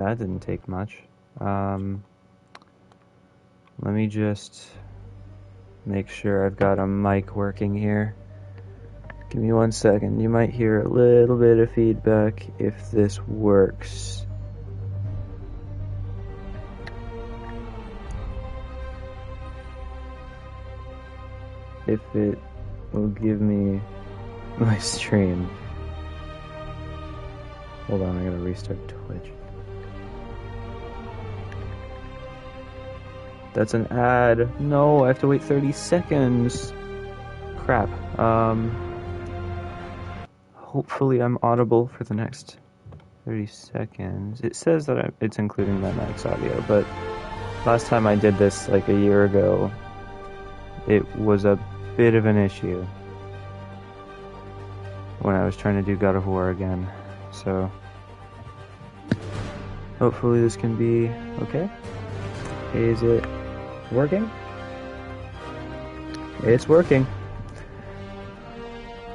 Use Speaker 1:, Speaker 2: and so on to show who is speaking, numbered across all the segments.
Speaker 1: That didn't take much. Let me just make sure I've got a mic working here. Give me 1 second. You might hear a little bit of feedback if this works. If it will give me my stream. Hold on, I gotta restart Twitch. That's an ad. No, I have to wait 30 seconds. Crap. Hopefully I'm audible for the next 30 seconds. It says that it's including my max audio, but last time I did this like a year ago, it was a bit of an issue when I was trying to do God of War again. So hopefully this can be okay. Is it working? It's working.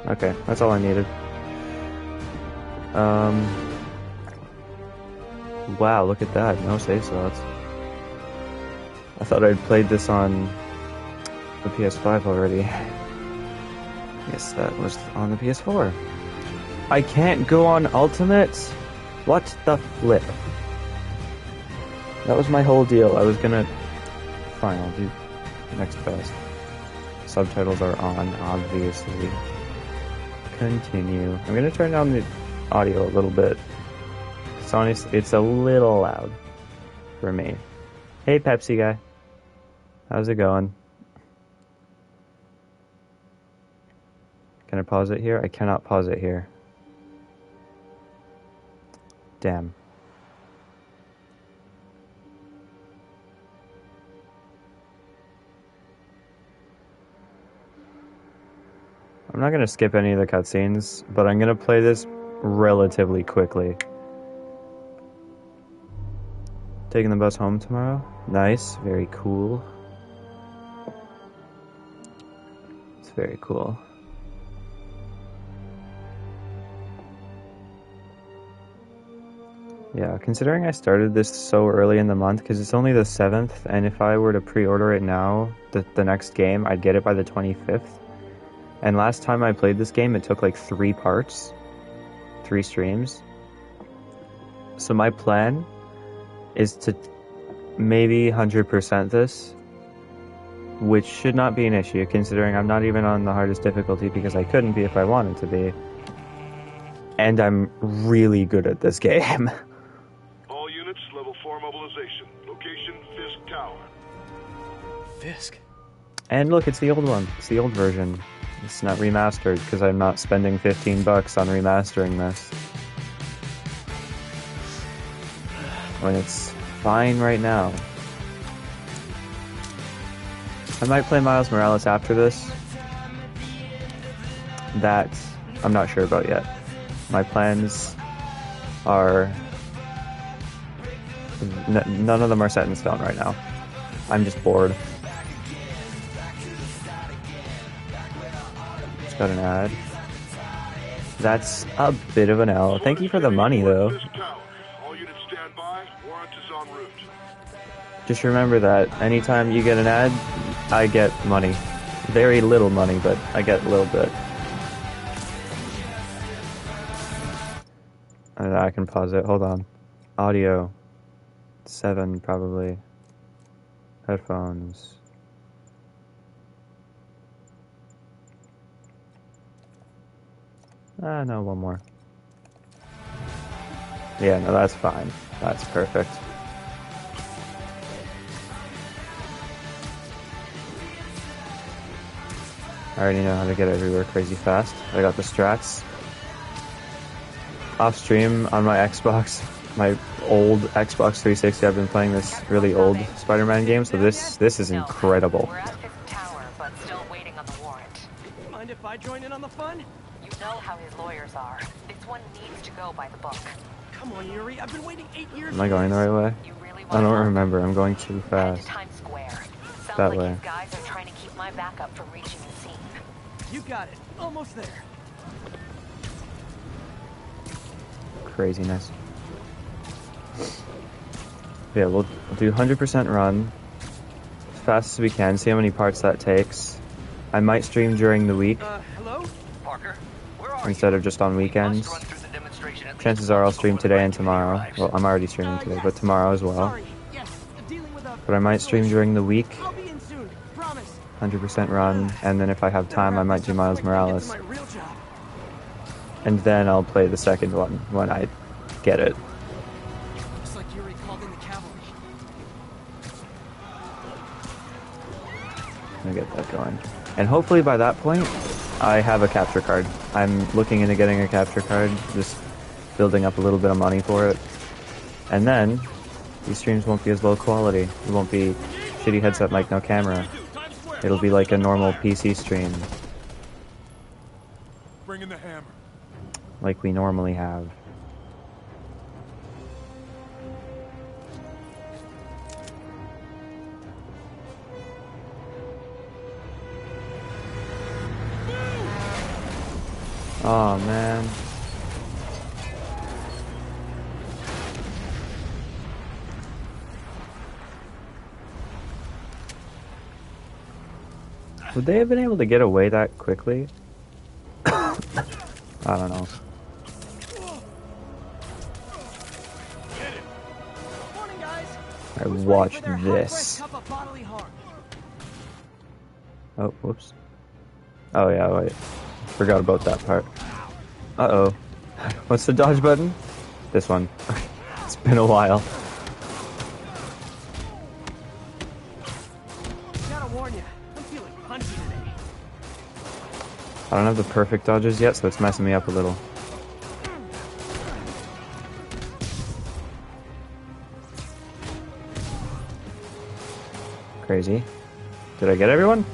Speaker 1: Okay, that's all I needed. Wow, look at that. No save slots. I thought I'd played this on the PS5 already. Yes, that was on the PS4. I can't go on Ultimate? What the flip? That was my whole deal. I was gonna... Fine, I'll do next best. Subtitles are on, obviously. Continue. I'm gonna turn down the audio a little bit. It's honestly, it's a little loud for me. Hey, Pepsi guy. How's it going? Can I pause it here? I cannot pause it here. Damn. I'm not gonna skip any of the cutscenes, but I'm gonna play this relatively quickly. Taking the bus home tomorrow? Nice, very cool. It's very cool. Yeah, considering I started this so early in the month, because it's only the 7th, and if I were to pre-order it now, the next game, I'd get it by the 25th. And last time I played this game, it took like 3 parts, 3 streams. So my plan is to maybe 100% this, which should not be an issue, considering I'm not even on the hardest difficulty because I couldn't be if I wanted to be. And I'm really good at this game.
Speaker 2: All units, level 4 mobilization. Location, Fisk Tower.
Speaker 3: Fisk?
Speaker 1: And look, it's the old one. It's the old version. It's not remastered because I'm not spending $15 on remastering this. When it's fine right now. I might play Miles Morales after this. That I'm not sure about yet. My plans are... none of them are set in stone right now. I'm just bored. Just got an ad. That's a bit of an L. Thank you for the money, though. Just remember that anytime you get an ad, I get money. Very little money, but I get a little bit. I can pause it. Hold on. Audio. 7, probably. Headphones. No, one more. Yeah, no, that's fine. That's perfect. I already know how to get everywhere crazy fast. I got the strats. Off stream on my Xbox, my old Xbox 360, I've been playing this really old Spider-Man game, so this is incredible.
Speaker 4: We're at Fisk Tower, but still waiting on the warrant.
Speaker 3: Mind if I join in on the fun?
Speaker 4: You know how his lawyers are. This one needs to go by the book.
Speaker 3: Come on, Yuri. I've been waiting 8 years.
Speaker 1: Am I going the right way?
Speaker 4: You really
Speaker 1: I don't remember. I'm going too
Speaker 4: Head to
Speaker 1: fast.
Speaker 4: Times Square. Sounds
Speaker 1: That
Speaker 4: like
Speaker 1: way.
Speaker 4: his guys are trying to keep my backup from reaching the scene.
Speaker 3: You got it. Almost there.
Speaker 1: Craziness. Yeah, we'll do 100% run as fast as we can, see how many parts that takes. I might stream during the week
Speaker 3: Hello?
Speaker 5: Parker, where are
Speaker 1: instead of just on
Speaker 5: we?
Speaker 1: weekends.
Speaker 5: Must run through the demonstration at
Speaker 1: Chances
Speaker 5: least
Speaker 1: are I'll
Speaker 5: once
Speaker 1: stream
Speaker 5: before the
Speaker 1: today and
Speaker 5: red team
Speaker 1: tomorrow.
Speaker 5: arrives.
Speaker 1: Well, I'm already streaming today,
Speaker 3: Yes.
Speaker 1: but tomorrow as well.
Speaker 3: Sorry. Yes. Dealing with a
Speaker 1: But I might stream during the week,
Speaker 3: I'll be in soon. Promise.
Speaker 1: 100% run, and then if I have time, I might do Miles Morales.
Speaker 3: My real job.
Speaker 1: And then I'll play the second one when I get it.
Speaker 3: Looks like Yuri called in the cavalry.
Speaker 1: I'm gonna get that going. And hopefully by that point, I have a capture card. I'm looking into getting a capture card, just building up a little bit of money for it. And then, these streams won't be as low quality. It won't be shitty headset mic, no camera. It'll be like a normal PC stream,
Speaker 2: Bring in the hammer.
Speaker 1: like we normally have. Oh man. Would they have been able to get away that quickly? I don't know.
Speaker 3: Morning, guys.
Speaker 1: I
Speaker 3: Who's ready
Speaker 1: watched
Speaker 3: for their
Speaker 1: this.
Speaker 3: hot-pressed cup of bodily harm?
Speaker 1: Oh, whoops. Oh yeah, wait. Forgot about that part. Uh-oh. What's the dodge button? This one. It's been a while.
Speaker 3: Gotta warn you, I'm feeling punchy today.
Speaker 1: I don't have the perfect dodges yet, so it's messing me up a little. Crazy. Did I get everyone?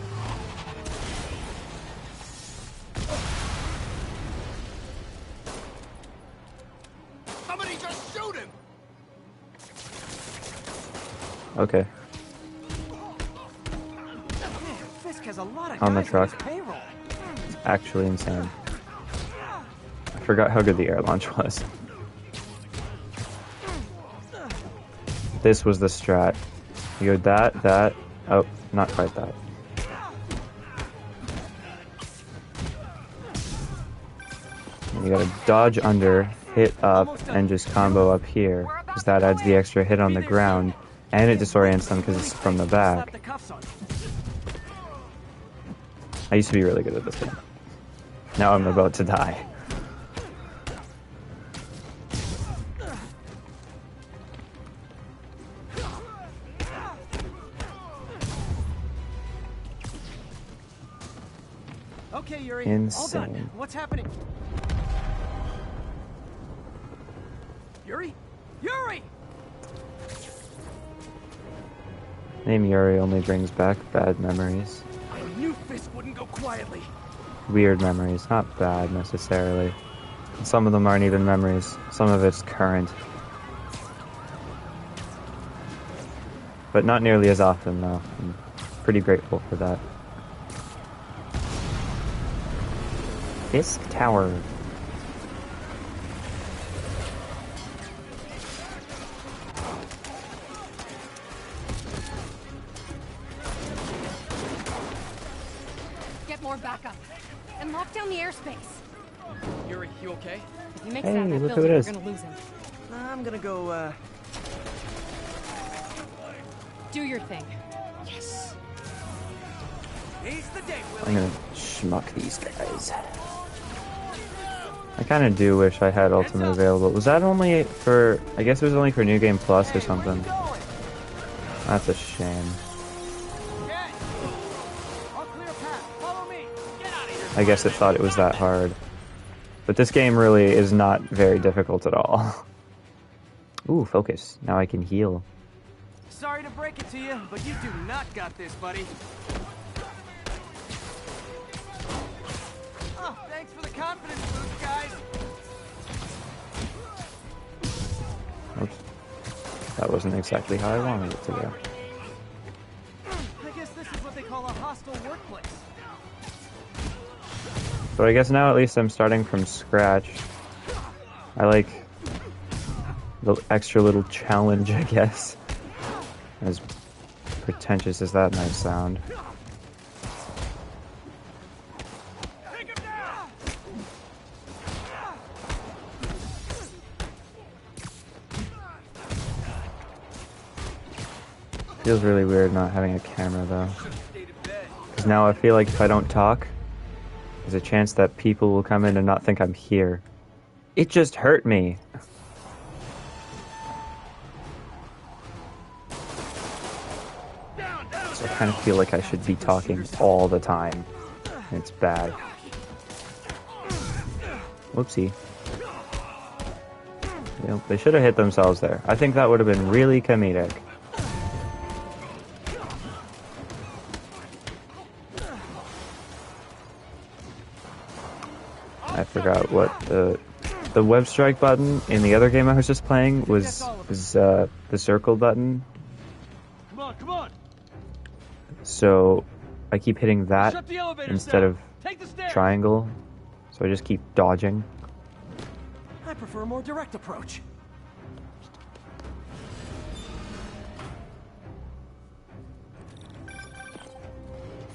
Speaker 2: Somebody just shoot him!
Speaker 1: Okay.
Speaker 3: Fisk has a lot of
Speaker 1: On the
Speaker 3: guys
Speaker 1: truck.
Speaker 3: his payroll.
Speaker 1: Actually insane. I forgot how good the air launch was. This was the strat. You go that. Oh, not quite that. And you gotta dodge under, hit up, and just combo up here. Because that adds the extra hit on the ground. And it disorients them because it's from the
Speaker 3: Slap
Speaker 1: back.
Speaker 3: the cuffs on.
Speaker 1: I used to be really good at this game. Now I'm about to die.
Speaker 3: Okay, Yuri. All done.
Speaker 1: Insane.
Speaker 3: What's happening? Yuri? Yuri!
Speaker 1: Name Yuri only brings back bad memories.
Speaker 3: I knew Fisk wouldn't go quietly.
Speaker 1: Weird memories, not bad necessarily. Some of them aren't even memories. Some of it's current. But not nearly as often, though. I'm pretty grateful for that. Fisk Tower.
Speaker 6: Get more backup. And lock down the airspace.
Speaker 3: Yuri, you okay?
Speaker 6: If he makes
Speaker 1: Hey,
Speaker 6: it out of that
Speaker 1: look who
Speaker 6: building,
Speaker 1: it
Speaker 6: we're
Speaker 1: is.
Speaker 6: gonna lose him.
Speaker 3: I'm gonna go,
Speaker 6: Do your thing.
Speaker 3: Yes. He's the day,
Speaker 1: I'm
Speaker 3: Willie.
Speaker 1: gonna schmuck these guys. I kinda do wish I had Ultimate available. Was that only for... I guess it was only for New Game Plus or something. That's a shame.
Speaker 3: Okay. I'll clear a path. Follow me. Get out of here.
Speaker 1: I guess it thought it was that hard. But this game really is not very difficult at all. Ooh, focus. Now I can heal.
Speaker 3: Sorry to break it to you, but you do not got this, buddy. Oh, thanks for the confidence boost, guys.
Speaker 1: Oops. That wasn't exactly how I wanted it to go.
Speaker 3: I guess this is what they call a hostile workplace.
Speaker 1: So I guess now at least I'm starting from scratch. I like The extra little challenge, I guess. As pretentious as that might sound. Feels really weird not having a camera though. Because now I feel like if I don't talk, there's a chance that people will come in and not think I'm here. It just hurt me. So I kind of feel like I should be talking all the time. It's bad. Whoopsie. You know, they should have hit themselves there. I think that would have been really comedic. I forgot what the web strike button in the other game I was just playing was the circle button.
Speaker 3: Come on.
Speaker 1: So I keep hitting that
Speaker 3: Shut the elevators
Speaker 1: instead
Speaker 3: down.
Speaker 1: of
Speaker 3: Take the stairs.
Speaker 1: triangle. So I just keep dodging.
Speaker 3: I prefer a more direct approach.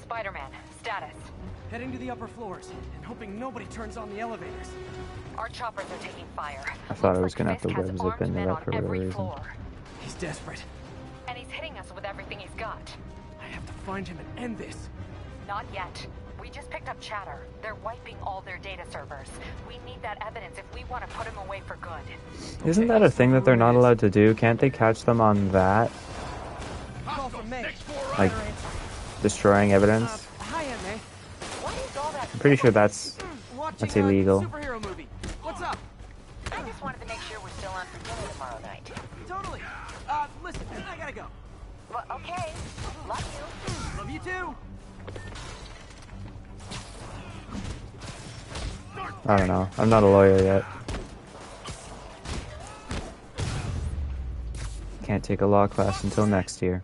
Speaker 4: Spider-Man, status.
Speaker 3: Heading to the upper floors and hoping nobody turns on the elevators.
Speaker 4: Our choppers are taking fire.
Speaker 1: I thought I was
Speaker 4: Looks
Speaker 1: gonna
Speaker 4: like
Speaker 1: have to
Speaker 4: Fisk has
Speaker 1: web zip
Speaker 4: armed
Speaker 1: into
Speaker 4: men
Speaker 1: that
Speaker 4: on
Speaker 1: for whatever
Speaker 4: every
Speaker 1: reason.
Speaker 4: floor.
Speaker 3: He's desperate.
Speaker 4: And he's hitting us with everything he's got.
Speaker 3: I have to find him and end this.
Speaker 4: Not yet. We just picked up chatter. They're wiping all their data servers. We need that evidence if we want to put him away for good.
Speaker 1: Isn't that a thing that they're not allowed to do? Can't they catch them on that?
Speaker 3: Call from May.
Speaker 1: Like, destroying evidence?
Speaker 3: Hi, Aunt May.
Speaker 4: What is all that?
Speaker 1: I'm pretty sure that's
Speaker 3: Watching
Speaker 1: illegal.
Speaker 3: a superhero movie. What's up?
Speaker 4: I just wanted to make sure we're still on for dinner tomorrow night.
Speaker 3: Totally. Listen, I gotta go.
Speaker 4: Well, okay. Love you.
Speaker 3: Love you too.
Speaker 1: I don't know. I'm not a lawyer yet. Can't take a law class until next year.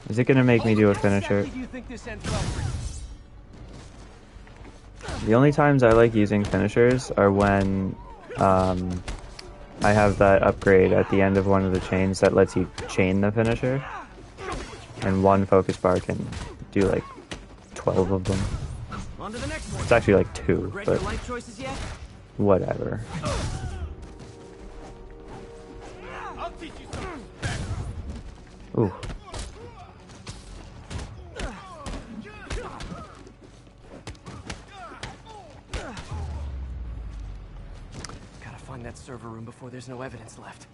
Speaker 1: Is it gonna make me do a finisher?
Speaker 3: Do you think this ends well for you?
Speaker 1: The only times I like using finishers are when I have that upgrade at the end of one of the chains that lets you chain the finisher, and one focus bar can do like 12 of them.
Speaker 3: On to the next one.
Speaker 1: It's actually like 2,
Speaker 3: Regret your
Speaker 1: but
Speaker 3: life choices yet?
Speaker 1: whatever.
Speaker 3: I'll teach you something.
Speaker 1: Ooh.
Speaker 3: Gotta find that server room before there's no evidence left.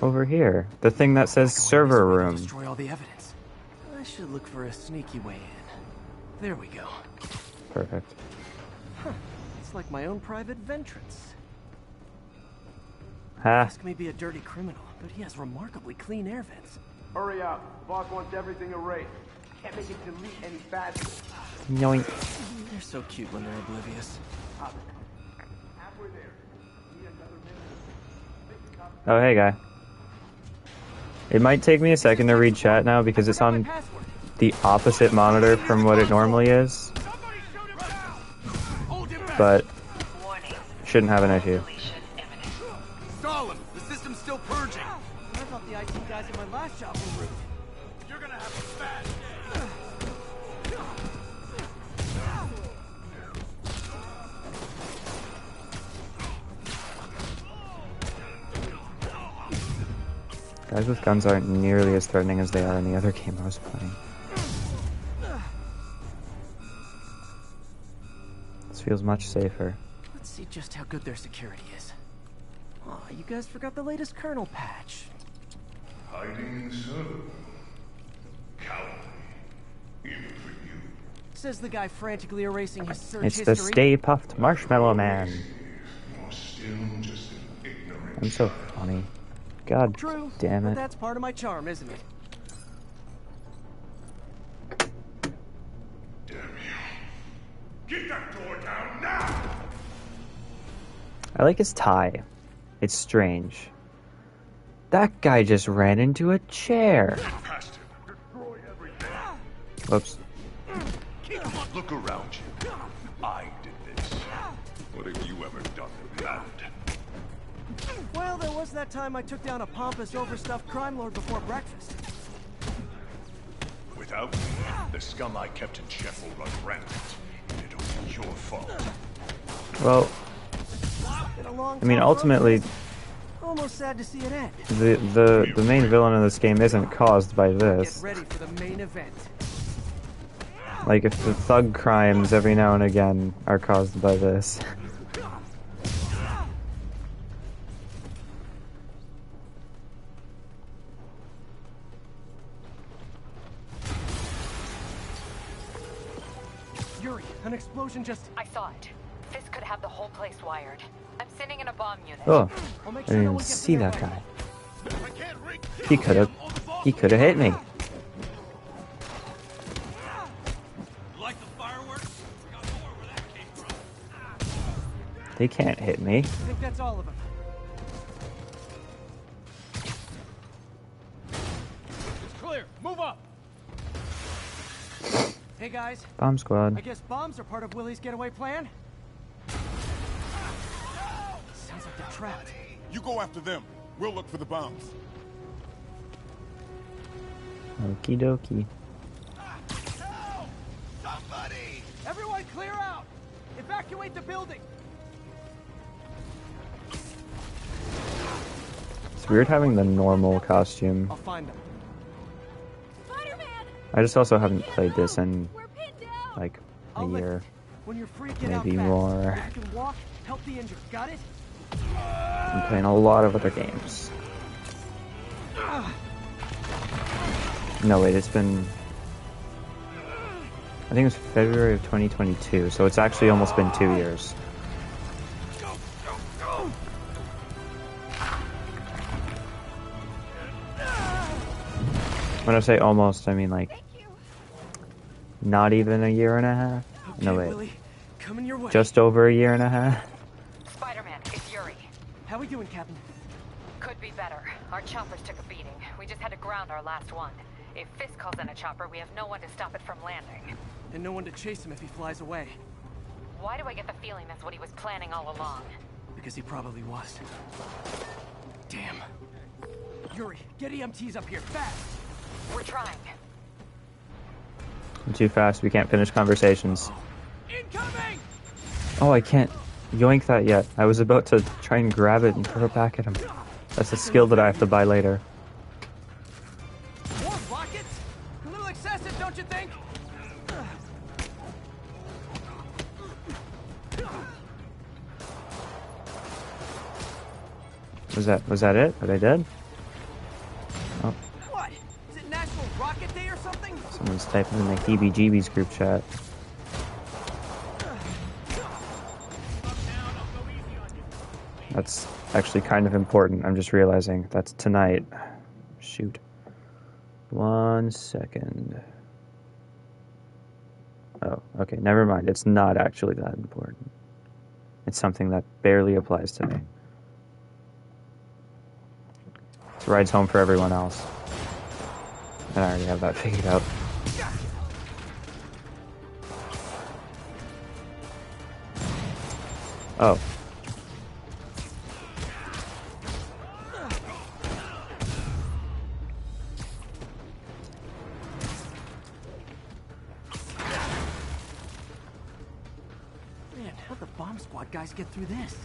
Speaker 1: Over here. The thing that says server room.
Speaker 3: Destroy all the evidence. I should look for a sneaky way in. There we go.
Speaker 1: Perfect.
Speaker 3: It's like my own private ventrance.
Speaker 1: Ha.
Speaker 3: Fisk may be a dirty criminal, but he has remarkably clean air vents.
Speaker 7: Hurry up. Boss wants everything erased. Can't make it delete any faster.
Speaker 1: Yoink.
Speaker 3: They're so cute when they're oblivious.
Speaker 7: Halfway there. Need another minute.
Speaker 1: Oh, hey, guy. It might take me a second to read chat now because it's on
Speaker 3: Password.
Speaker 1: the opposite monitor from what it normally is,
Speaker 3: Somebody shoot him down! Hold him back!
Speaker 1: but
Speaker 4: Warning.
Speaker 1: shouldn't have an issue.
Speaker 4: Deletion imminent.
Speaker 7: Stall him. The system's still purging.
Speaker 3: I thought the IT guys at my last job were rude.
Speaker 7: You're gonna have a bad day.
Speaker 1: Guys with guns aren't nearly as threatening as they are in the other game I was playing. This feels much safer.
Speaker 3: Let's see just how good their security is. Aw, you guys forgot the latest kernel patch.
Speaker 2: Hiding so. Cowardly. Even for you.
Speaker 3: Says the guy frantically erasing his search
Speaker 1: It's the
Speaker 3: history.
Speaker 1: Stay Puffed Marshmallow Man.
Speaker 2: You're still just an ignorant
Speaker 1: I'm so funny. God
Speaker 3: True,
Speaker 1: damn
Speaker 3: but
Speaker 1: it.
Speaker 3: that's part of my charm, isn't it?
Speaker 2: Damn you. Get that door down now!
Speaker 1: I like his tie. It's strange. That guy just ran into a chair.
Speaker 2: Past him. Destroy everything.
Speaker 1: Whoops.
Speaker 2: Look around you. I did this. What have you ever done with that?
Speaker 3: was that time I took down a pompous, overstuffed crime lord before breakfast?
Speaker 2: Without me, the scum I kept in check will run rampant. It'll be your fault.
Speaker 1: Well,
Speaker 3: Been a long
Speaker 1: I mean,
Speaker 3: time,
Speaker 1: ultimately,
Speaker 3: folks. Almost sad to see it end.
Speaker 1: the main villain of this game isn't caused by
Speaker 3: Get
Speaker 1: this.
Speaker 3: ready for the main event.
Speaker 1: Like, if the thug crimes every now and again are caused by this.
Speaker 3: Yuri, an explosion just...
Speaker 4: I saw it. Fisk could have the whole place wired. I'm sending in a bomb unit.
Speaker 1: Oh,
Speaker 3: I'll make
Speaker 1: I
Speaker 3: sure no
Speaker 1: didn't
Speaker 3: one gets
Speaker 1: see
Speaker 3: in their
Speaker 1: that
Speaker 3: way.
Speaker 1: guy. He could have hit me.
Speaker 8: Like the fireworks? We got more where that came from.
Speaker 1: They can't hit me.
Speaker 3: I think that's all of them.
Speaker 8: It's clear. Move up.
Speaker 3: Hey guys,
Speaker 1: Bomb
Speaker 3: I
Speaker 1: squad.
Speaker 3: guess bombs are part of Willie's getaway plan? Sounds like they're trapped.
Speaker 9: You go after them. We'll look for the bombs.
Speaker 1: Okie dokie.
Speaker 8: Somebody!
Speaker 3: Everyone clear out! Evacuate the building!
Speaker 1: It's weird having the normal costume.
Speaker 3: I'll find them.
Speaker 6: Spider-Man!
Speaker 1: I just also haven't played this in
Speaker 6: We're pinned down!
Speaker 1: like a
Speaker 3: I'll lift
Speaker 1: year.
Speaker 3: it. When you're free, get out
Speaker 1: Maybe
Speaker 3: fast.
Speaker 1: more.
Speaker 3: If you can walk, help the injured. Got it?
Speaker 1: I'm playing a lot of other games. No, wait, it's been... I think it was February of 2022, so it's actually almost been 2 years. When I say almost, I mean like not even a year and a half.
Speaker 3: Okay,
Speaker 1: No, wait,
Speaker 3: Willie, coming your way.
Speaker 1: just over a year and a half.
Speaker 4: Spider-Man, it's Yuri.
Speaker 3: How we doing, Captain?
Speaker 4: Could be better. Our choppers took a beating. We just had to ground our last one. If Fisk calls in a chopper, we have no one to stop it from landing.
Speaker 3: And no one to chase him if he flies away.
Speaker 4: Why do I get the feeling that's what he was planning all along?
Speaker 3: Because he probably was. Damn. Yuri, get EMTs up here, fast!
Speaker 4: We're trying.
Speaker 1: I'm too fast, we can't finish conversations.
Speaker 3: Incoming!
Speaker 1: Oh, I can't yoink that yet. I was about to try and grab it and throw it back at him. That's a skill that I have to buy later.
Speaker 3: More rockets? A little excessive, don't you think?
Speaker 1: Was that it? Are they dead? Oh,
Speaker 3: What? Is it National Rocket Day or something?
Speaker 1: someone's typing in the heebie-jeebies group chat. That's actually kind of important. I'm just realizing that's tonight. Shoot. 1 second. Oh, okay, never mind. It's not actually that important. It's something that barely applies to me. It's rides home for everyone else. And I already have that figured out. Oh.
Speaker 3: Man, how'd the bomb squad guys get through this?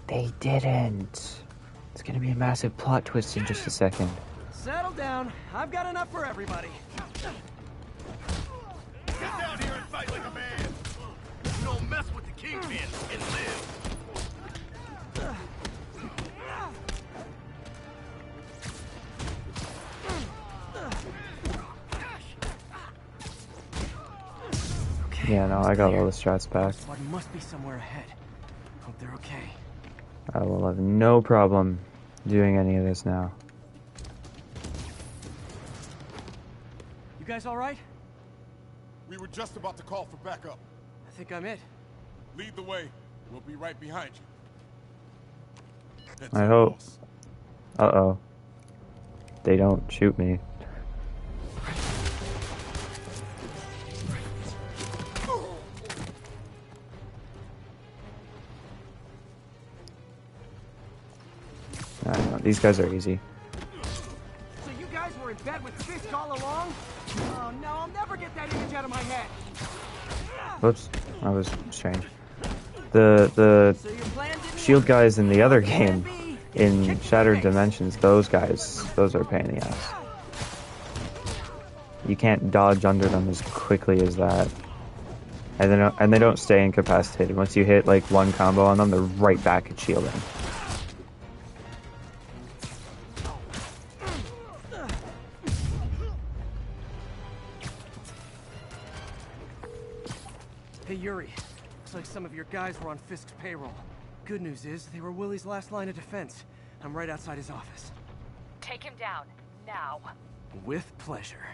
Speaker 1: They didn't. It's gonna be a massive plot twist in just a second.
Speaker 3: Settle down. I've got enough for everybody.
Speaker 8: Get down here and fight like a man! You don't mess with the Kingpin and live!
Speaker 1: Yeah, no, I got all the strats back.
Speaker 3: Squad must be somewhere ahead. Hope they're okay.
Speaker 1: I will have no problem doing any of this now.
Speaker 3: You guys all right?
Speaker 9: We were just about to call for backup.
Speaker 3: I think I'm it.
Speaker 9: Lead the way. We'll be right behind you. Heads
Speaker 1: I
Speaker 9: up,
Speaker 1: hope.
Speaker 9: boss.
Speaker 1: Uh-oh. They don't shoot me. these guys are easy.
Speaker 3: So you guys were in bed with Fisk all along? Oh no, I'll never get that image out of my head.
Speaker 1: Whoops, that was strange. The
Speaker 3: So your plan didn't
Speaker 1: shield
Speaker 3: work.
Speaker 1: guys in the other
Speaker 3: Plan
Speaker 1: game,
Speaker 3: B.
Speaker 1: in Shattered Dimensions, those guys, those are a pain in the ass. You can't dodge under them as quickly as that. And they don't stay incapacitated. Once you hit like one combo on them, they're right back at shielding.
Speaker 3: Hey Yuri, looks like some of your guys were on Fisk's payroll. Good news is, they were Willie's last line of defense. I'm right outside his office.
Speaker 4: Take him down, now.
Speaker 3: With pleasure.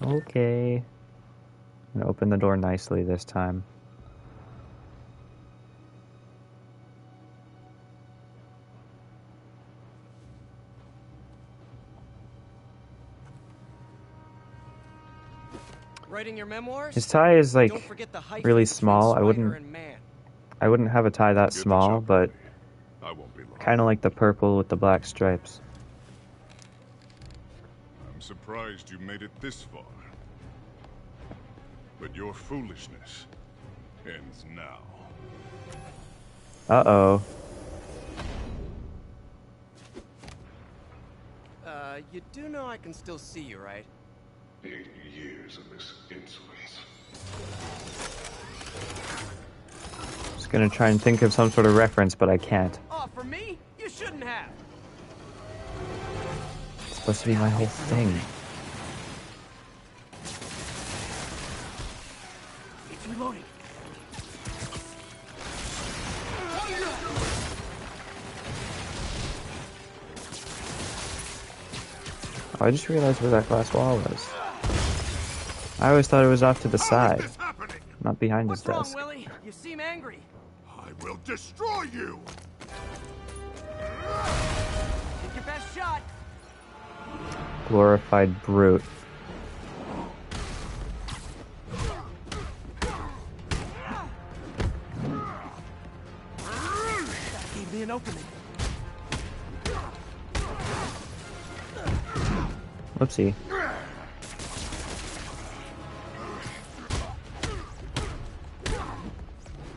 Speaker 1: Okay. I'm gonna open the door nicely this time.
Speaker 3: Writing your memoirs?
Speaker 1: His tie is like
Speaker 3: Don't forget the hyphen
Speaker 1: really
Speaker 3: between
Speaker 1: small. I
Speaker 3: Spider and Man.
Speaker 1: wouldn't have a tie that
Speaker 2: Get the
Speaker 1: small,
Speaker 2: chopper
Speaker 1: but
Speaker 2: ready. I won't be long.
Speaker 1: kind of like the purple with the black stripes.
Speaker 2: I'm surprised you made it this far. But your foolishness ends now.
Speaker 1: Uh-oh.
Speaker 3: You do know I can still see you, right?
Speaker 2: 80 years of this insolence.
Speaker 1: Just gonna try and think of some sort of reference, but I can't.
Speaker 3: Oh, for me? You shouldn't have.
Speaker 1: It's supposed to be my whole thing.
Speaker 3: It's reloading.
Speaker 1: Oh, I just realized where that glass wall was. I always thought it was off to the side,
Speaker 2: This happening?
Speaker 1: not behind his
Speaker 3: What's wrong,
Speaker 1: desk.
Speaker 3: Willie? You seem angry.
Speaker 2: I will destroy you!
Speaker 3: Take your best shot.
Speaker 1: Glorified brute.
Speaker 3: That gave me an opening.
Speaker 1: Whoopsie.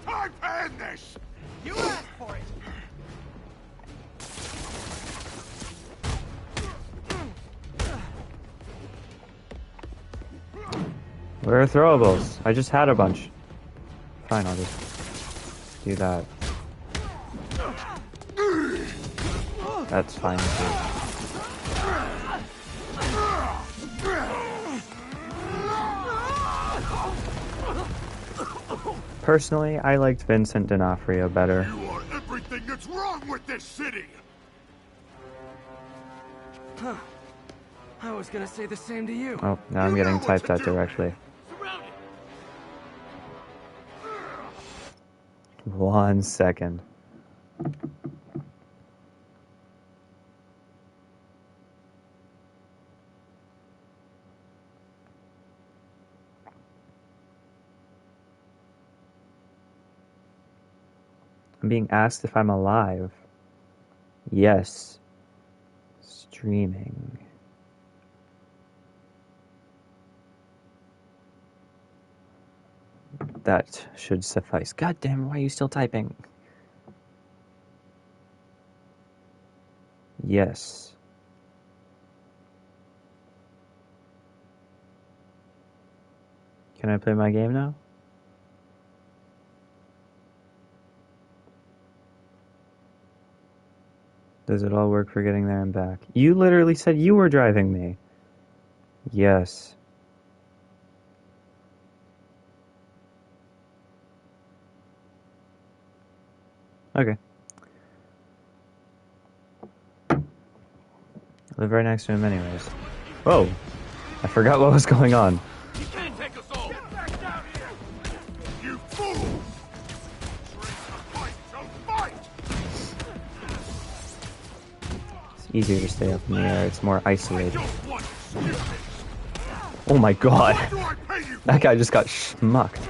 Speaker 2: I've had this!
Speaker 3: You asked for it.
Speaker 1: Where are throwables? I just had a bunch. Fine, I'll just do that. That's fine too. Personally, I liked Vincent D'Onofrio better.
Speaker 2: You are everything that's wrong with this city!
Speaker 3: Huh. I was gonna say the same to you.
Speaker 1: Oh, now I'm
Speaker 2: You
Speaker 1: getting
Speaker 2: know what
Speaker 1: typed
Speaker 2: to
Speaker 1: at
Speaker 2: do.
Speaker 1: directly.
Speaker 2: Surround it!
Speaker 1: 1 second. I'm being asked if I'm alive. Yes. Streaming. That should suffice. God damn, why are you still typing? Yes. Can I play my game now? Does it all work for getting there and back? You literally said you were driving me. Yes. Okay. I live right next to him anyways. Whoa! I forgot what was going on.
Speaker 2: You can't take us all! Get back down here! You fool! Fight, so fight!
Speaker 1: It's easier to stay up in the air. It's more
Speaker 2: I
Speaker 1: isolated.
Speaker 2: don't want excuses!
Speaker 1: Oh my god!
Speaker 2: Why do I pay you?
Speaker 1: That guy just got schmucked.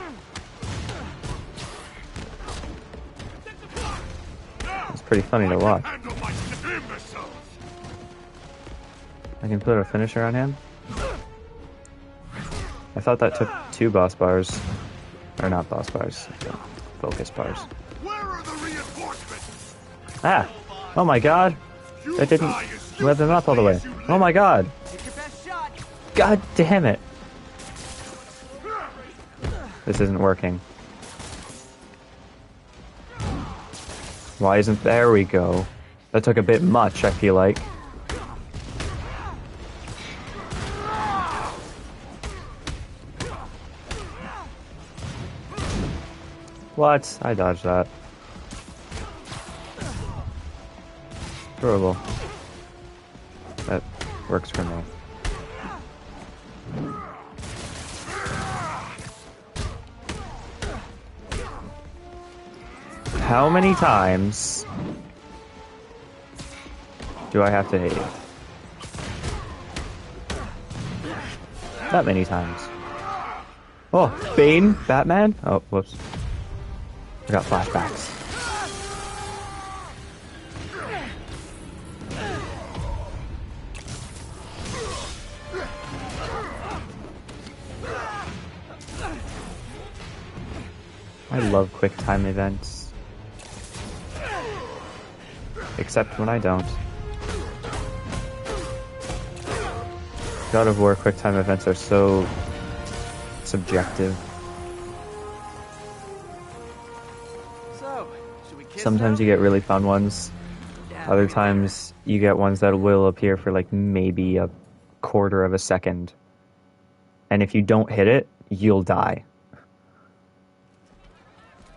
Speaker 1: It's pretty funny to watch.
Speaker 2: Handle my imbeciles!
Speaker 1: I can put a finisher on him. I thought that took 2 boss bars. Or not boss bars. Focus bars.
Speaker 2: Where are the reinforcements?
Speaker 1: Ah! Oh my god! That didn't rev them up all the way. Oh my god!
Speaker 3: Take your best shot.
Speaker 1: God damn it! This isn't working. Why isn't... There we go. That took a bit much, I feel like. What? I dodged that. Throwable. That works for me. How many times do I have to hit you? That many times. Oh, Bane? Batman? Oh, whoops. I got flashbacks. I love quick time events. Except when I don't. God of War quick time events are so subjective.
Speaker 3: So, should we kiss
Speaker 1: Sometimes
Speaker 3: now?
Speaker 1: you get really fun ones. Other times you get ones that will appear for like maybe a quarter of a second. And if you don't hit it, you'll die.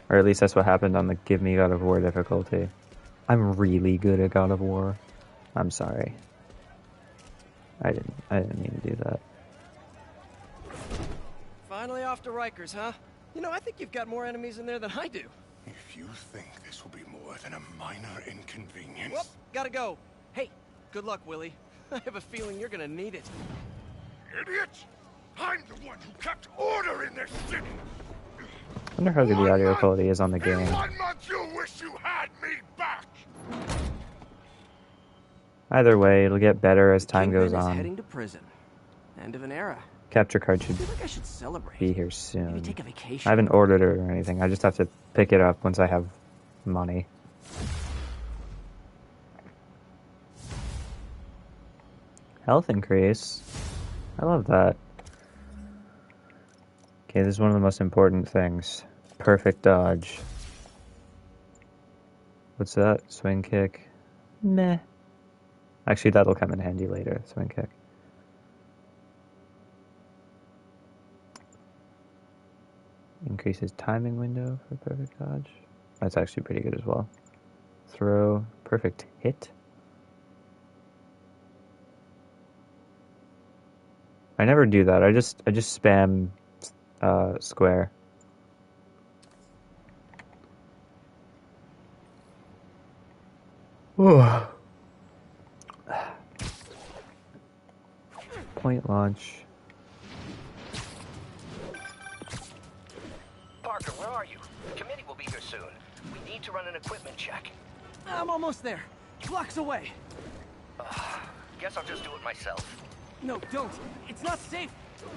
Speaker 1: Or at least that's what happened on the Give Me God of War difficulty. I'm really good at God of War. I'm sorry. I didn't mean to do that.
Speaker 3: Finally off to Rikers, huh? You know, I think you've got more enemies in there than I do.
Speaker 2: If you think this will be more than a minor inconvenience...
Speaker 3: Well, gotta go. Hey, good luck, Willie. I have a feeling you're gonna need it.
Speaker 2: Idiot! I'm the one who kept order in this city!
Speaker 1: I wonder how good the audio quality is on the game.
Speaker 2: In 1 month you wish you had me back!
Speaker 1: Either way, it'll get better as time
Speaker 3: Kingpin
Speaker 1: goes
Speaker 3: is
Speaker 1: on.
Speaker 3: heading to prison. End of an era.
Speaker 1: Capture card should
Speaker 3: I feel like I should celebrate.
Speaker 1: be here
Speaker 3: Maybe
Speaker 1: soon.
Speaker 3: take a vacation.
Speaker 1: I haven't ordered it or anything. I just have to pick it up once I have money. Health increase. I love that. Okay, this is one of the most important things. Perfect dodge. What's that? Swing kick? Meh. Actually, that'll come in handy later. Swing kick. Increases timing window for perfect dodge. That's actually pretty good as well. Throw. Perfect hit. I never do that. I just spam square. Point launch.
Speaker 5: Parker, where are you? The committee will be here soon. We need to run an equipment check.
Speaker 3: I'm almost there. Blocks away.
Speaker 5: Guess I'll just do it myself.
Speaker 3: No, don't. It's not safe.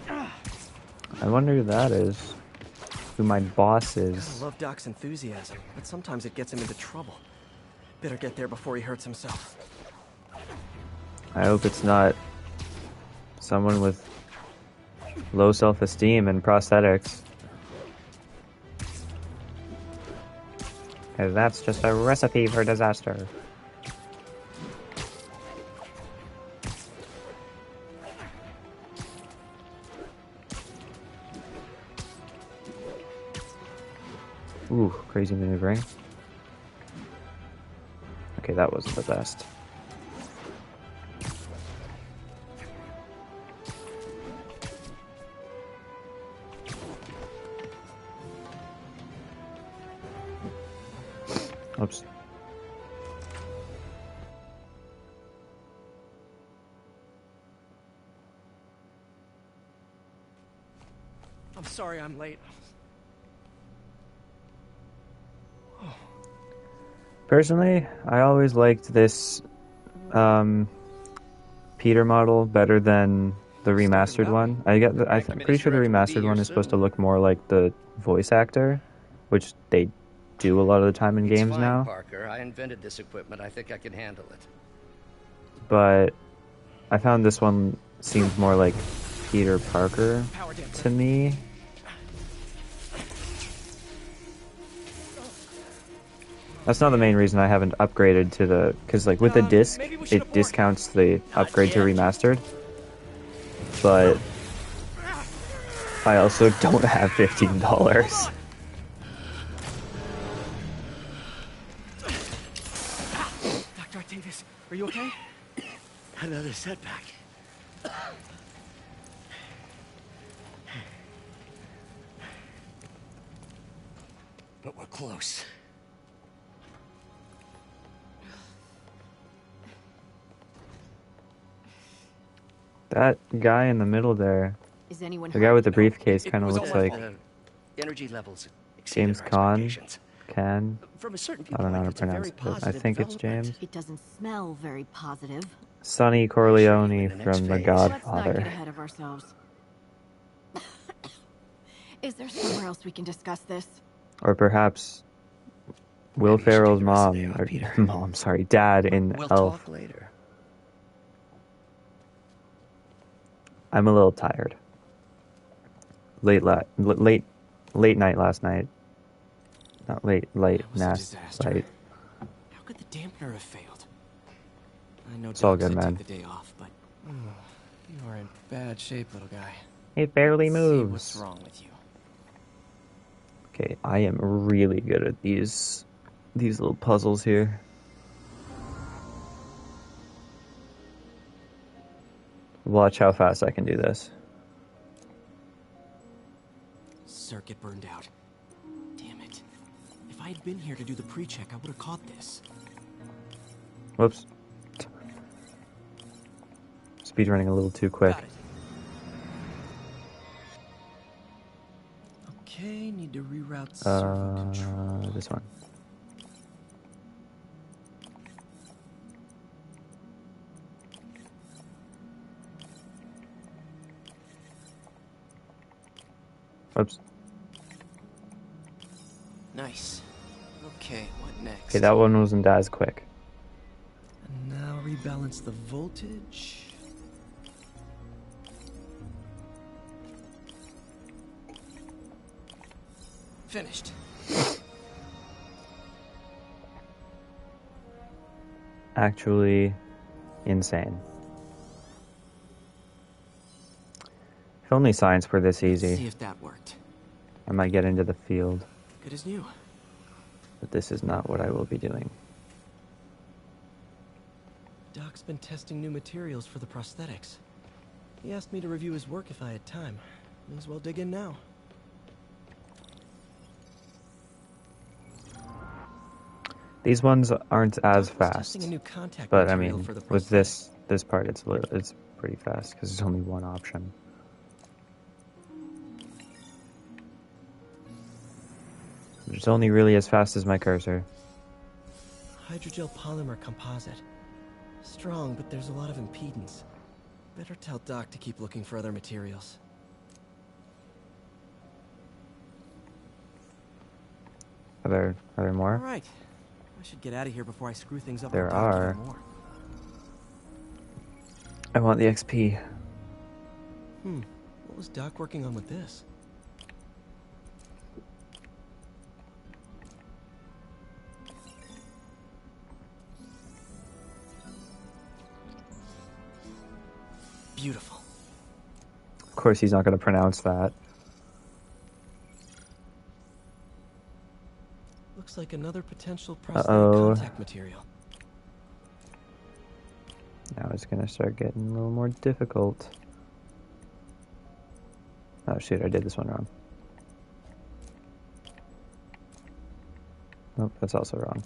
Speaker 1: I wonder who that is. Who my boss is.
Speaker 3: I love Doc's enthusiasm, but sometimes it gets him into trouble. Better get there before he hurts himself.
Speaker 1: I hope it's not someone with low self-esteem and prosthetics. Because that's just a recipe for disaster. Ooh, crazy maneuvering. Okay, that wasn't the best. Oops.
Speaker 3: I'm sorry I'm late.
Speaker 1: Personally, I always liked this PvP Peter model better than the remastered one. I'm pretty sure the remastered one is supposed to look more like the voice actor, which they do a lot of the time in games
Speaker 5: fine,
Speaker 1: now.
Speaker 5: Parker. I invented this equipment. I think I can handle it.
Speaker 1: But I found this one seems more like Peter Parker to me. That's not the main reason I haven't upgraded to the... Because, like, with the disc, it discounts the upgrade to remastered. But I also don't have $15.
Speaker 3: Dr. Octavius, are you okay?
Speaker 5: Another setback. But we're close.
Speaker 1: That guy in the middle there,
Speaker 6: Is anyone
Speaker 1: the guy with the
Speaker 6: hurt?
Speaker 1: briefcase, kind of looks like
Speaker 5: Energy levels
Speaker 1: James
Speaker 5: exceeded our expectations.
Speaker 1: Can.
Speaker 5: From a certain
Speaker 1: I don't know how to
Speaker 5: viewpoint, it's a
Speaker 1: pronounce
Speaker 5: very
Speaker 1: it. I
Speaker 5: positive
Speaker 1: think it's
Speaker 5: development.
Speaker 1: James.
Speaker 6: It doesn't smell very positive.
Speaker 1: Sonny Corleone
Speaker 5: the next
Speaker 1: from The
Speaker 5: phase.
Speaker 6: Let's not get
Speaker 1: Godfather.
Speaker 6: ahead of ourselves. Is there somewhere else we can discuss this?
Speaker 1: Or perhaps Will
Speaker 5: Maybe you should
Speaker 1: Ferrell's
Speaker 5: take the rest of the
Speaker 1: mom,
Speaker 5: day off,
Speaker 1: or
Speaker 5: Peter.
Speaker 1: mom, sorry, dad in
Speaker 5: We'll
Speaker 1: Elf.
Speaker 5: talk later.
Speaker 1: I'm a little tired. Late night last night. Not late,
Speaker 3: That was a
Speaker 1: last
Speaker 3: disaster.
Speaker 1: night.
Speaker 3: How could the dampener have failed? I know
Speaker 1: It's all
Speaker 3: Doc
Speaker 1: good,
Speaker 3: said
Speaker 1: man.
Speaker 3: take the day off, but you are in bad shape, little guy.
Speaker 1: It barely
Speaker 3: Let's see
Speaker 1: moves.
Speaker 3: what's wrong with you?
Speaker 1: Okay, I am really good at these little puzzles here. Watch how fast I can do this.
Speaker 3: Circuit burned out. Damn it. If I had been here to do the pre-check, I would have caught this.
Speaker 1: Whoops. Speedrunning a little too quick.
Speaker 3: Got it. Okay, need to reroute servo control.
Speaker 1: This one. Whoops.
Speaker 3: Nice. Okay, what next?
Speaker 1: Okay, that one wasn't as quick.
Speaker 3: And now rebalance the voltage. Finished.
Speaker 1: Actually insane. If only science were this
Speaker 3: See
Speaker 1: easy,
Speaker 3: if that worked.
Speaker 1: I might get into the field,
Speaker 3: Good as new.
Speaker 1: but this is not what I will be doing.
Speaker 3: Doc's been testing new materials for the prosthetics. He asked me to review his work if I had time. May as well dig in now.
Speaker 1: These ones aren't as
Speaker 3: Doc was
Speaker 1: fast,
Speaker 3: testing a new contact
Speaker 1: but I
Speaker 3: material
Speaker 1: mean,
Speaker 3: for the
Speaker 1: with
Speaker 3: prosthetic.
Speaker 1: this part, it's pretty fast because there's only one option. It's only really as fast as my cursor.
Speaker 3: Hydrogel polymer composite. Strong, but there's a lot of impedance. Better tell Doc to keep looking for other materials.
Speaker 1: Are there
Speaker 3: All
Speaker 1: more?
Speaker 3: right. I should get out of here before I screw things up.
Speaker 1: There
Speaker 3: with Doc even
Speaker 1: are.
Speaker 3: more.
Speaker 1: I want the XP.
Speaker 3: What was Doc working on with this? Beautiful.
Speaker 1: Of course, he's not going to pronounce that.
Speaker 3: Looks like another potential prosthetic
Speaker 1: Uh-oh.
Speaker 3: contact material.
Speaker 1: Now it's going to start getting a little more difficult. Oh shoot, I did this one wrong. Nope, that's also wrong.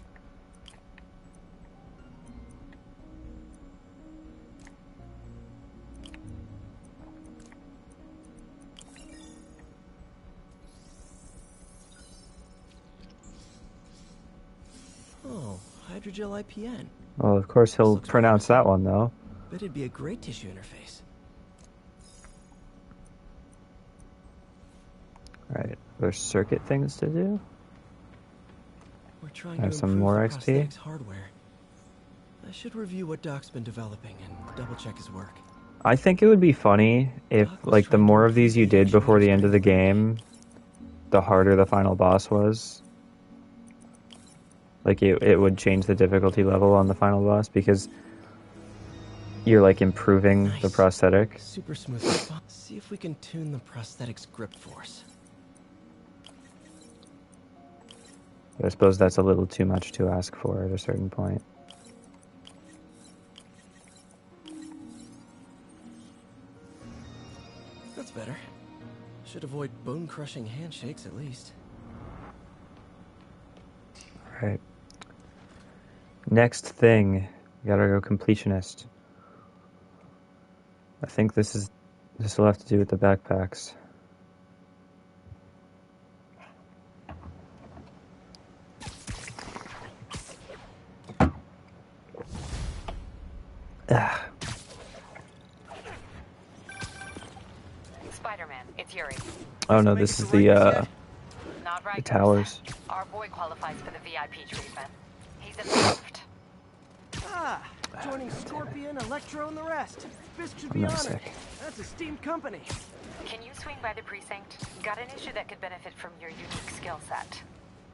Speaker 3: Oh, hydrogel IPN.
Speaker 1: Well, of course he'll
Speaker 3: Looks
Speaker 1: pronounce that one though.
Speaker 3: Bet it'd be a great tissue interface.
Speaker 1: Alright, there's circuit things to do.
Speaker 3: We're trying
Speaker 1: Have
Speaker 3: to
Speaker 1: some
Speaker 3: improve
Speaker 1: more
Speaker 3: the
Speaker 1: XP?
Speaker 3: prosthetics hardware. I should review what Doc's been developing and double-check his work.
Speaker 1: I think it would be funny if, like, the more of these you did before the end of the game, the harder the final boss was. Like, it would change the difficulty level on the final boss, because you're, like, improving the prosthetic.
Speaker 3: Super smooth. See if we can tune the prosthetic's grip force.
Speaker 1: But I suppose that's a little too much to ask for at a certain point.
Speaker 3: That's better. Should avoid bone-crushing handshakes at least.
Speaker 1: Alright. Next thing. We gotta go completionist. I think this will have to do with the backpacks.
Speaker 4: Spider-Man, it's Yuri.
Speaker 1: Oh no, this is the towers.
Speaker 4: Our boy qualifies for the VIP treatment. He's in the lift.
Speaker 7: Ah, joining Scorpion, Electro, and the rest. Fisk should
Speaker 1: I'm
Speaker 7: be
Speaker 1: not
Speaker 7: honored.
Speaker 1: sick.
Speaker 7: That's a steamed company.
Speaker 4: Can you swing by the precinct? Got an issue that could benefit from your unique skill set.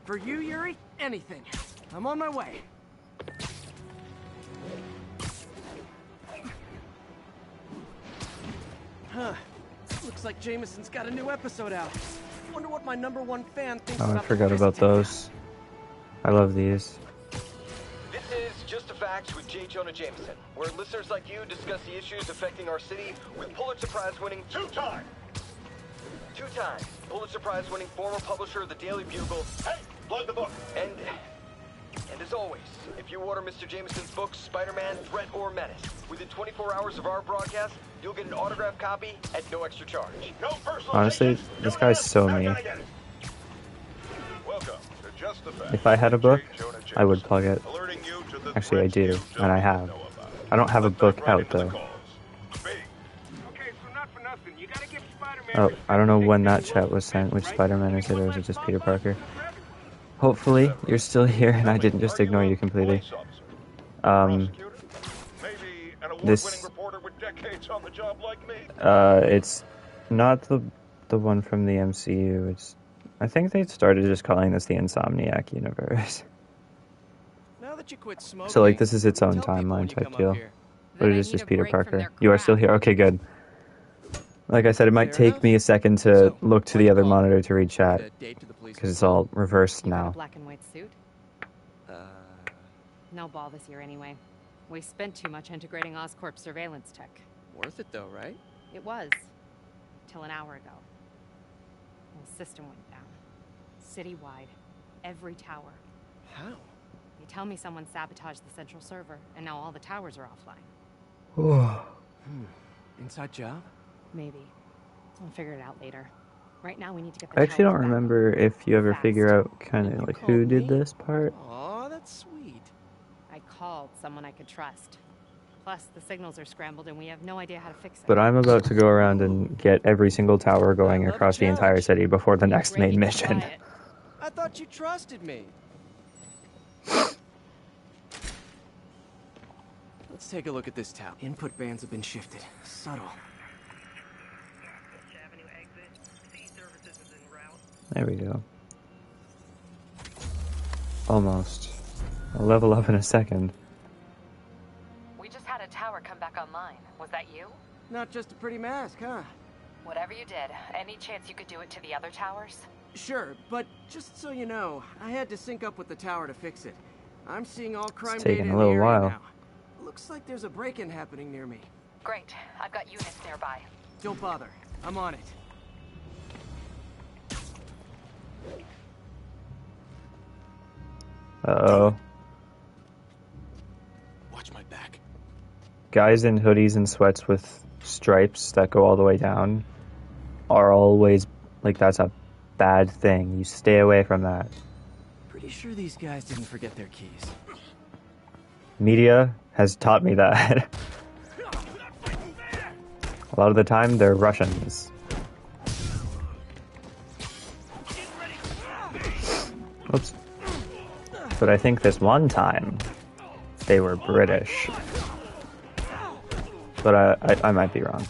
Speaker 7: For you, Yuri, anything. I'm on my way. Huh. Looks like Jameson's got a new episode out. Wonder what my #1 fan thinks
Speaker 1: Oh, I
Speaker 7: about
Speaker 1: forgot
Speaker 7: the
Speaker 1: about
Speaker 7: Fisk
Speaker 1: those. I love these.
Speaker 5: This is Just the Facts with J. Jonah Jameson, where listeners like you discuss the issues affecting our city with Pulitzer Prize-winning two-time Pulitzer Prize-winning former publisher of the Daily Bugle. Hey, plug the book. And as always, if you order Mr. Jameson's books, Spider-Man, Threat, or Menace, within 24 hours of our broadcast, you'll get an autographed copy at no extra charge. No personal.
Speaker 1: Honestly, this guy's so mean.
Speaker 2: Welcome to Just the Facts.
Speaker 1: If I had a book,
Speaker 2: J. Jonah
Speaker 1: I would
Speaker 2: Jameson,
Speaker 1: plug it.
Speaker 2: alerting you to the
Speaker 1: Actually, I
Speaker 2: threats
Speaker 1: do,
Speaker 2: you
Speaker 1: and I
Speaker 2: don't
Speaker 1: have.
Speaker 2: know about.
Speaker 1: I don't have a
Speaker 2: Let's
Speaker 1: book
Speaker 2: dive right
Speaker 1: out,
Speaker 2: into the
Speaker 1: though.
Speaker 2: calls. Big. Okay, so not for nothing. You gotta give Spider-Man
Speaker 1: Oh, I don't know when that chat was sent, which Spider-Man is it, or is it just Peter Parker? Hopefully, you're still here and I didn't just ignore you completely.
Speaker 2: Maybe an
Speaker 1: This-
Speaker 2: award-winning reporter with decades on the job like me.
Speaker 1: It's not the one from the MCU. I think they started just calling this the Insomniac universe.
Speaker 7: Now that you quit smoking,
Speaker 1: So, like, this is its own
Speaker 7: tell people when
Speaker 1: timeline
Speaker 7: you
Speaker 1: type
Speaker 7: come up
Speaker 1: deal.
Speaker 7: here.
Speaker 1: But it is just Peter Parker. You are still here? Okay, good. Like I said, it might take me a second to look to the other monitor to read chat,
Speaker 7: A date to the police.
Speaker 1: because it's all reversed
Speaker 4: You got a
Speaker 1: now.
Speaker 4: black and white suit? No ball this year anyway. We spent too much integrating Oscorp surveillance tech.
Speaker 3: Worth it though, right?
Speaker 4: It was. Till an hour ago. The system went down. Citywide. Every tower.
Speaker 3: How?
Speaker 4: They tell me someone sabotaged the central server, and now all the towers are offline.
Speaker 3: Inside job?
Speaker 4: Maybe. I'll figure it out later. Right now we need to get the
Speaker 1: I actually don't
Speaker 4: towers back.
Speaker 1: remember if you ever
Speaker 4: Fast.
Speaker 1: figure out kind of like who did this part.
Speaker 3: Aw, that's sweet.
Speaker 4: I called someone I could trust. Plus, the signals are scrambled and we have no idea how to fix it.
Speaker 1: But I'm about to go around and get every single tower going
Speaker 3: I love a
Speaker 1: across the entire
Speaker 3: challenge.
Speaker 1: city before the
Speaker 4: Be
Speaker 1: next
Speaker 4: great
Speaker 1: main
Speaker 4: to
Speaker 1: mission.
Speaker 4: try it.
Speaker 3: I thought you trusted me. Let's take a look at this tower. Input bands have been shifted. Subtle.
Speaker 1: There we go. Almost. I'll level up in a second.
Speaker 4: We just had a tower come back online. Was that you?
Speaker 7: Not just a pretty mask, huh?
Speaker 4: Whatever you did, any chance you could do it to the other towers?
Speaker 7: Sure, but just so you know, I had to sync up with the tower to fix it. I'm seeing all crime
Speaker 1: taking
Speaker 7: data
Speaker 1: a
Speaker 7: in
Speaker 1: little
Speaker 7: the area
Speaker 1: while.
Speaker 7: now. Looks like there's a break-in happening near me.
Speaker 4: Great. I've got units nearby.
Speaker 7: Don't bother. I'm on it.
Speaker 1: Uh-oh.
Speaker 3: Watch my back.
Speaker 1: Guys in hoodies and sweats with stripes that go all the way down are always, like, that's a bad thing. You stay away from that.
Speaker 3: Pretty sure these guys didn't forget their keys.
Speaker 1: Media has taught me that. A lot of the time, they're Russians. Oops. But I think this one time, they were British. But I might be wrong.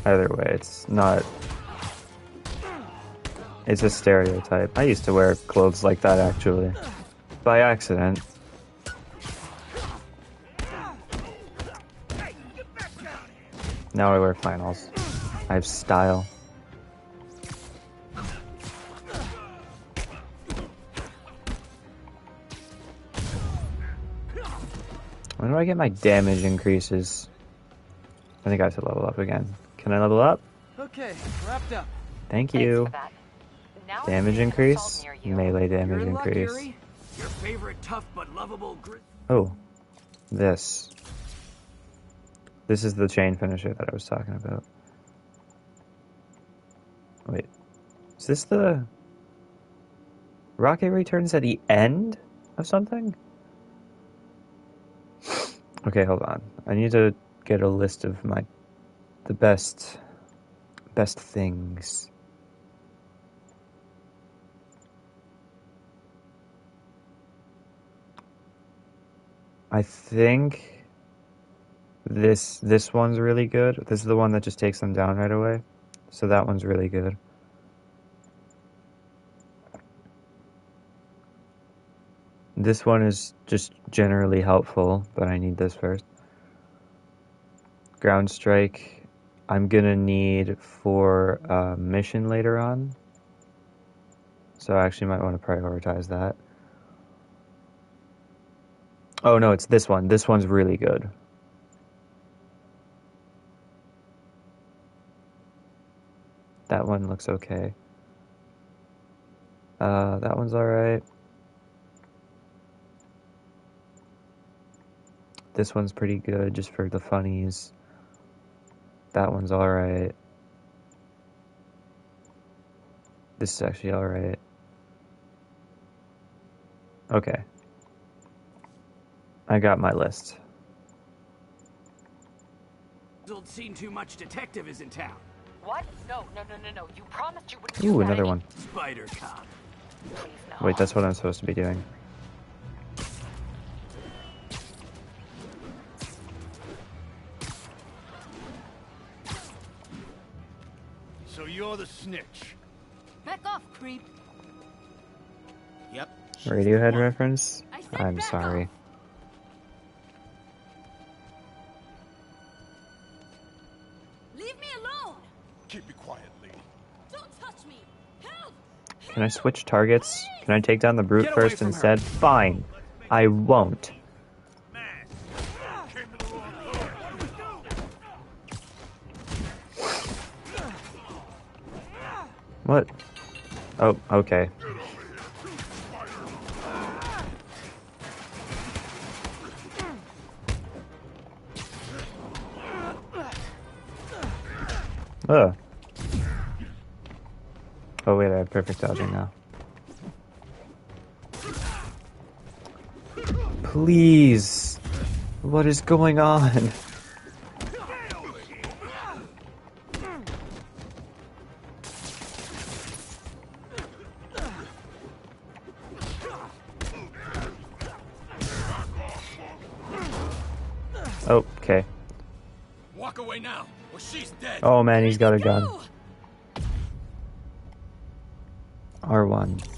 Speaker 1: Either way, it's not... It's a stereotype. I used to wear clothes like that, actually. By accident. Now I wear flannels. I have style. When do I get my damage increases? I think I have to level up again. Can I level up?
Speaker 7: Okay, wrapped up.
Speaker 1: Thank you.
Speaker 4: Thanks for that. Now
Speaker 1: Damage
Speaker 4: I see an
Speaker 1: increase?
Speaker 4: assault near you.
Speaker 1: Melee damage
Speaker 7: You're in luck,
Speaker 1: increase.
Speaker 7: Yuri. Your favorite tough but lovable grit.
Speaker 1: Oh. This. This is the chain finisher that I was talking about. Wait. Is this the... Rocket returns at the end of something? Okay, hold on. I need to get a list of the best things. I think this one's really good. This is the one that just takes them down right away. So that one's really good. This one is just generally helpful, but I need this first. Ground Strike, I'm gonna need for a mission later on. So I actually might want to prioritize that. Oh no, it's this one. This one's really good. That one looks okay. That one's alright. This one's pretty good, just for the funnies. That one's alright. This is actually alright. Okay. I got my list.
Speaker 7: Seen too much detective is in town.
Speaker 4: What? No. You promised you wouldn't
Speaker 1: Ooh,
Speaker 4: do that
Speaker 1: another
Speaker 4: again.
Speaker 1: one.
Speaker 7: Spider Cop.
Speaker 4: Please, no.
Speaker 1: Wait, that's what I'm supposed to be doing.
Speaker 2: So you're the snitch.
Speaker 6: Back off, creep.
Speaker 2: Yep.
Speaker 1: Radiohead reference?
Speaker 6: I said
Speaker 1: I'm
Speaker 6: back
Speaker 1: sorry.
Speaker 6: off. Leave me alone.
Speaker 9: Keep it quiet, lady.
Speaker 6: Don't touch me. Help!
Speaker 1: Can I switch targets? Can I take down the brute
Speaker 7: Get away
Speaker 1: first
Speaker 7: from her.
Speaker 1: instead? Fine. I won't.
Speaker 2: Man. Came to the wrong door.
Speaker 1: What? Oh, okay. Ugh. Oh wait, I have perfect dodging now. Please! What is going on? Oh, okay.
Speaker 8: Walk away now, or she's dead.
Speaker 1: Oh man, he's got a gun. R1.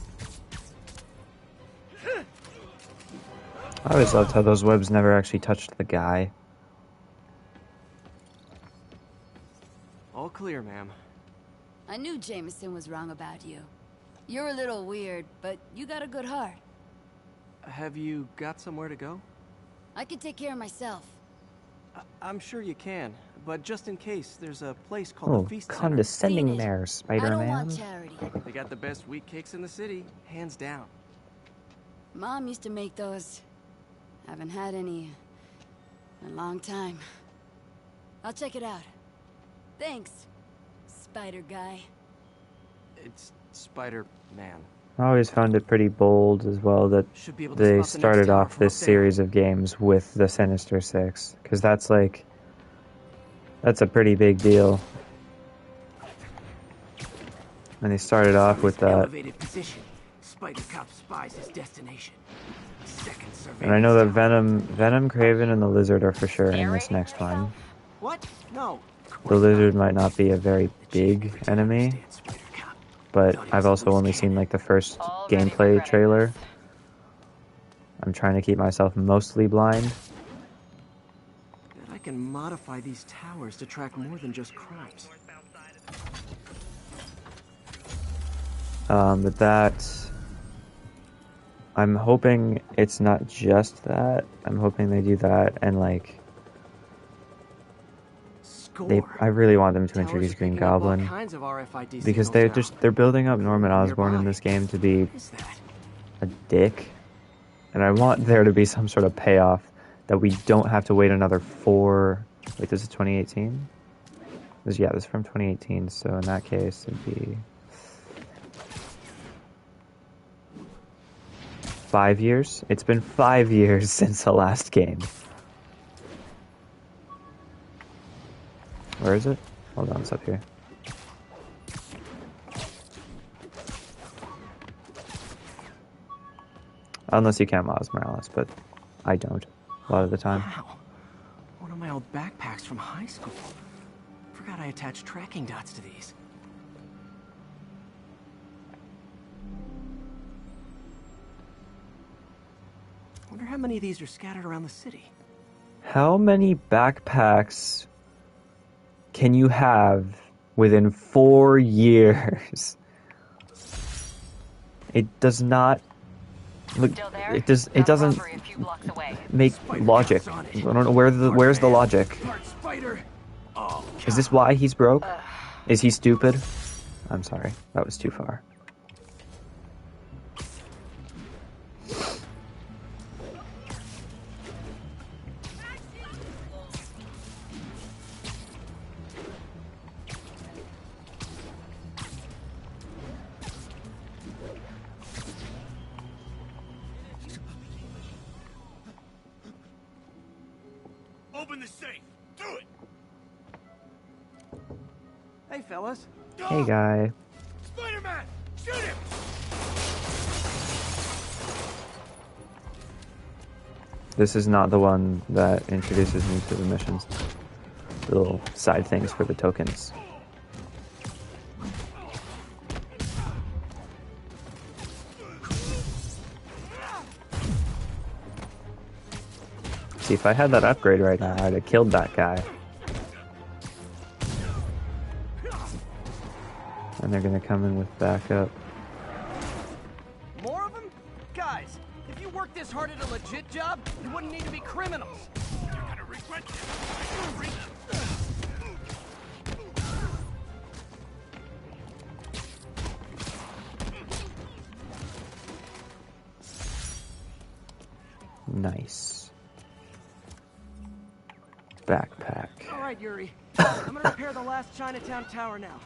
Speaker 1: I always loved how those webs never actually touched the guy.
Speaker 7: All clear, ma'am.
Speaker 10: I knew Jameson was wrong about you. You're a little weird, but you got a good heart.
Speaker 7: Have you got somewhere to go?
Speaker 10: I can take care of myself.
Speaker 7: I'm sure you can, but just in case, there's a place called
Speaker 1: Oh,
Speaker 7: the Feast Center.
Speaker 1: condescending
Speaker 10: Seen it.
Speaker 1: there,
Speaker 10: I don't
Speaker 1: Spider-Man.
Speaker 10: want charity.
Speaker 7: They got the best wheat cakes in the city, hands down.
Speaker 10: Mom used to make those. Haven't had any in a long time. I'll check it out. Thanks, Spider Guy.
Speaker 7: It's Spider-Man.
Speaker 1: I always found it pretty bold as well that
Speaker 7: Should be able to
Speaker 1: they
Speaker 7: spot the next
Speaker 1: started
Speaker 7: tower
Speaker 1: off
Speaker 7: from
Speaker 1: this
Speaker 7: up there.
Speaker 1: series of games with the Sinister Six, because that's like That's a pretty big deal. And they started off with that.
Speaker 7: Elevated position. Spider Cop spies his destination. Second surveillance.
Speaker 1: And I know that Venom, Craven, and the Lizard are for sure in this next one.
Speaker 7: What? No.
Speaker 1: The Lizard might not be a very big enemy, but I've also only seen like the first gameplay trailer. I'm trying to keep myself mostly blind.
Speaker 7: Bet I can modify these towers to track more than just crimes.
Speaker 1: But that, I'm hoping it's not just that. I'm hoping they do that and like, I really want them to introduce Green Goblin because they're building up Norman Osborn in this game to be a dick, and I want there to be some sort of payoff that we don't have to wait another 4. Wait, this is 2018. This is from 2018. So in that case, it'd be 5 years. It's been 5 years since the last game. Where is it? Hold on, it's up here. Unless you count Miles Morales, but I don't a lot of the time.
Speaker 7: Wow. One of my old backpacks from high school. Forgot I attached tracking dots to these. Wonder how many of these are scattered around the city.
Speaker 1: How many backpacks can you have within 4 years? It does not look. It doesn't make logic. I don't know where's the logic. Is this why he's broke? Is he stupid? I'm sorry, that was too far.
Speaker 2: Open the safe. Do it.
Speaker 7: Hey, fellas.
Speaker 1: Hey, guy.
Speaker 2: Spider-Man, shoot him.
Speaker 1: This is not the one that introduces me to the missions. Little side things for the tokens. See, if I had that upgrade right now, I'd have killed that guy. And they're gonna come in with backup.
Speaker 7: More of them? Guys, if you worked this hard at a legit job, you wouldn't need to be criminals.
Speaker 2: You're gonna regret this.
Speaker 1: Nice. Backpack.
Speaker 7: All right, Yuri. I'm gonna repair the last Chinatown tower now.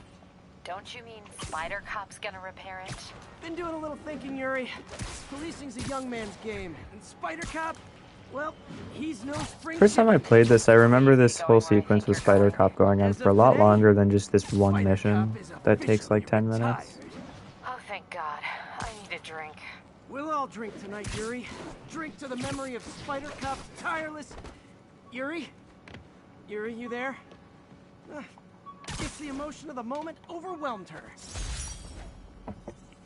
Speaker 4: Don't you mean Spider Cop's gonna repair it?
Speaker 7: Been doing a little thinking, Yuri. Policing's a young man's game, and Spider Cop, well, he's no spring.
Speaker 1: First time I played this, I remember this whole sequence with Spider Cop going on for a lot longer than just this one mission that takes like 10 minutes.
Speaker 4: Oh, thank God. I need a drink.
Speaker 7: We'll all drink tonight, Yuri. Drink to the memory of Spider Cop's tireless... Yuri? Yuri, you there? It's the emotion of the moment overwhelmed her.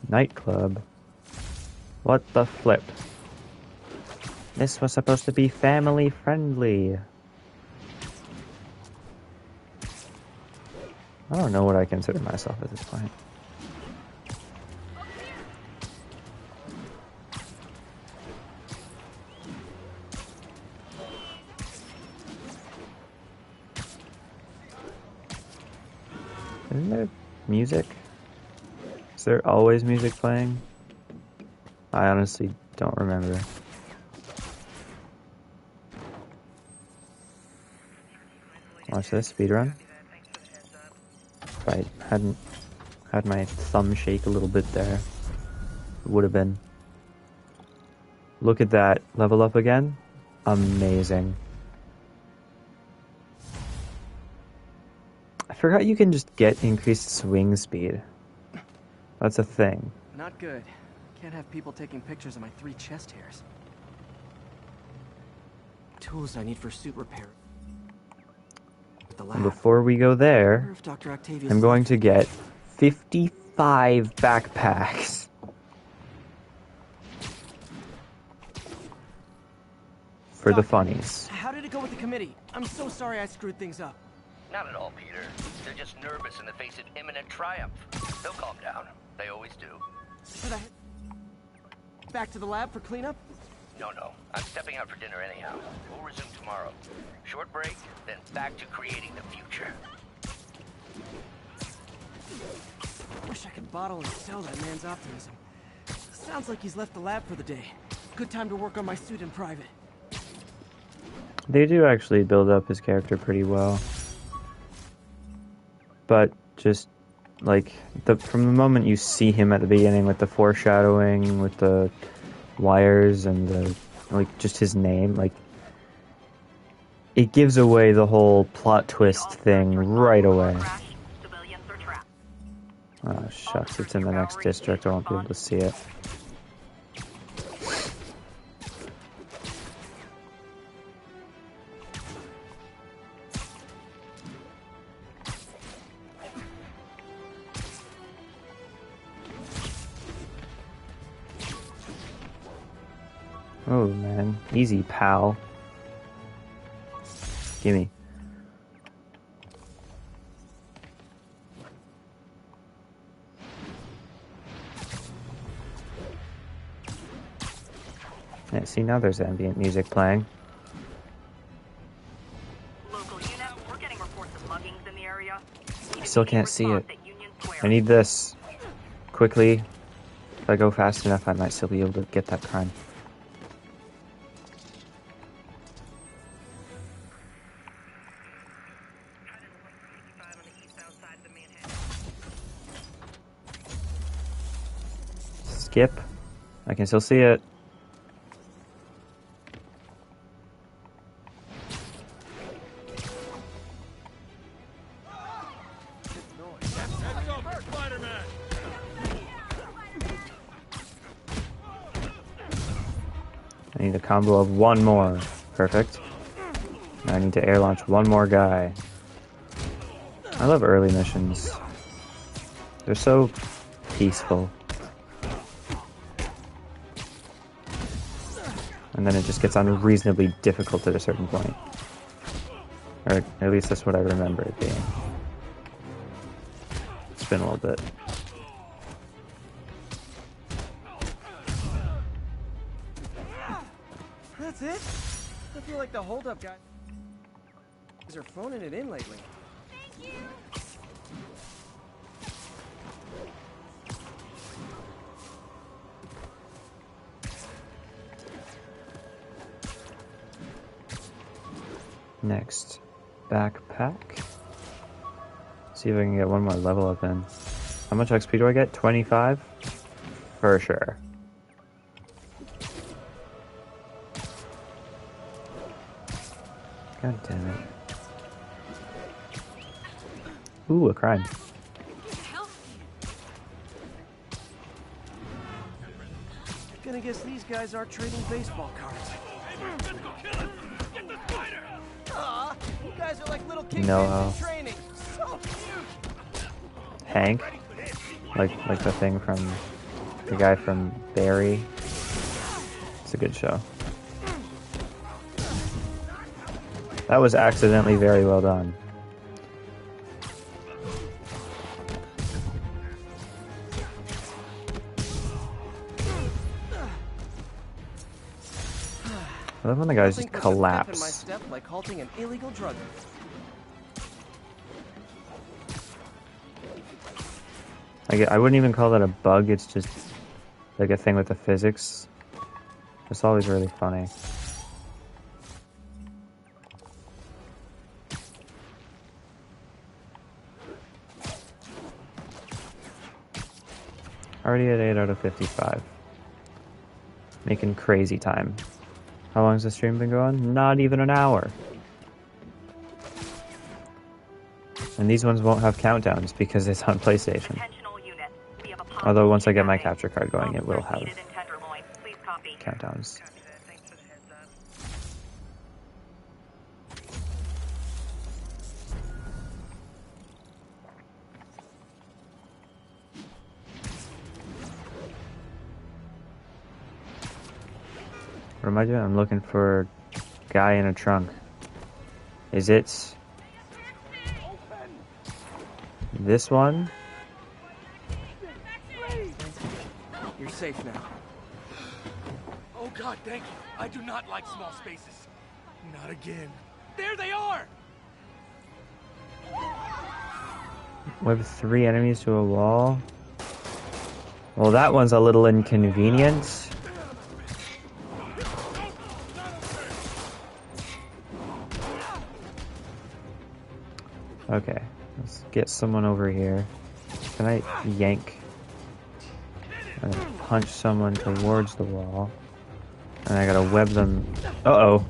Speaker 1: Nightclub. What the flip? This was supposed to be family friendly. I don't know what I consider myself at this point. Isn't there music? Is there always music playing? I honestly don't remember. Watch this, speedrun. If I hadn't had my thumb shake a little bit there, it would have been. Look at that. Level up again? Amazing. I forgot you can just get increased swing speed. That's a thing.
Speaker 7: Not good. Can't have people taking pictures of my 3 chest hairs. Tools I need for suit repair. The lab.
Speaker 1: And before we go there,
Speaker 7: Wonder if Dr. Octavius
Speaker 1: I'm going to get 55 backpacks. For the funnies.
Speaker 7: How did it go with the committee? I'm so sorry I screwed things up.
Speaker 11: Not at all, Peter. They're just nervous in the face of imminent triumph. They'll calm down. They always do.
Speaker 7: Should I head back to the lab for cleanup?
Speaker 11: No. I'm stepping out for dinner anyhow. We'll resume tomorrow. Short break, then back to creating the future.
Speaker 7: Wish I could bottle and sell that man's optimism. Sounds like he's left the lab for the day. Good time to work on my suit in private.
Speaker 1: They do actually build up his character pretty well. But just like from the moment you see him at the beginning with the foreshadowing, with the wires and the just his name, like it gives away the whole plot twist thing right away. Oh shucks, it's in the next district, I won't be able to see it. Oh man, easy pal. Gimme. Yeah, see now there's ambient music playing.
Speaker 4: Local unit, we're getting reports of muggings in the area.
Speaker 1: I still can't see it. I need this. Quickly. If I go fast enough, I might still be able to get that crime. Skip. I can still see it. I need a combo of one more. Perfect. Now I need to air launch one more guy. I love early missions. They're so peaceful. And then it just gets unreasonably difficult at a certain point. Or at least that's what I remember it being. It's been a little bit.
Speaker 7: That's it? I feel like the holdup guy are phoning it in lately.
Speaker 6: Thank you.
Speaker 1: Next, backpack. See if I can get one more level up in. How much XP do I get? 25? For sure. God damn it. Ooh, a crime.
Speaker 7: Gonna guess these guys are trading baseball cards. Aw, you guys are like little kingpins in training. So cute.
Speaker 1: Hank, like the thing from the guy from Barry. It's a good show. That was accidentally very well done. I love when the guys just collapse.
Speaker 7: My step like halting an illegal drug.
Speaker 1: I wouldn't even call that a bug, it's just like a thing with the physics. It's always really funny. Already at 8 out of 55. Making crazy time. How long's the stream been going? Not even an hour. And these ones won't have countdowns because it's on PlayStation.
Speaker 4: Attentional unit. We have a
Speaker 1: Although once I get my
Speaker 4: possible
Speaker 1: capture card going, it will have
Speaker 4: needed in Tenderloin. Please copy.
Speaker 1: countdowns. What am I doing? I'm looking for guy in a trunk. Is it this one?
Speaker 7: You're safe now.
Speaker 8: Oh God, thank you. I do not like small spaces. Not again. There they are!
Speaker 1: We have 3 enemies to a wall. Well, that one's a little inconvenient. Okay, let's get someone over here. Can I yank and punch someone towards the wall? And I gotta web them. Uh-oh.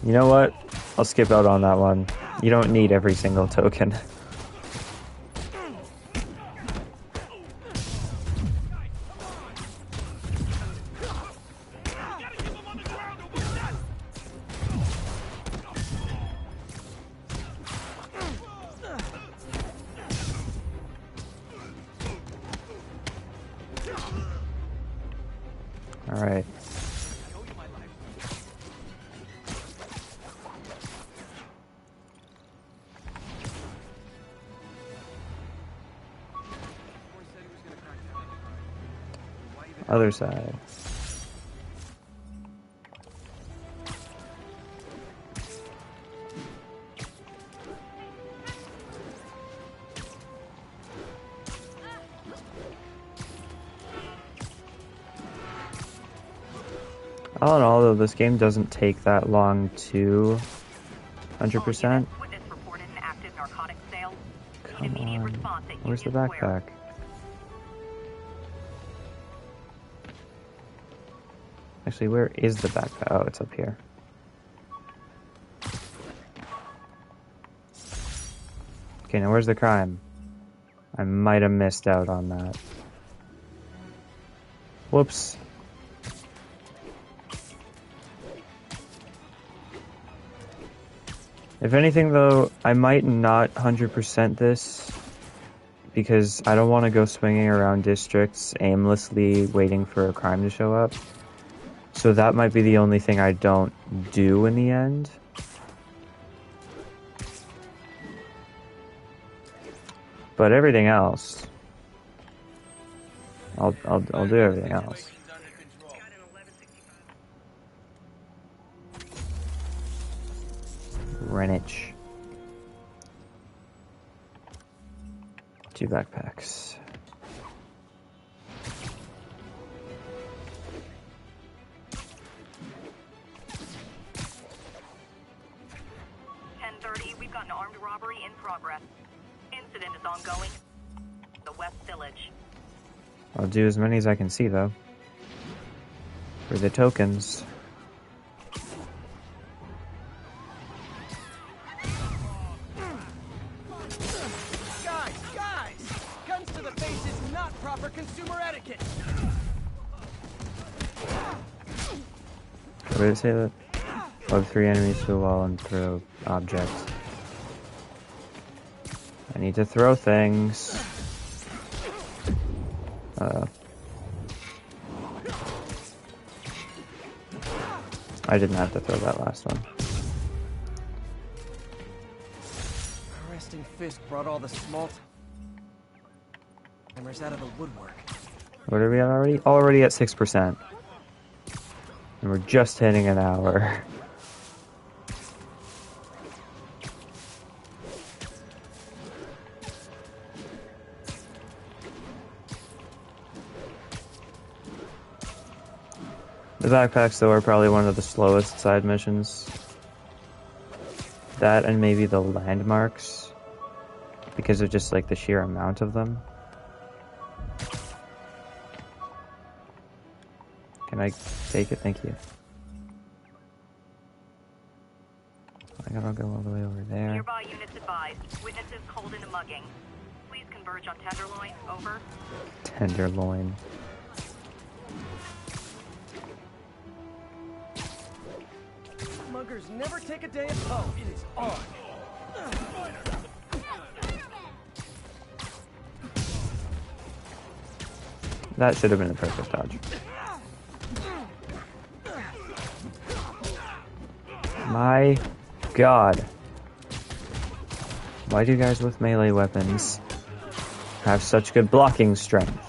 Speaker 1: You know what? I'll skip out on that one. You don't need every single token. Alright. Other side. All in all, though, this game doesn't take that long to 100%. Come on. Where's the backpack? Actually, where is the backpack? Oh, it's up here. Okay, now where's the crime? I might have missed out on that. Whoops. If anything, though, I might not 100% this because I don't want to go swinging around districts aimlessly waiting for a crime to show up. So that might be the only thing I don't do in the end. But everything else, I'll do everything else. Greenwich. 2 backpacks.
Speaker 4: We've got an armed robbery in progress. Incident is ongoing. The West Village.
Speaker 1: I'll do as many as I can see, though. For the tokens.
Speaker 7: Guys! Guns to the face is not proper consumer etiquette!
Speaker 1: What did it say that? Plug 3 enemies to the wall and throw objects. I need to throw things. I didn't have to throw that last one.
Speaker 7: Resting Fisk brought all the small timers out of the woodwork.
Speaker 1: What are we at already? Already at 6%. And we're just hitting an hour. The backpacks, though, are probably one of the slowest side missions. That and maybe the landmarks, because of just like the sheer amount of them. Can I take it? Thank you. I I gotta go all the way over there.
Speaker 4: Nearby units advised. Witnesses called into mugging. Please converge on Tenderloin. Over.
Speaker 1: Tenderloin.
Speaker 7: Muggers never take a day at home. It is on.
Speaker 1: That should have been a perfect dodge. My God. Why do guys with melee weapons have such good blocking strength?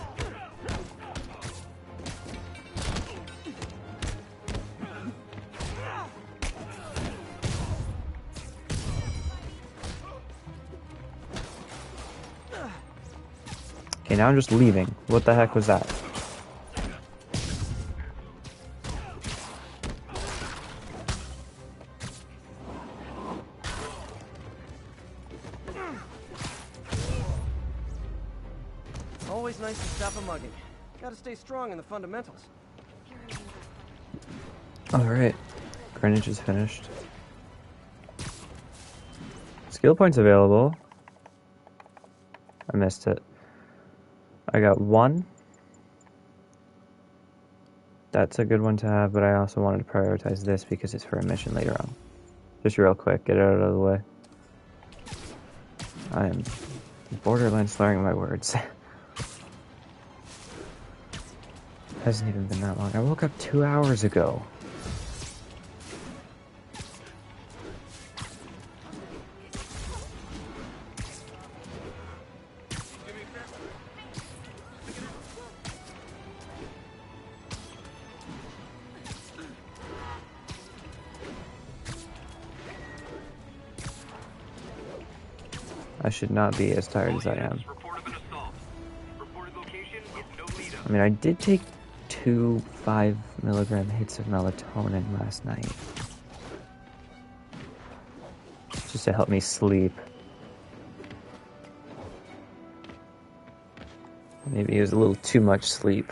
Speaker 1: Okay, now I'm just leaving. What the heck was that?
Speaker 7: Always nice to stop a mugging. Gotta stay strong in the fundamentals.
Speaker 1: Alright. Greenwich is finished. Skill points available. I missed it. I got 1. That's a good one to have, but I also wanted to prioritize this because it's for a mission later on. Just real quick, get it out of the way. I am borderline slurring my words. Hasn't even been that long. I woke up 2 hours ago. I should not be as tired as I am. I mean, I did take 2 5-milligram hits of melatonin last night. Just to help me sleep. Maybe it was a little too much sleep.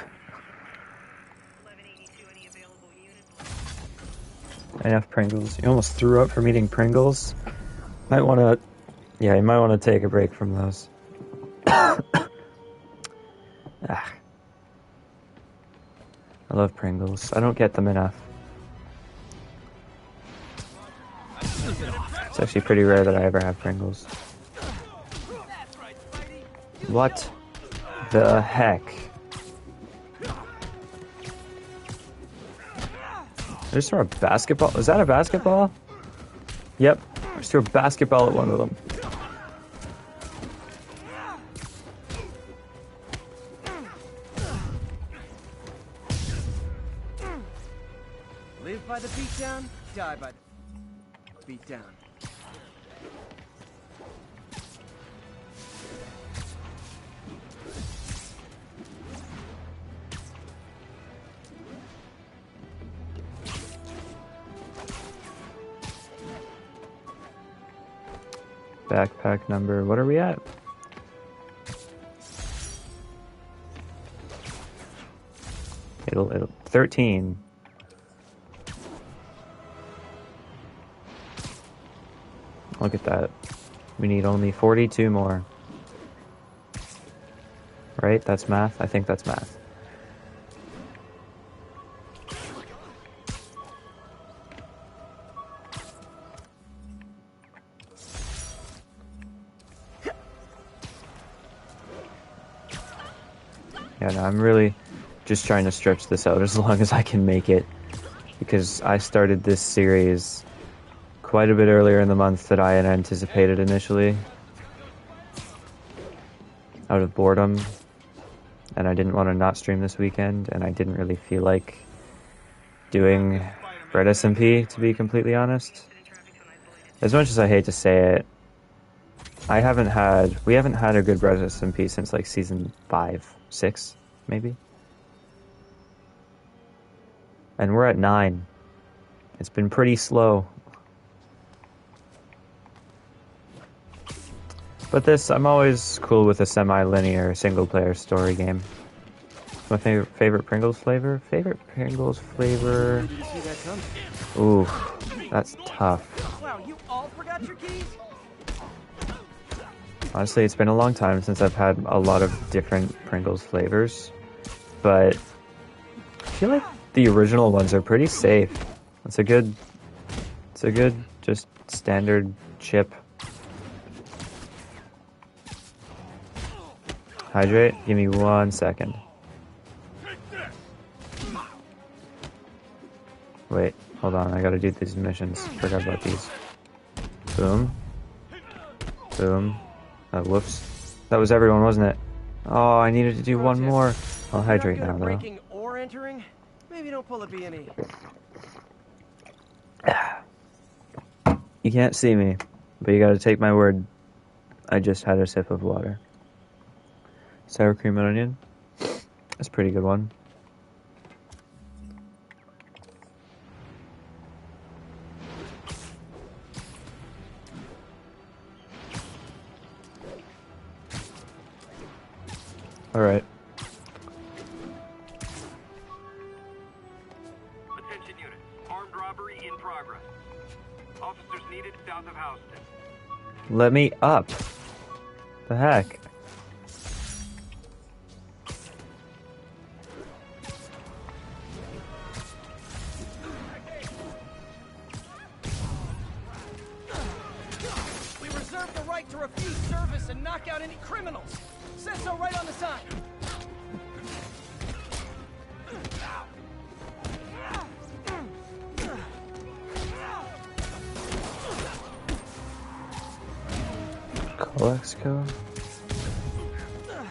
Speaker 1: Enough Pringles. You almost threw up from eating Pringles. Might want to... Yeah, you might want to take a break from those. I love Pringles. I don't get them enough. It's actually pretty rare that I ever have Pringles. What the heck? I just threw a basketball. Is that a basketball? Yep. I just threw a basketball at one of them.
Speaker 7: Live by the beatdown, die by the beatdown.
Speaker 1: Backpack number, what are we at? It'll 13. Look at that. We need only 42 more. Right? That's math? I think that's math. Yeah, no, I'm really just trying to stretch this out as long as I can make it, because I started this series quite a bit earlier in the month than I had anticipated initially, out of boredom, and I didn't want to not stream this weekend, and I didn't really feel like doing Red SMP, to be completely honest. As much as I hate to say it, we haven't had a good Red SMP since like season 5, 6, maybe? And we're at 9. It's been pretty slow. But I'm always cool with a semi-linear single-player story game. My favorite Pringles flavor? Favorite Pringles flavor? Ooh, that's tough.
Speaker 7: Wow, you all got your keys?
Speaker 1: Honestly, it's been a long time since I've had a lot of different Pringles flavors, but I feel like the original ones are pretty safe. It's a good just standard chip. Hydrate? Give me 1 second. Wait, hold on, I gotta do these missions. Forgot about these. Boom. Boom. Whoops. That was everyone, wasn't it? Oh, I needed to do one more. I'll hydrate now, though.
Speaker 7: Breaking or entering? Maybe don't pull a B&E.
Speaker 1: You can't see me, but you gotta take my word. I just had a sip of water. Sour cream and onion. That's a pretty good one. Alright.
Speaker 5: Attention unit. Armed robbery in progress. Officers needed south of Houston.
Speaker 1: Let me up. The heck?
Speaker 7: We reserve the right to refuse service and knock out any criminals. Says so right on the sign.
Speaker 1: Colexco? That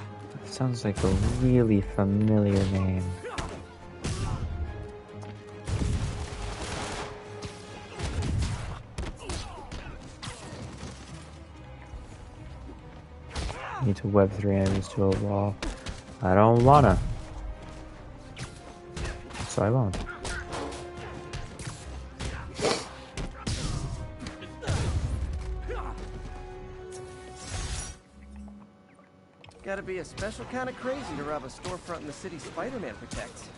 Speaker 1: sounds like a really familiar name. Need to web 3 enemies to a wall. I don't wanna. So I won't.
Speaker 7: Gotta be a special kind of crazy to rob a storefront in the city Spider-Man protects.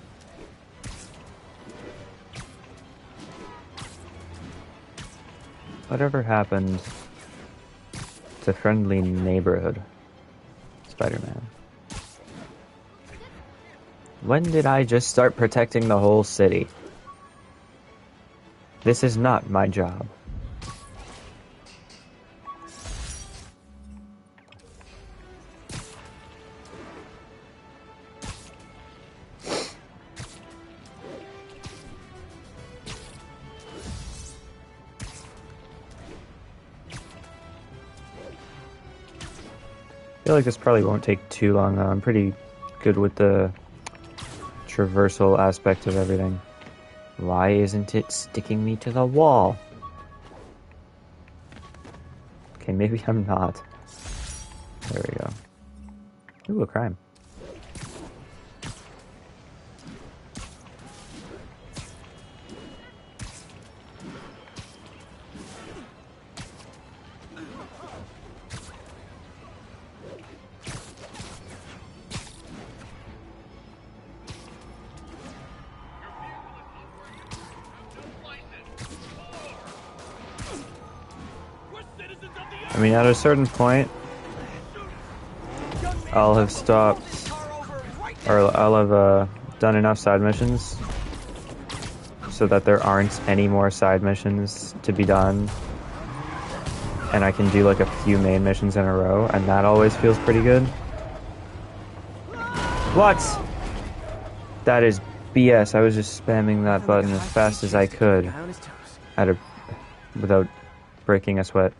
Speaker 1: Whatever happened to friendly neighborhood Spider-Man? When did I just start protecting the whole city? This is not my job. I feel like this probably won't take too long though. I'm pretty good with the traversal aspect of everything. Why isn't it sticking me to the wall? Okay, maybe I'm not. There we go. Ooh, a crime. I mean, at a certain point, I'll have stopped, or I'll have done enough side missions so that there aren't any more side missions to be done, and I can do like a few main missions in a row, and that always feels pretty good. What? That is BS. I was just spamming that button as fast as I could without breaking a sweat.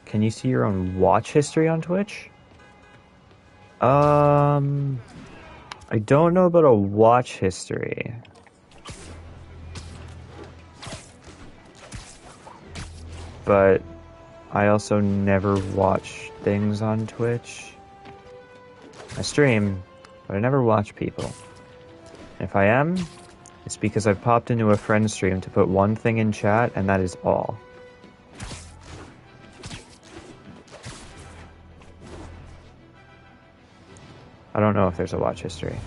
Speaker 1: Can you see your own watch history on Twitch? I don't know about a watch history. But I also never watch things on Twitch. I stream, but I never watch people. If I am, it's because I've popped into a friend's stream to put one thing in chat, and that is all. I don't know if there's a watch history.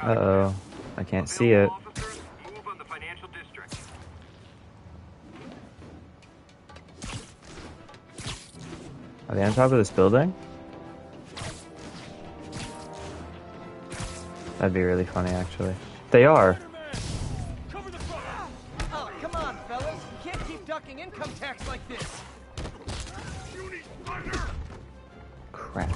Speaker 1: Uh-oh. I can't see it.
Speaker 2: Move on the financial district.
Speaker 1: Are they on top of this building? That'd be really funny, actually. They are.
Speaker 7: Oh, come on, fellas. You can't keep ducking income tax like this.
Speaker 1: Crap.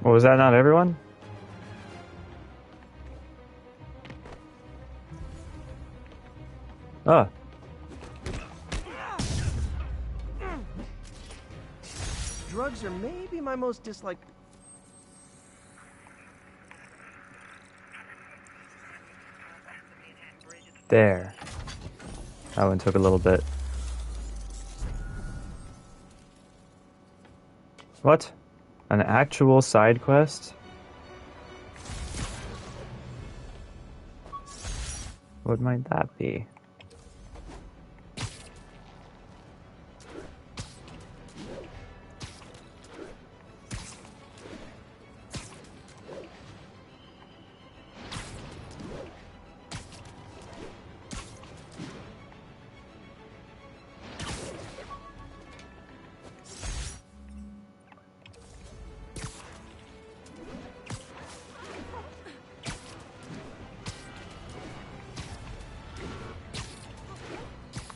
Speaker 1: Well, was that not everyone? Oh.
Speaker 7: Drugs are maybe my most disliked.
Speaker 1: There. That one took a little bit. What? An actual side quest? What might that be?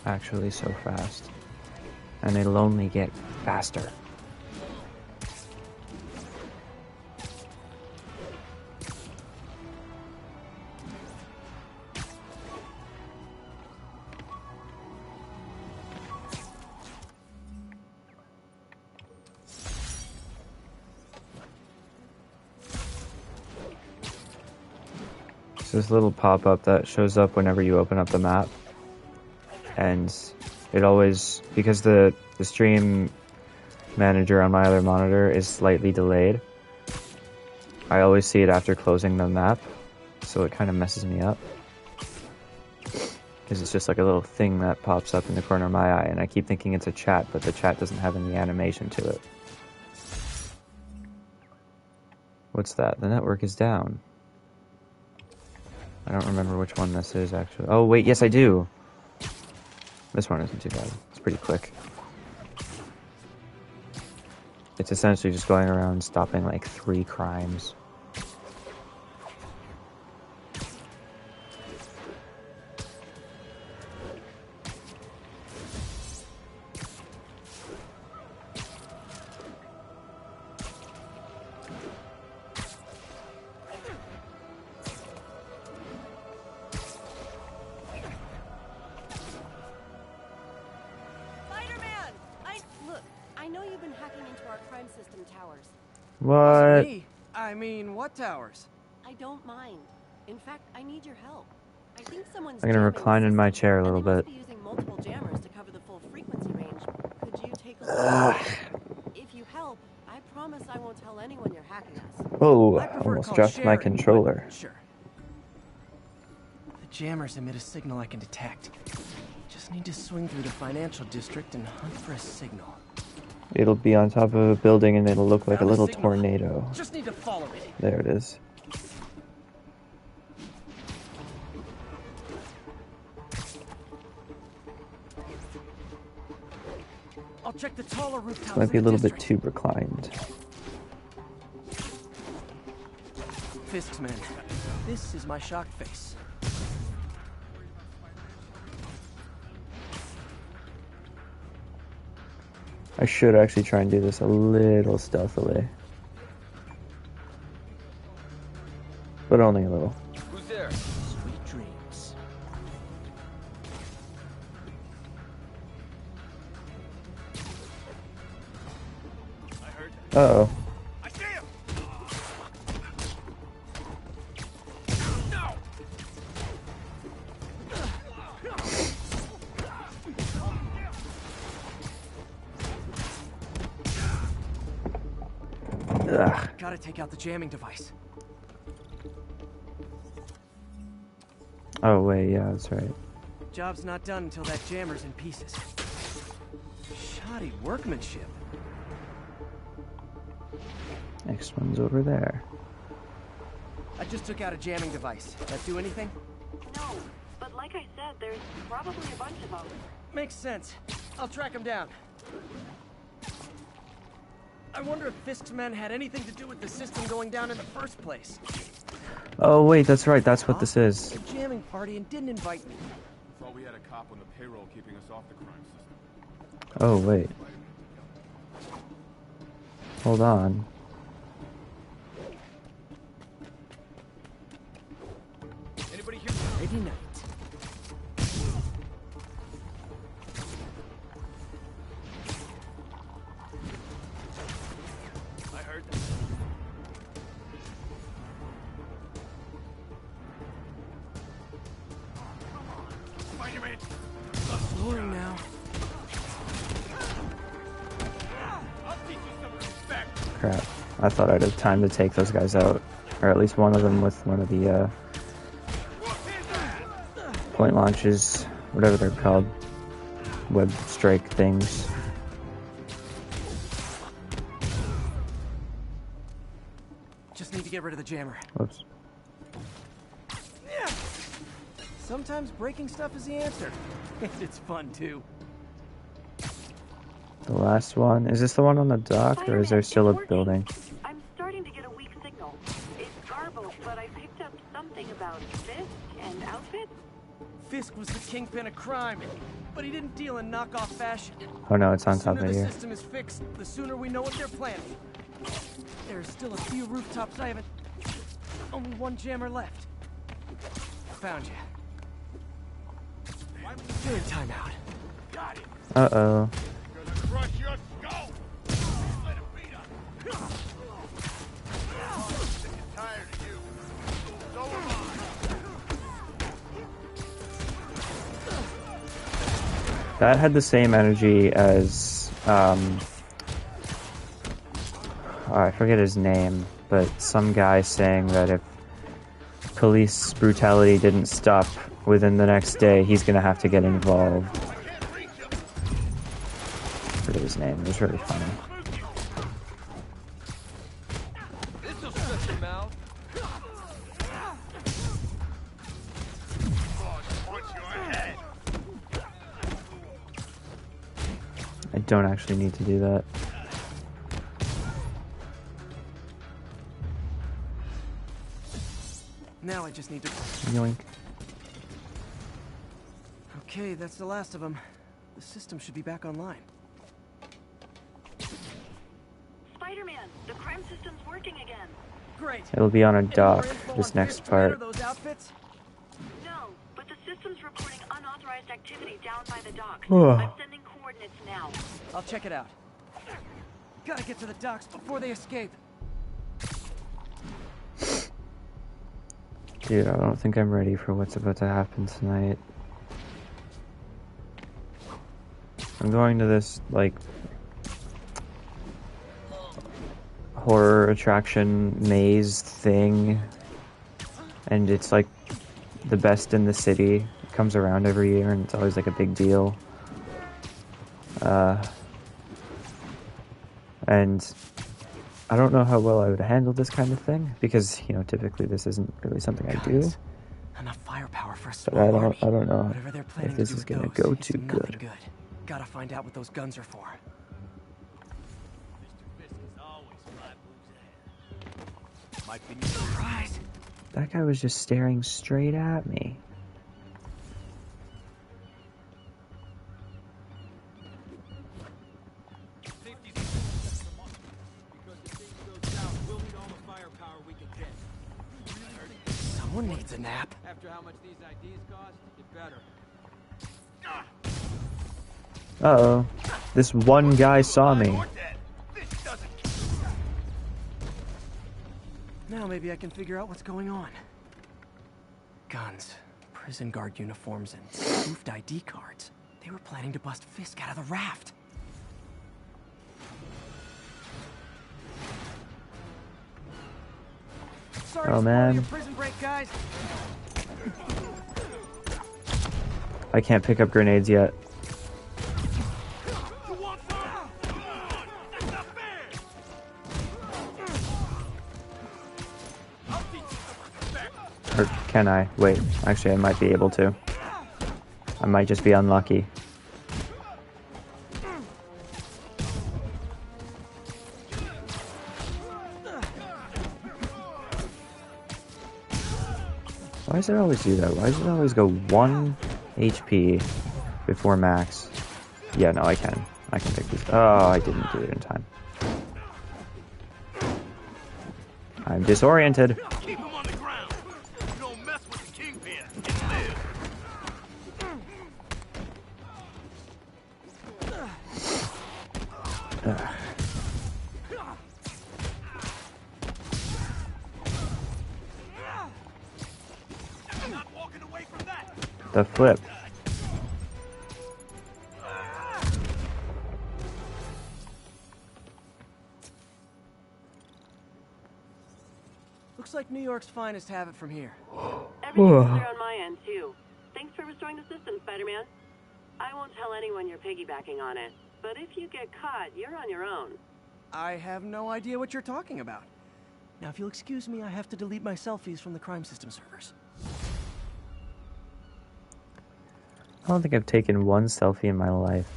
Speaker 1: Actually so fast. And it'll only get faster. It's this little pop-up that shows up whenever you open up the map. And it always, because the stream manager on my other monitor is slightly delayed, I always see it after closing the map, so it kind of messes me up. Because it's just like a little thing that pops up in the corner of my eye, and I keep thinking it's a chat, but the chat doesn't have any animation to it. What's that? The network is down. I don't remember which one this is, actually. Oh, wait, yes I do! This one isn't too bad. It's pretty quick. It's essentially just going around stopping like 3 crimes. What?
Speaker 7: Me? I mean, what towers?
Speaker 12: I don't mind. In fact, I need your help. I think someone's
Speaker 1: I'm gonna recline in my chair a little bit.
Speaker 12: be using multiple jammers to cover the full frequency range. Could you take a look? If you help, I promise I won't tell anyone you're hacking us.
Speaker 1: Whoa, I almost dropped my controller.
Speaker 7: Sure. The jammers emit a signal I can detect. Just need to swing through the financial district and hunt for a signal.
Speaker 1: It'll be on top of a building and it'll look like a little tornado.
Speaker 7: Just need to follow it.
Speaker 1: There it is.
Speaker 7: I'll check the taller rooftops.
Speaker 1: This might be a little bit too reclined.
Speaker 7: Fisk's men. This is my shock face.
Speaker 1: I should actually try and do this a little stealthily. But only a little.
Speaker 5: Who's there?
Speaker 7: Sweet dreams.
Speaker 1: Uh-oh.
Speaker 2: I see him.
Speaker 1: Ugh.
Speaker 7: Gotta take out the jamming device.
Speaker 1: Oh wait, yeah, that's right.
Speaker 7: Job's not done until that jammer's in pieces. Shoddy workmanship.
Speaker 1: Next one's over there.
Speaker 7: I just took out a jamming device. That do anything?
Speaker 12: No, but like I said, there's probably a bunch of them.
Speaker 7: Makes sense. I'll track them down. I wonder if Fisk's men had anything to do with the system going down in the first place.
Speaker 1: Oh wait, that's right. That's what this is.
Speaker 7: A jamming party and didn't invite me.
Speaker 9: Thought we had a cop on the payroll keeping us off the crime system.
Speaker 1: Oh wait. Hold on.
Speaker 7: Anybody here? Friday night. I heard that.
Speaker 2: Spider-Man!
Speaker 7: Exploring now.
Speaker 2: I'll teach you some respect.
Speaker 1: Crap. I thought I'd have time to take those guys out. Or at least one of them with one of the point launches, whatever they're called. Web strike things.
Speaker 7: Just need to get rid of the jammer.
Speaker 1: Whoops.
Speaker 7: Sometimes breaking stuff is the answer. It's fun too.
Speaker 1: The last one. Is this the one on the dock, or is there still a building?
Speaker 12: I'm starting to get a weak signal. It's garbled, but I picked up something about Fisk and outfits.
Speaker 7: Fisk was the kingpin of crime, but he didn't deal in knockoff fashion.
Speaker 1: Oh no, it's on
Speaker 7: The
Speaker 1: top
Speaker 7: sooner
Speaker 1: of
Speaker 7: the
Speaker 1: here.
Speaker 7: system is fixed, the sooner we know what they're planning. There's still a few rooftops I haven't... Only one jammer left. Found you. You're in timeout.
Speaker 2: Got it.
Speaker 1: Uh-oh.
Speaker 2: Gonna crush your skull. Let him beat up. Sick and tired of you. So am I.
Speaker 1: That had the same energy as, oh, I forget his name, but some guy saying that if police brutality didn't stop within the next day, he's gonna have to get involved. I forget his name, it was really funny.
Speaker 5: This'll shut your mouth.
Speaker 2: Punch your head.
Speaker 1: I don't actually need to do that.
Speaker 7: Now I just need to...
Speaker 1: Yoink.
Speaker 7: Okay, that's the last of them. The system should be back online.
Speaker 12: Spider-Man, the crime system's working again.
Speaker 7: Great.
Speaker 1: It'll be on a dock,
Speaker 7: Any more info
Speaker 1: this
Speaker 7: on
Speaker 1: next
Speaker 7: Fisk's men or
Speaker 1: part.
Speaker 7: those outfits?
Speaker 12: No, but the system's reporting unauthorized activity down by the docks.
Speaker 1: Ugh.
Speaker 12: I'm sending coordinates now.
Speaker 7: I'll check it out. Gotta get to the docks before they escape.
Speaker 1: Dude, I don't think I'm ready for what's about to happen tonight. I'm going to this, like, horror attraction maze thing, and it's like the best in the city. It comes around every year, and it's always like a big deal. And I don't know how well I would handle this kind of thing, because, you know, typically this isn't really something I do.
Speaker 7: Enough firepower for a
Speaker 1: But
Speaker 7: small army.
Speaker 1: I don't know
Speaker 7: Whatever they're planning
Speaker 1: if this
Speaker 7: to do
Speaker 1: is
Speaker 7: with
Speaker 1: gonna
Speaker 7: those,
Speaker 1: go
Speaker 7: it's
Speaker 1: too
Speaker 7: nothing
Speaker 1: good.
Speaker 7: good. Gotta find out what those guns are for.
Speaker 2: Might be
Speaker 7: Surprise!
Speaker 1: That guy was just staring straight at me.
Speaker 7: Someone needs a nap.
Speaker 13: After how much these IDs cost, you better.
Speaker 1: Uh-oh. This one guy saw me.
Speaker 7: Now maybe I can figure out what's going on. Guns, prison guard uniforms, and spoofed ID cards. They were planning to bust Fisk out of the raft. Sorry
Speaker 1: Oh,
Speaker 7: to spoil
Speaker 1: man.
Speaker 7: your prison break, guys.
Speaker 1: I can't pick up grenades yet. Or can I? Wait, actually I might be able to. I might just be unlucky. Why does it always do that? Why does it always go 1 HP before max? Yeah, no, I can. I can pick these. Oh, I didn't do it in time. I'm disoriented.
Speaker 2: Keep him on the ground. You don't mess with the kingpin and live. Not walking away from that.
Speaker 1: The flip.
Speaker 7: Looks like New York's finest have it from here.
Speaker 12: Everything's clear on my end, too. Thanks for restoring the system, Spider-Man. I won't tell anyone you're piggybacking on it, but if you get caught, you're on your own.
Speaker 7: I have no idea what you're talking about. Now, if you'll excuse me, I have to delete my selfies from the crime system servers.
Speaker 1: I don't think I've taken one selfie in my life.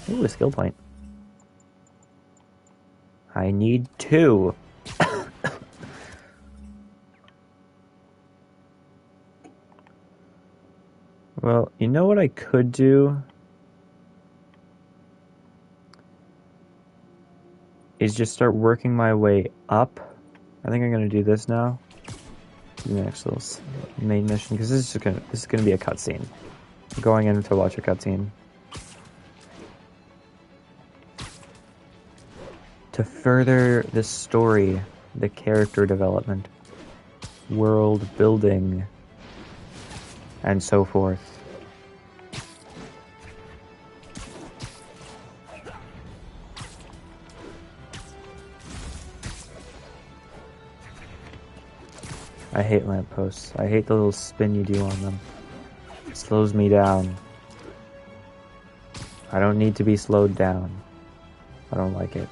Speaker 1: Ooh, a skill point. I need 2. Well, you know what I could do? Is just start working my way up. I think I'm gonna do this now. The next little main mission, because this is gonna be a cutscene. Going in to watch a cutscene. To further the story, the character development, world building, and so forth. I hate lampposts. I hate the little spin you do on them. It slows me down. I don't need to be slowed down. I don't like it.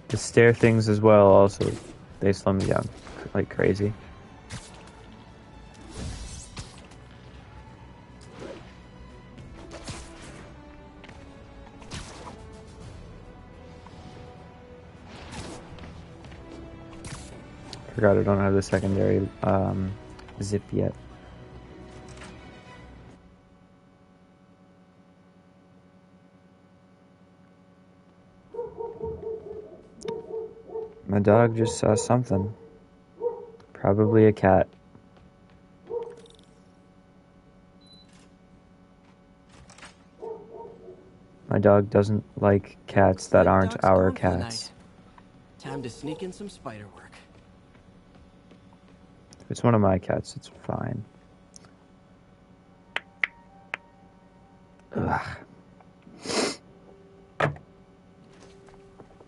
Speaker 1: The stair things as well, also, they slow me down like crazy. Forgot I don't have the secondary zip yet. My dog just saw something. Probably a cat. My dog doesn't like cats that aren't our cats.
Speaker 7: Time to sneak in some spider work.
Speaker 1: If it's one of my cats, it's fine. Ugh.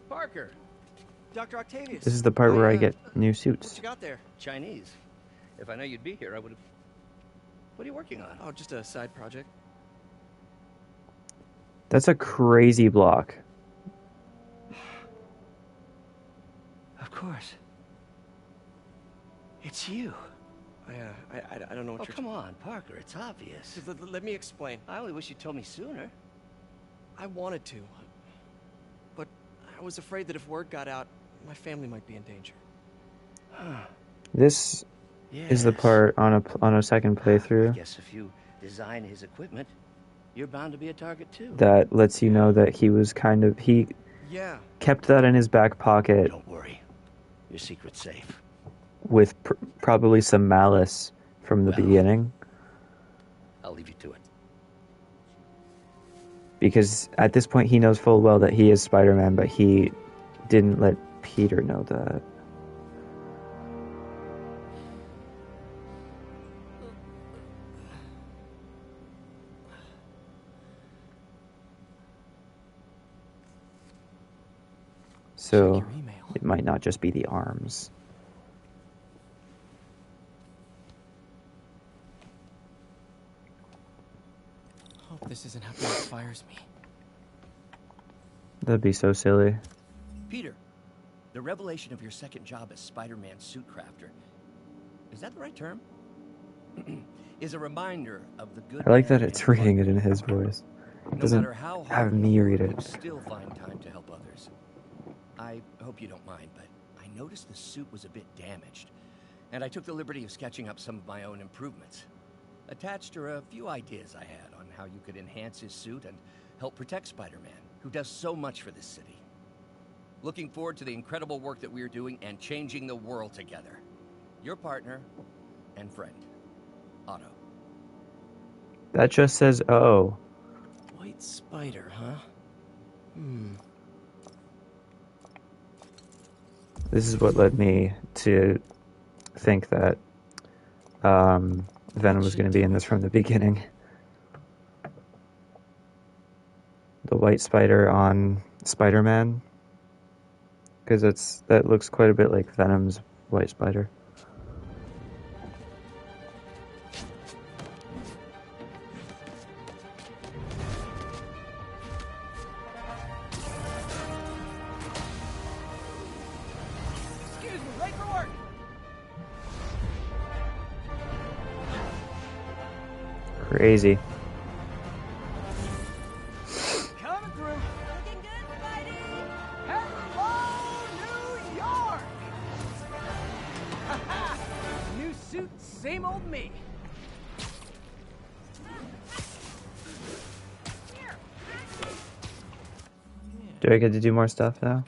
Speaker 7: Parker, Dr. Octavius.
Speaker 1: This is the part where I get new suits.
Speaker 7: What you got there?
Speaker 11: Chinese. If I know you'd be here, I would have... What are you working on?
Speaker 7: Oh, just a side project.
Speaker 1: That's a crazy block.
Speaker 7: Of course. It's you. I don't know what
Speaker 11: Oh,
Speaker 7: you're...
Speaker 11: come on, Parker. It's obvious.
Speaker 7: Let me explain.
Speaker 11: I only wish you told me sooner.
Speaker 7: I wanted to, but I was afraid that if word got out, my family might be in danger.
Speaker 1: This is the part on a second
Speaker 11: I
Speaker 1: playthrough
Speaker 11: guess if you design his equipment, you're bound to be a target too.
Speaker 1: that lets you know that he was kind of
Speaker 3: Yeah.
Speaker 1: kept that in his back pocket.
Speaker 14: Don't worry. Your secret's safe.
Speaker 1: With probably some malice from the beginning.
Speaker 14: I'll leave you to it.
Speaker 1: Because at this point he knows full well that he is Spider-Man, but he didn't let Peter know that. So it might not just be the arms.
Speaker 3: Hope this isn't how Peter fires me.
Speaker 1: That'd be so silly.
Speaker 14: Peter, the revelation of your second job as Spider-Man suit crafter, is that the right term? Is a reminder of the good.
Speaker 1: I like that it's reading it in his voice. It doesn't have me read it.
Speaker 14: Still find time to help others. I hope you don't mind, but I noticed the suit was a bit damaged, and I took the liberty of sketching up some of my own improvements. Attached are a few ideas I had on how you could enhance his suit and help protect Spider-Man, who does so much for this city. Looking forward to the incredible work that we're doing and changing the world together. Your partner and friend, Otto.
Speaker 1: That just says "oh."
Speaker 3: White spider, huh?
Speaker 1: This is what led me to think that Venom was going to be in this from the beginning. The white spider on Spider-Man, because that looks quite a bit like Venom's white spider.
Speaker 7: Excuse me, late for work.
Speaker 1: Crazy.
Speaker 7: Coming through. Looking good, Spidey. Hello, New York. Ha-ha. New suit, same old me.
Speaker 1: Do I get to do more stuff now?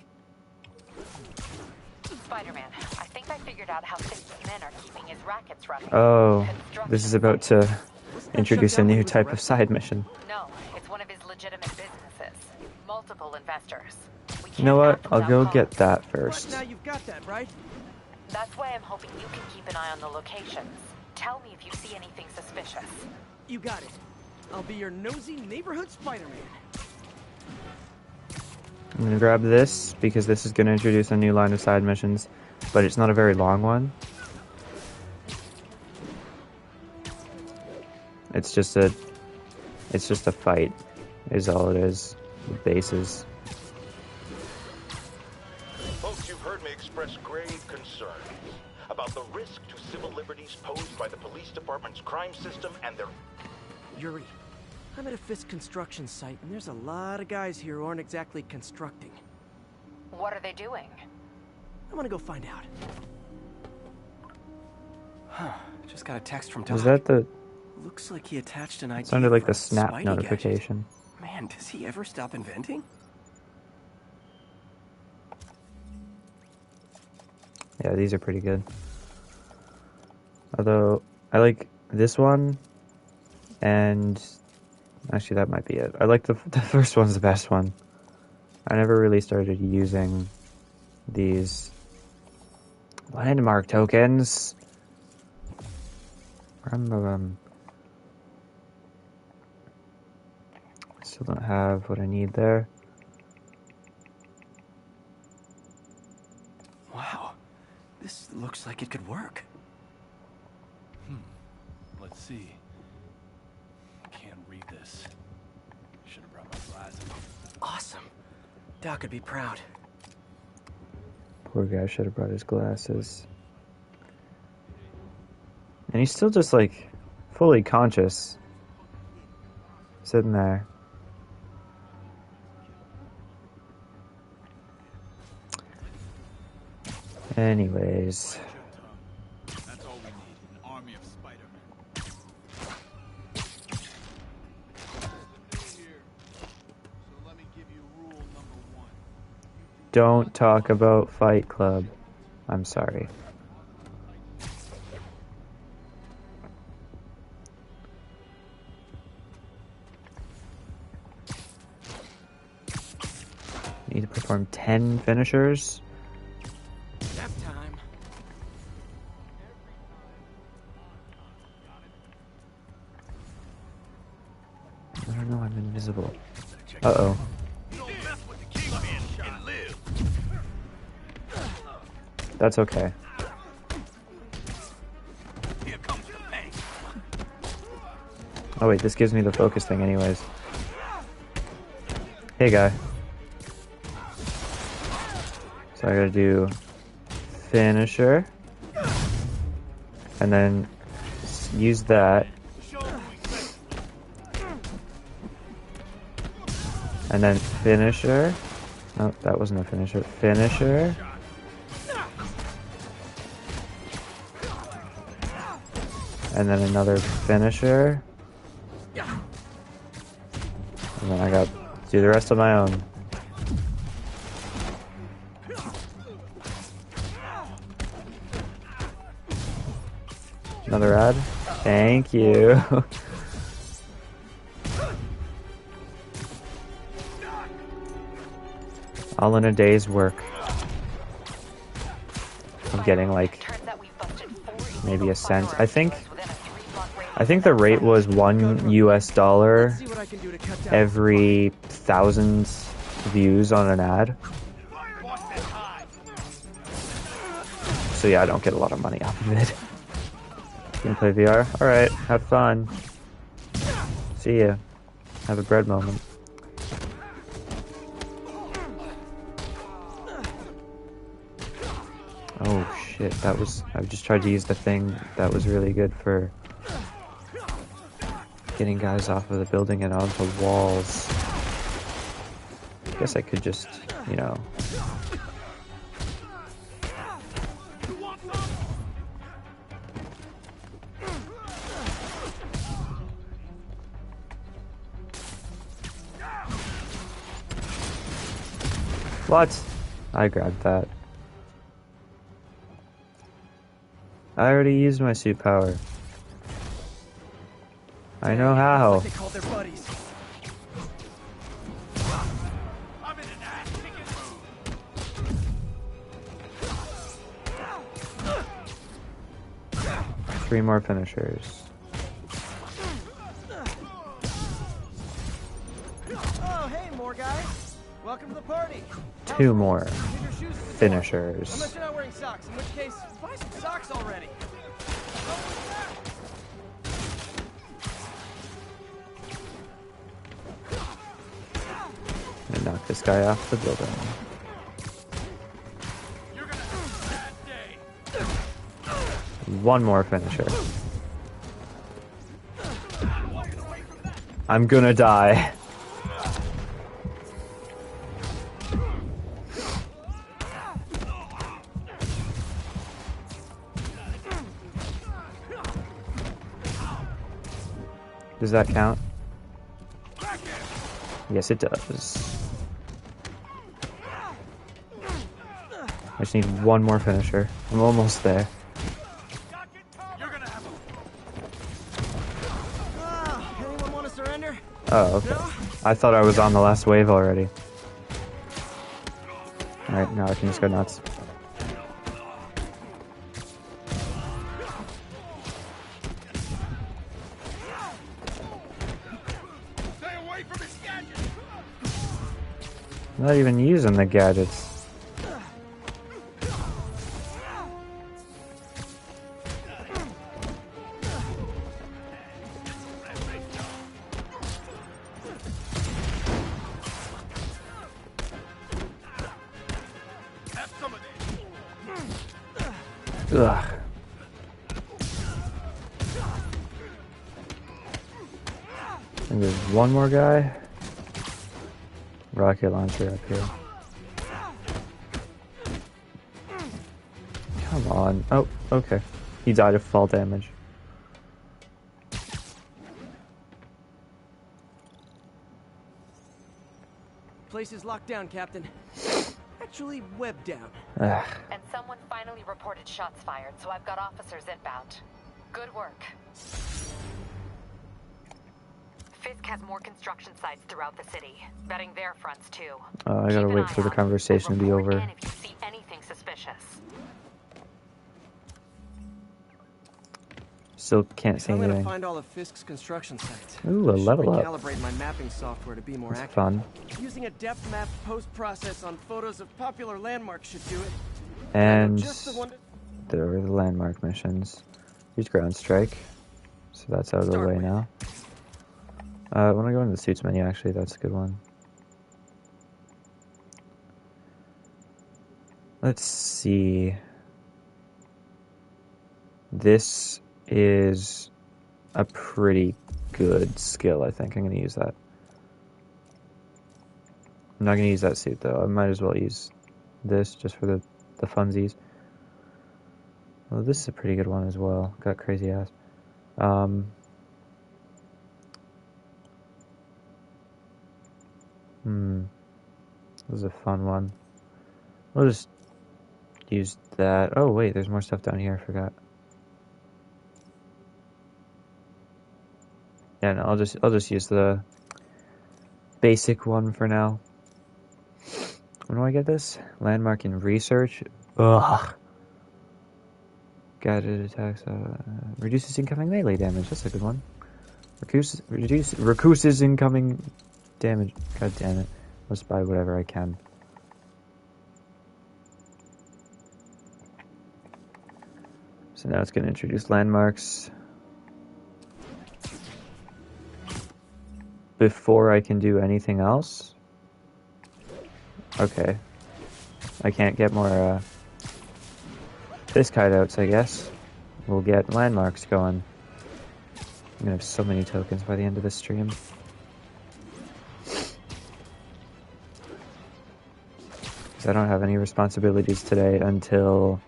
Speaker 4: Spider-Man, I think I figured out how Fisk's men are keeping his rackets running.
Speaker 1: Oh, this is about to introduce a new type of side mission.
Speaker 4: No, it's one of his legitimate businesses. Multiple investors.
Speaker 1: You know what? I'll go get that first.
Speaker 7: Now you've got that, right?
Speaker 4: That's why I'm hoping you can keep an eye on the locations. Tell me if you see anything suspicious.
Speaker 7: You got it. I'll be your nosy neighborhood Spider-Man.
Speaker 1: I'm gonna grab this because this is gonna introduce a new line of side missions, but it's not a very long one. It's just a fight, is all it is. With bases.
Speaker 2: Folks, you've heard me express grave concerns about the risk to civil liberties posed by the police department's crime system and their...
Speaker 7: Yuri, I'm at a Fisk construction site, and there's a lot of guys here who aren't exactly constructing.
Speaker 4: What are they doing?
Speaker 7: I'm gonna go find out.
Speaker 3: Huh. Just got a text from Doc.
Speaker 1: Was that the...
Speaker 7: Looks like he attached an idea.
Speaker 1: Sounded like
Speaker 7: for
Speaker 1: the
Speaker 7: a
Speaker 1: snap
Speaker 7: Spidey
Speaker 1: notification.
Speaker 7: gadget. Man, does he ever stop inventing?
Speaker 1: Yeah, these are pretty good. Although, I like this one, and... Actually, that might be it. I like the first one's the best one. I never really started using these landmark tokens. Still don't have what I need there.
Speaker 3: Wow. This looks like it could work.
Speaker 9: Let's see. Can't read this. Should have brought my glasses.
Speaker 3: Awesome. Doc would be proud.
Speaker 1: Poor guy should have brought his glasses. And he's still just like fully conscious. Sitting there. Anyways.
Speaker 9: That's all we need, an army of Spider-Men.
Speaker 2: Here. So let me give you rule number 1.
Speaker 1: don't talk about Fight Club. I'm sorry. Need to perform 10 finishers.
Speaker 7: Nap time.
Speaker 1: I don't know, I'm invisible. Uh-oh. That's okay. Oh wait, this gives me the focus thing anyways. Hey guy. So I gotta do finisher. And then use that. And then finisher. No, that wasn't a finisher. Finisher. And then another finisher. And then I got to do the rest on my own. Another ad? Thank you. All in a day's work. I'm getting like maybe a cent. I think the rate was $1 US every 1,000 views on an ad. So yeah, I don't get a lot of money off of it. You can play VR? Alright, have fun. See ya. Have a bread moment. Oh shit, that was... I just tried to use the thing that was really good for getting guys off of the building and onto walls. I guess I could just, you know... What? I grabbed that. I already used my suit power. I know how.
Speaker 7: They called their buddies.
Speaker 1: 3 more finishers.
Speaker 7: Oh, hey, more guys. Welcome to the party.
Speaker 1: 2 more finishers.
Speaker 7: Unless you're not wearing socks, in which case, buy some socks already.
Speaker 1: And knock this guy off the building. One more finisher. I'm gonna die. Does that count? Yes, it does. I just need one more finisher. I'm almost there.
Speaker 7: Anyone want to surrender?
Speaker 1: Oh, okay. I thought I was on the last wave already. Alright, now I can just go nuts. I'm not even using the gadgets. Ugh. And there's one more guy. Rocket launcher up here. Come on. Oh, okay. He died of fall damage.
Speaker 7: Place is locked down, Captain. Actually, web down.
Speaker 1: Ugh.
Speaker 4: And someone finally reported shots fired, so I've got officers inbound. Good work. Fisk has more construction sites throughout the city, betting their fronts too.
Speaker 1: I gotta wait for the conversation to be over.
Speaker 4: And if you see anything suspicious.
Speaker 1: Still can't see
Speaker 7: I'm gonna
Speaker 1: anything.
Speaker 7: find all of Fisk's construction sites.
Speaker 1: Ooh, a level up.
Speaker 7: Recalibrate my mapping software to be more
Speaker 1: That's
Speaker 7: accurate.
Speaker 1: fun.
Speaker 7: Using a depth map post-process on photos of popular landmarks should do it.
Speaker 1: And
Speaker 7: Just the one to
Speaker 1: there are the landmark missions. Here's ground strike. So that's out of the way now. When I go into the suits menu, actually, that's a good one. Let's see. This is a pretty good skill, I think. I'm going to use that. I'm not going to use that suit, though. I might as well use this just for the funsies. Well, this is a pretty good one as well. Got crazy ass. This is a fun one. We'll just use that. Oh wait, there's more stuff down here. I forgot. Yeah, no, I'll just use the basic one for now. When do I get this? Landmark and research. Ugh. Guided attacks. Reduces incoming melee damage. That's a good one. Reduces incoming damage. God damn it. Let's buy whatever I can. So now it's going to introduce landmarks. Before I can do anything else? Okay. I can't get more Fisk hideouts, I guess. We'll get landmarks going. I'm going to have so many tokens by the end of this stream. I don't have any responsibilities today until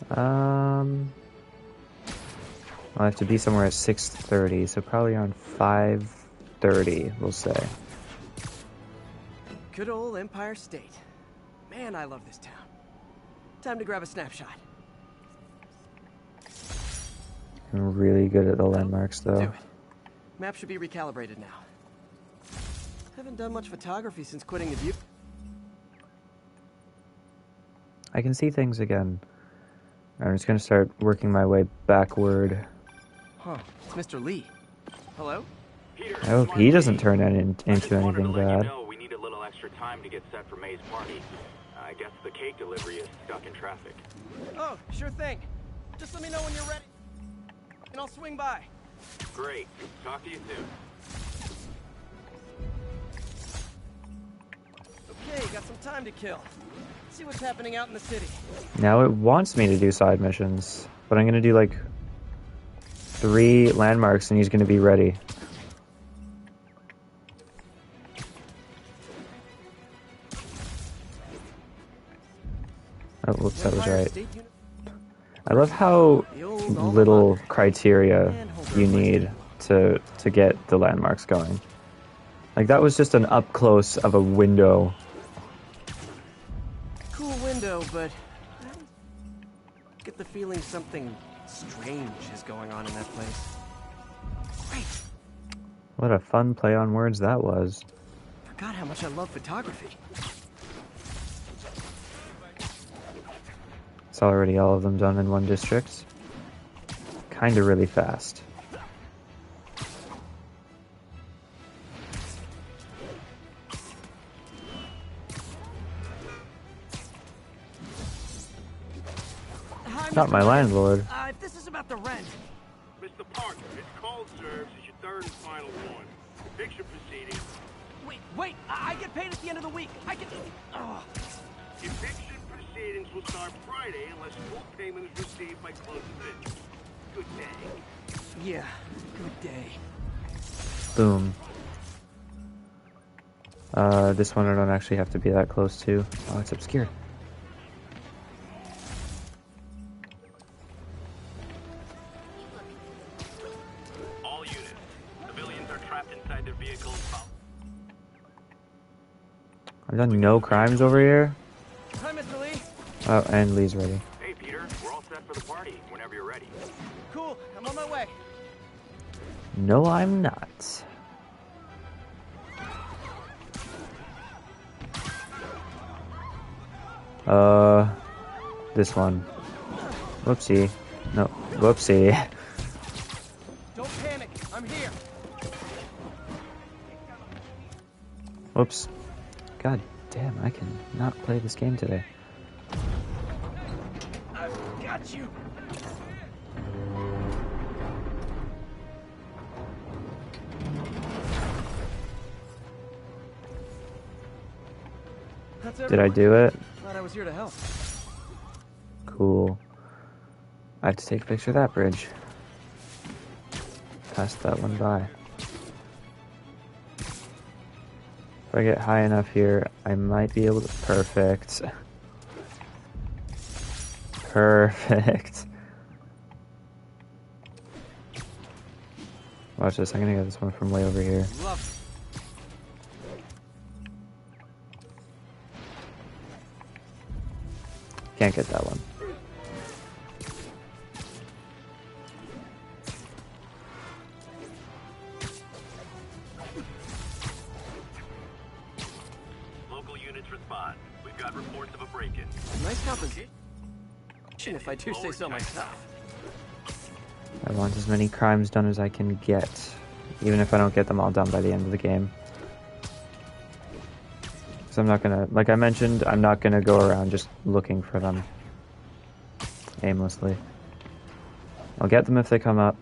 Speaker 1: I have to be somewhere at 6:30, so probably around 5:30, we'll say.
Speaker 7: good old Empire State. Man, I love this town. Time to grab a snapshot.
Speaker 1: I'm really good at the landmarks,
Speaker 7: Do
Speaker 1: though.
Speaker 7: it. Map should be recalibrated now. Haven't done much photography since quitting the view.
Speaker 1: I can see things again. I'm just gonna start working my way backward.
Speaker 7: Huh, it's Mr. Lee. Hello?
Speaker 1: I hope he doesn't turn that into anything bad.
Speaker 2: We need a little extra time to get set for May's party. I guess the cake delivery is stuck in traffic.
Speaker 7: Oh, sure thing. Just let me know when you're ready, and I'll swing by.
Speaker 2: Great. Talk to you soon.
Speaker 7: Okay, got some time to kill. See what's happening out in the city.
Speaker 1: Now it wants me to do side missions, but I'm gonna do like 3 landmarks and he's gonna be ready. Oh, whoops, that was right. I love how little criteria you need to get the landmarks going. Like, that was just an up close of a window.
Speaker 7: Cool window, but I get the feeling something strange is going on in that place. Great.
Speaker 1: What a fun play on words that was.
Speaker 7: Forgot how much I love photography.
Speaker 1: It's already all of them done in one district. Kinda really fast.
Speaker 7: Hi,
Speaker 1: Not
Speaker 7: Mr.
Speaker 1: my
Speaker 7: Ryan.
Speaker 1: landlord.
Speaker 7: If this is about the rent.
Speaker 15: Mr. Parker, it's cold serves is your third and final one. Eviction proceedings.
Speaker 7: Wait, I get paid at the end of the week. I can... Oh.
Speaker 15: Eviction proceedings will start Friday unless full payment is received by close of business. Good day.
Speaker 7: Yeah, good day.
Speaker 1: Boom. This one I don't actually have to be that close to. Oh, it's obscured.
Speaker 2: All units. Civilians are trapped inside their vehicles.
Speaker 1: I've done no crimes over here.
Speaker 7: Hi, Mr. Lee.
Speaker 1: Oh, and Lee's ready.
Speaker 15: Hey, Peter. We're all set for the party whenever you're ready.
Speaker 7: Cool. I'm on my way.
Speaker 1: No, I'm not. This one. Whoopsie. No, whoopsie.
Speaker 7: Don't panic. I'm here.
Speaker 1: Whoops. God damn, I can not play this game today.
Speaker 7: I've got you. That's
Speaker 1: Did I do it?
Speaker 7: Glad I was here to help.
Speaker 1: Cool. I have to take a picture of that bridge. Pass that one by. If I get high enough here, I might be able to... Perfect. Perfect. Watch this, I'm gonna get this one from way over here.
Speaker 7: Love.
Speaker 1: Can't get that one.
Speaker 15: Local units respond. We've got reports of a break-in.
Speaker 7: Nice compensation, if I do say so myself.
Speaker 1: I want as many crimes done as I can get, even if I don't get them all done by the end of the game. So I'm not gonna, like I mentioned, I'm not gonna go around just looking for them aimlessly. I'll get them if they come up.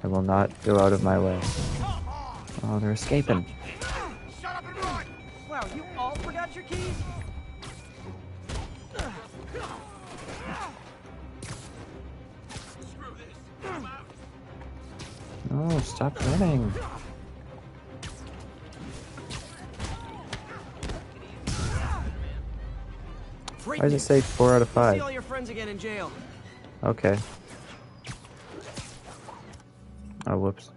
Speaker 1: I will not go out of my way. Oh, they're escaping.
Speaker 7: Wow, you all forgot your keys?
Speaker 1: No, stop running. Why does it say 4 out of 5?
Speaker 7: See all your friends again in jail.
Speaker 1: Okay. Oh, whoops.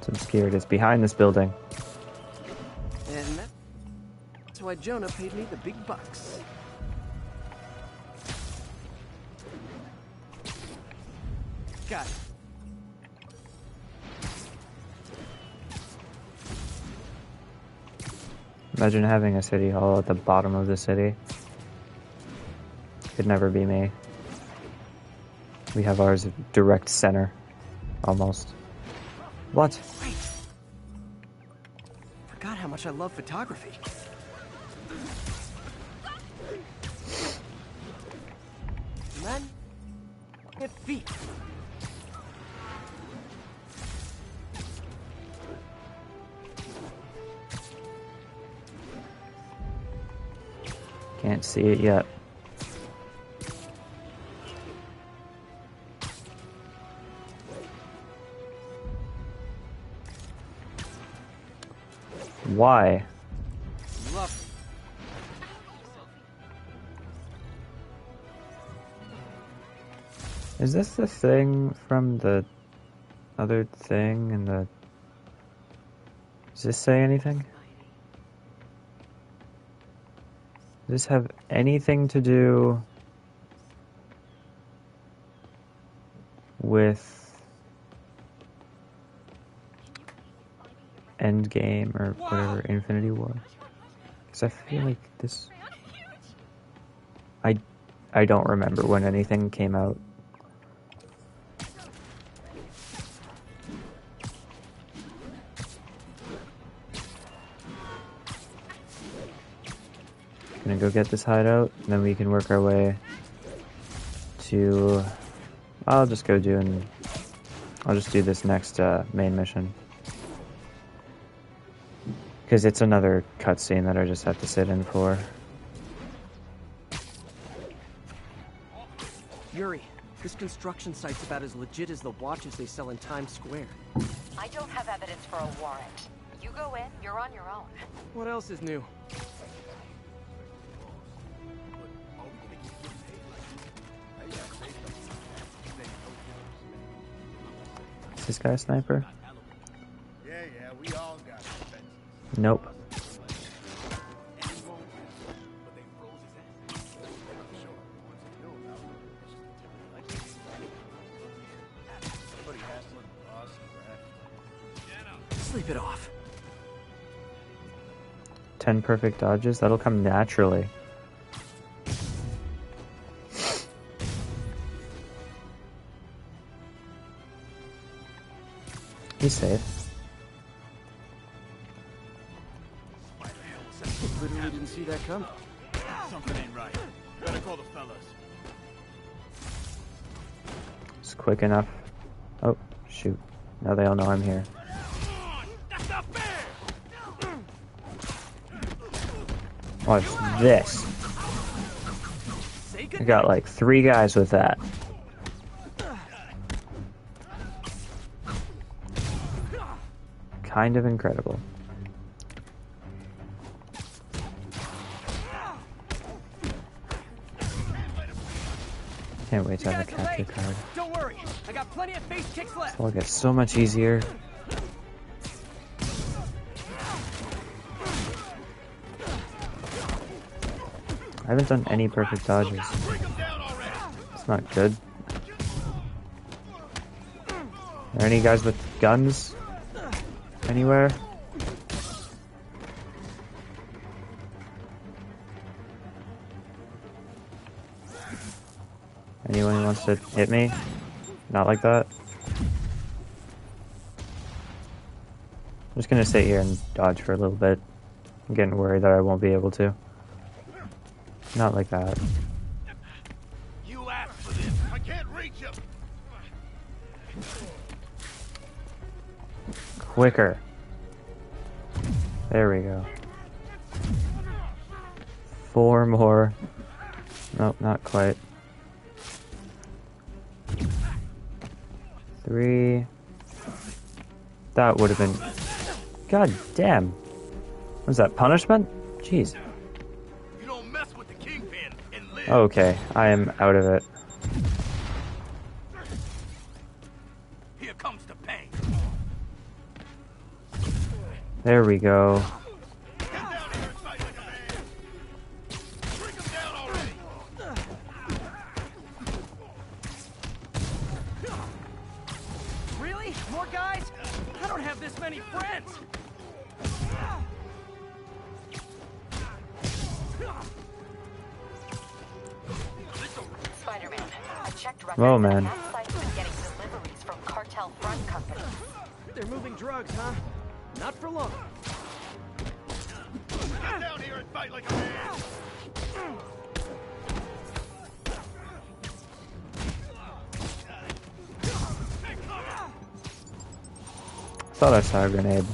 Speaker 1: I'm scared. It's behind this building.
Speaker 7: And that's why Jonah paid me the big bucks. Got it.
Speaker 1: Imagine having a city hall at the bottom of the city. Could never be me. We have ours direct center. Almost. What?
Speaker 7: Wait. Forgot how much I love photography. And then, hit feet.
Speaker 1: Can't see it yet. Why?
Speaker 7: Love
Speaker 1: Is this the thing from the other thing and the... Does this say anything? Does this have anything to do with Endgame or whatever, Infinity War? Because I feel like this... I don't remember when anything came out. Gonna go get this hideout, and then we can work our way to... I'll just go do and... I'll just do this next main mission. Because it's another cutscene that I just have to sit in for.
Speaker 7: Yuri, This construction site's about as legit as the watches they sell in Times Square.
Speaker 4: I don't have evidence for a warrant. You go in, you're on your own.
Speaker 7: What else is new?
Speaker 1: Is this guy a sniper?
Speaker 15: Yeah, we all got defenses.
Speaker 1: Nope.
Speaker 7: Sleep it off.
Speaker 1: 10 perfect dodges, that'll come naturally. He's safe.
Speaker 7: Literally didn't see that coming.
Speaker 15: Something ain't right. Better call the fellas.
Speaker 1: It's quick enough. Oh, shoot. Now they all know I'm here. Watch this. I got like 3 guys with that. Kind of incredible. Can't wait to have a capture card.
Speaker 7: Don't worry, I got plenty of face kicks left.
Speaker 1: This will get so much easier. I haven't done any perfect dodges. It's not good. Are there any guys with guns? Anywhere? Anyone who wants to hit me? Not like that. I'm just gonna sit here and dodge for a little bit. I'm getting worried that I won't be able to. Not like that.
Speaker 15: You asked for this. I can't reach him.
Speaker 1: Quicker. There we go. 4 more. Nope, not quite. 3. That would have been... God damn. Was that punishment? Jeez.
Speaker 15: You don't mess with the kingpin and live.
Speaker 1: Okay, I am out of it.
Speaker 15: Here comes the pain.
Speaker 1: There we go.
Speaker 7: Really? More guys? I don't have this many friends.
Speaker 4: Spider-Man, I checked records.
Speaker 1: Whoa, man.
Speaker 4: That site's been getting deliveries from cartel front companies.
Speaker 7: They're moving drugs, huh? Not for long.
Speaker 15: Get down here and fight like a man.
Speaker 1: I thought I saw a grenade.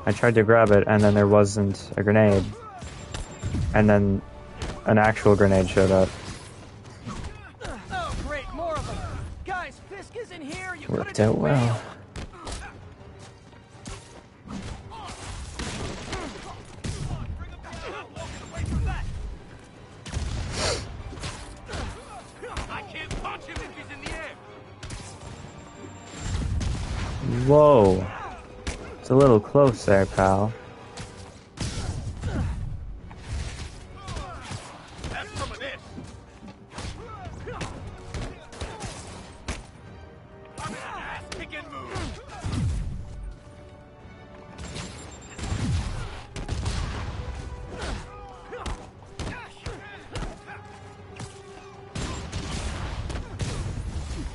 Speaker 1: I tried to grab it, and then there wasn't a grenade. And then an actual grenade showed up.
Speaker 7: Oh, great, more of them. Guys, Fisk is in here. You
Speaker 1: Worked out well.
Speaker 15: I can't punch him if he's in the air.
Speaker 1: Whoa. It's a little close there, pal.
Speaker 15: That's some of this. I'm an ass-kicking move.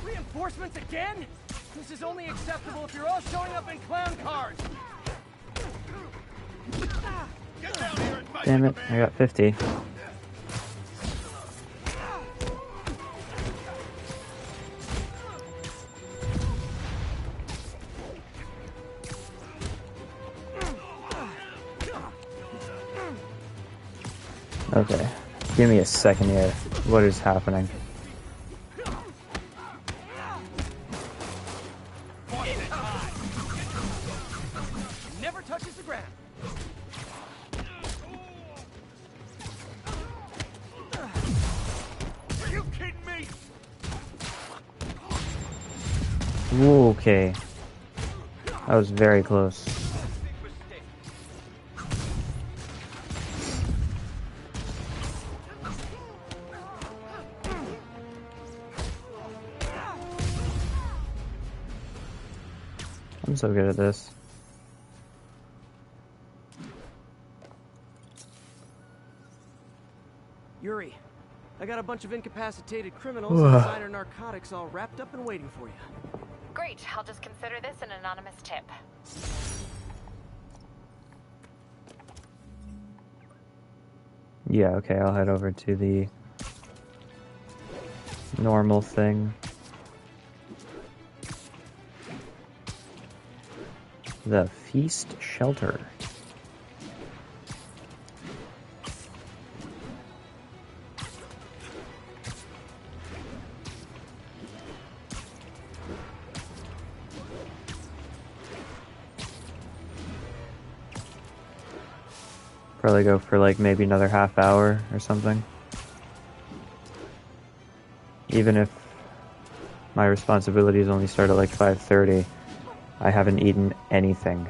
Speaker 7: Reinforcements again? This is only acceptable if you're all showing up in clown cars.
Speaker 1: Damn it, I got 50. Okay, give me a second here. What is happening? Ooh, okay. That was very close. I'm so good at this.
Speaker 7: Yuri, I got a bunch of incapacitated criminals and designer narcotics all wrapped up and waiting for you.
Speaker 4: Great. I'll just consider this an anonymous tip.
Speaker 1: Yeah, okay, I'll head over to the normal thing. The Feast Shelter. Probably go for like maybe another half hour or something. Even if my responsibilities only start at like 5:30, I haven't eaten anything.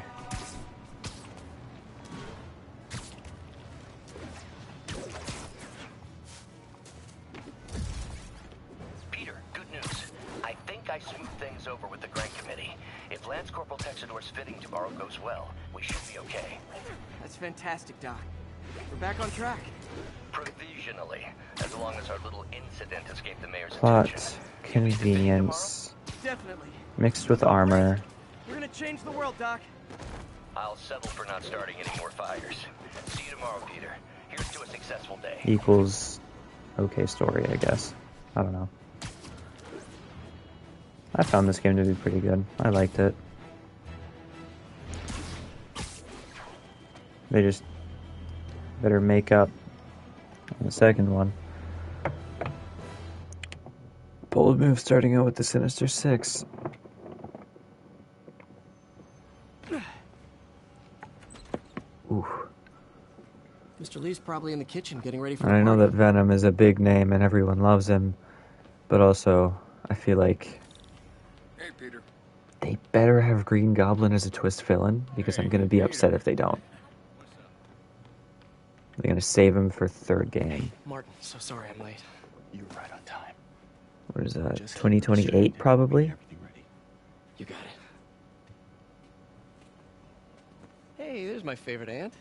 Speaker 11: Peter, good news. I think I smoothed things over with the grant committee. If Lance Corporal Texidor's fitting tomorrow goes well, we should be okay.
Speaker 7: That's fantastic, Doc. We're back on track.
Speaker 11: Provisionally, as long as our little incident escaped the mayor's
Speaker 1: Plot
Speaker 11: attention.
Speaker 1: convenience
Speaker 7: Definitely.
Speaker 1: mixed with armor
Speaker 7: We're gonna change the world, Doc.
Speaker 11: I'll settle for not starting any more fires. See you tomorrow, Peter. Here's to a successful day.
Speaker 1: equals okay story, I guess. I don't know. I found this game to be pretty good. I liked it. They just better make up on the second one. Bold move starting out with the Sinister Six. Ooh.
Speaker 7: Mr. Lee's probably in the kitchen getting ready for
Speaker 1: And I know that Venom is a big name and everyone loves him, but also I feel like
Speaker 8: Hey, Peter.
Speaker 1: they better have Green Goblin as a twist villain, because I'm going to be upset if they don't. They're going to save him for third game.
Speaker 7: Martin, so sorry I'm late.
Speaker 9: You were right on time.
Speaker 1: What is that? 2028 probably?
Speaker 7: You got it. Hey, there's my favorite aunt.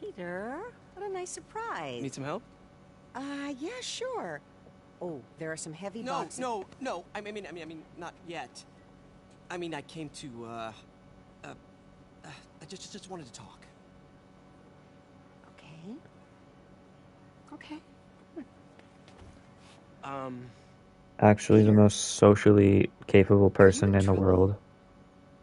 Speaker 16: Peter, what a nice surprise.
Speaker 7: Need some help?
Speaker 16: Yeah, sure. Oh, there are some heavy boxes.
Speaker 7: No. I mean, not yet. I mean, I came to, I just wanted to talk.
Speaker 16: Okay.
Speaker 1: Actually, the most socially capable person in the world.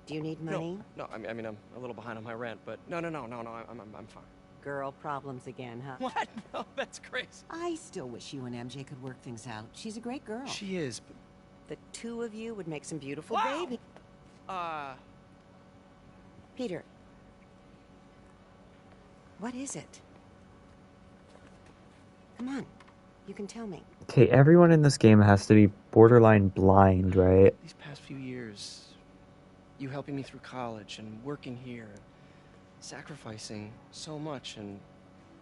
Speaker 16: Do you need money?
Speaker 7: No, I mean, I'm a little behind on my rent, but no, I'm fine.
Speaker 16: Girl problems again, huh?
Speaker 7: What? No, that's crazy.
Speaker 16: I still wish you and MJ could work things out. She's a great girl.
Speaker 7: She is, but...
Speaker 16: The two of you would make some beautiful babies. Peter. What is it? Come on. You can tell me.
Speaker 1: Okay, everyone in this game has to be borderline blind, right?
Speaker 7: These past few years, you helping me through college and working here, sacrificing so much and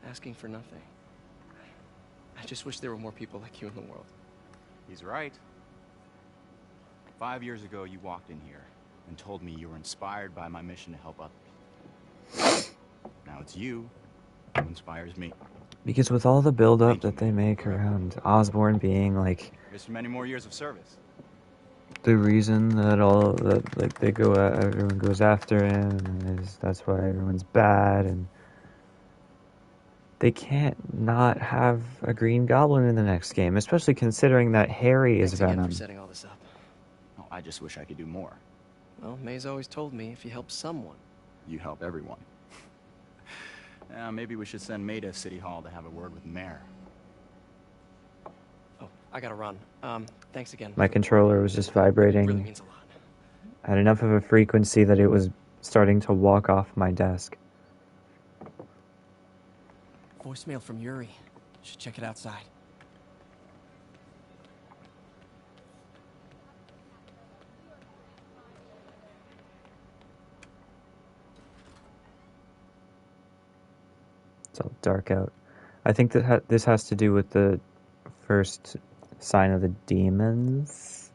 Speaker 7: asking for nothing. I just wish there were more people like you in the world.
Speaker 17: He's right. 5 years ago, you walked in here and told me you were inspired by my mission to help others. Now it's you who inspires me.
Speaker 1: Because with all the build-up that they make around Osborn being like
Speaker 17: Here's to many more years of service.
Speaker 1: the reason that everyone goes after him is that's why everyone's bad, and they can't not have a Green Goblin in the next game, especially considering that Harry is
Speaker 7: Thanks again
Speaker 1: Venom.
Speaker 7: for setting all this up.
Speaker 17: Oh, I just wish I could do more.
Speaker 7: Well, May's always told me if you help someone.
Speaker 17: You help everyone. Maybe we should send May to City Hall to have a word with the mayor.
Speaker 7: Oh, I gotta run. Thanks again.
Speaker 1: My controller was just vibrating
Speaker 7: Really means a lot.
Speaker 1: at enough of a frequency that it was starting to walk off my desk.
Speaker 7: Voicemail from Yuri. Should check it outside.
Speaker 1: Still dark out. I think that this has to do with the first sign of the demons,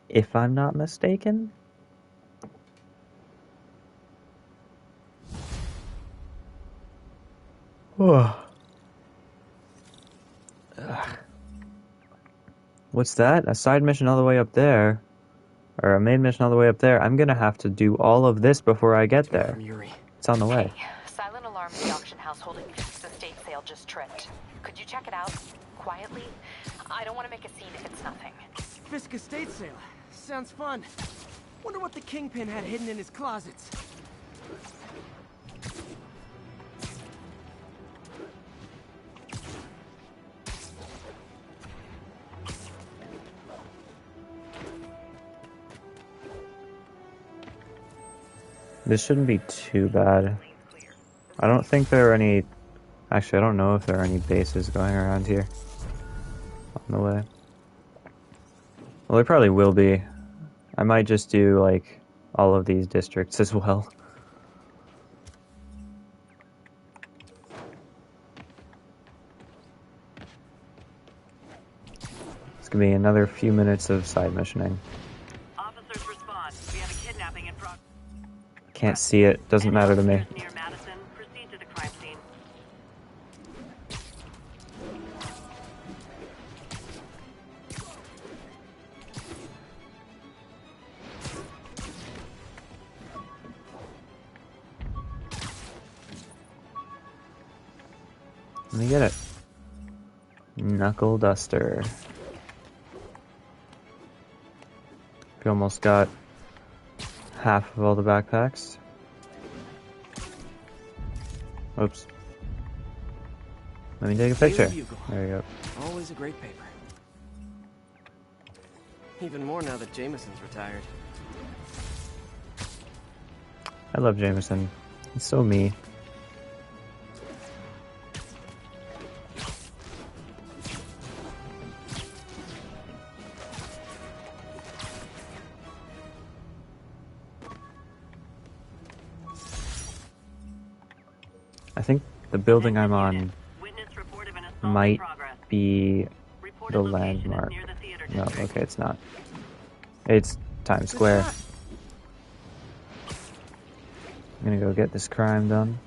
Speaker 1: if I'm not mistaken. What's that? A side mission all the way up there? Or a main mission all the way up there? I'm gonna have to do all of this before I get there. It's on the way.
Speaker 4: Silent alarm at the auction house holding Fisk's estate sale just tripped. Could you check it out? Quietly? I don't want to make a scene if it's nothing.
Speaker 7: Fisk estate sale. Sounds fun. Wonder what the Kingpin had hidden in his closets.
Speaker 1: This shouldn't be too bad. I don't think there are any... Actually, I don't know if there are any bases going around here on the way. Well, there probably will be. I might just do, like, all of these districts as well. It's gonna be another few minutes of side missioning.
Speaker 12: Officers respond. We have a kidnapping in progress.
Speaker 1: Can't see it. Doesn't matter to me.
Speaker 12: Near Madison, proceed to the crime scene.
Speaker 1: Let me get it. Knuckle duster. We almost got half of all the backpacks. Oops. Let me take a picture. There you go.
Speaker 7: Always a great paper. Even more now that Jameson's retired.
Speaker 1: I love Jameson. He's so me. I think the building I'm on might be the landmark. No, okay, it's not. It's Times Square. I'm gonna go get this crime done.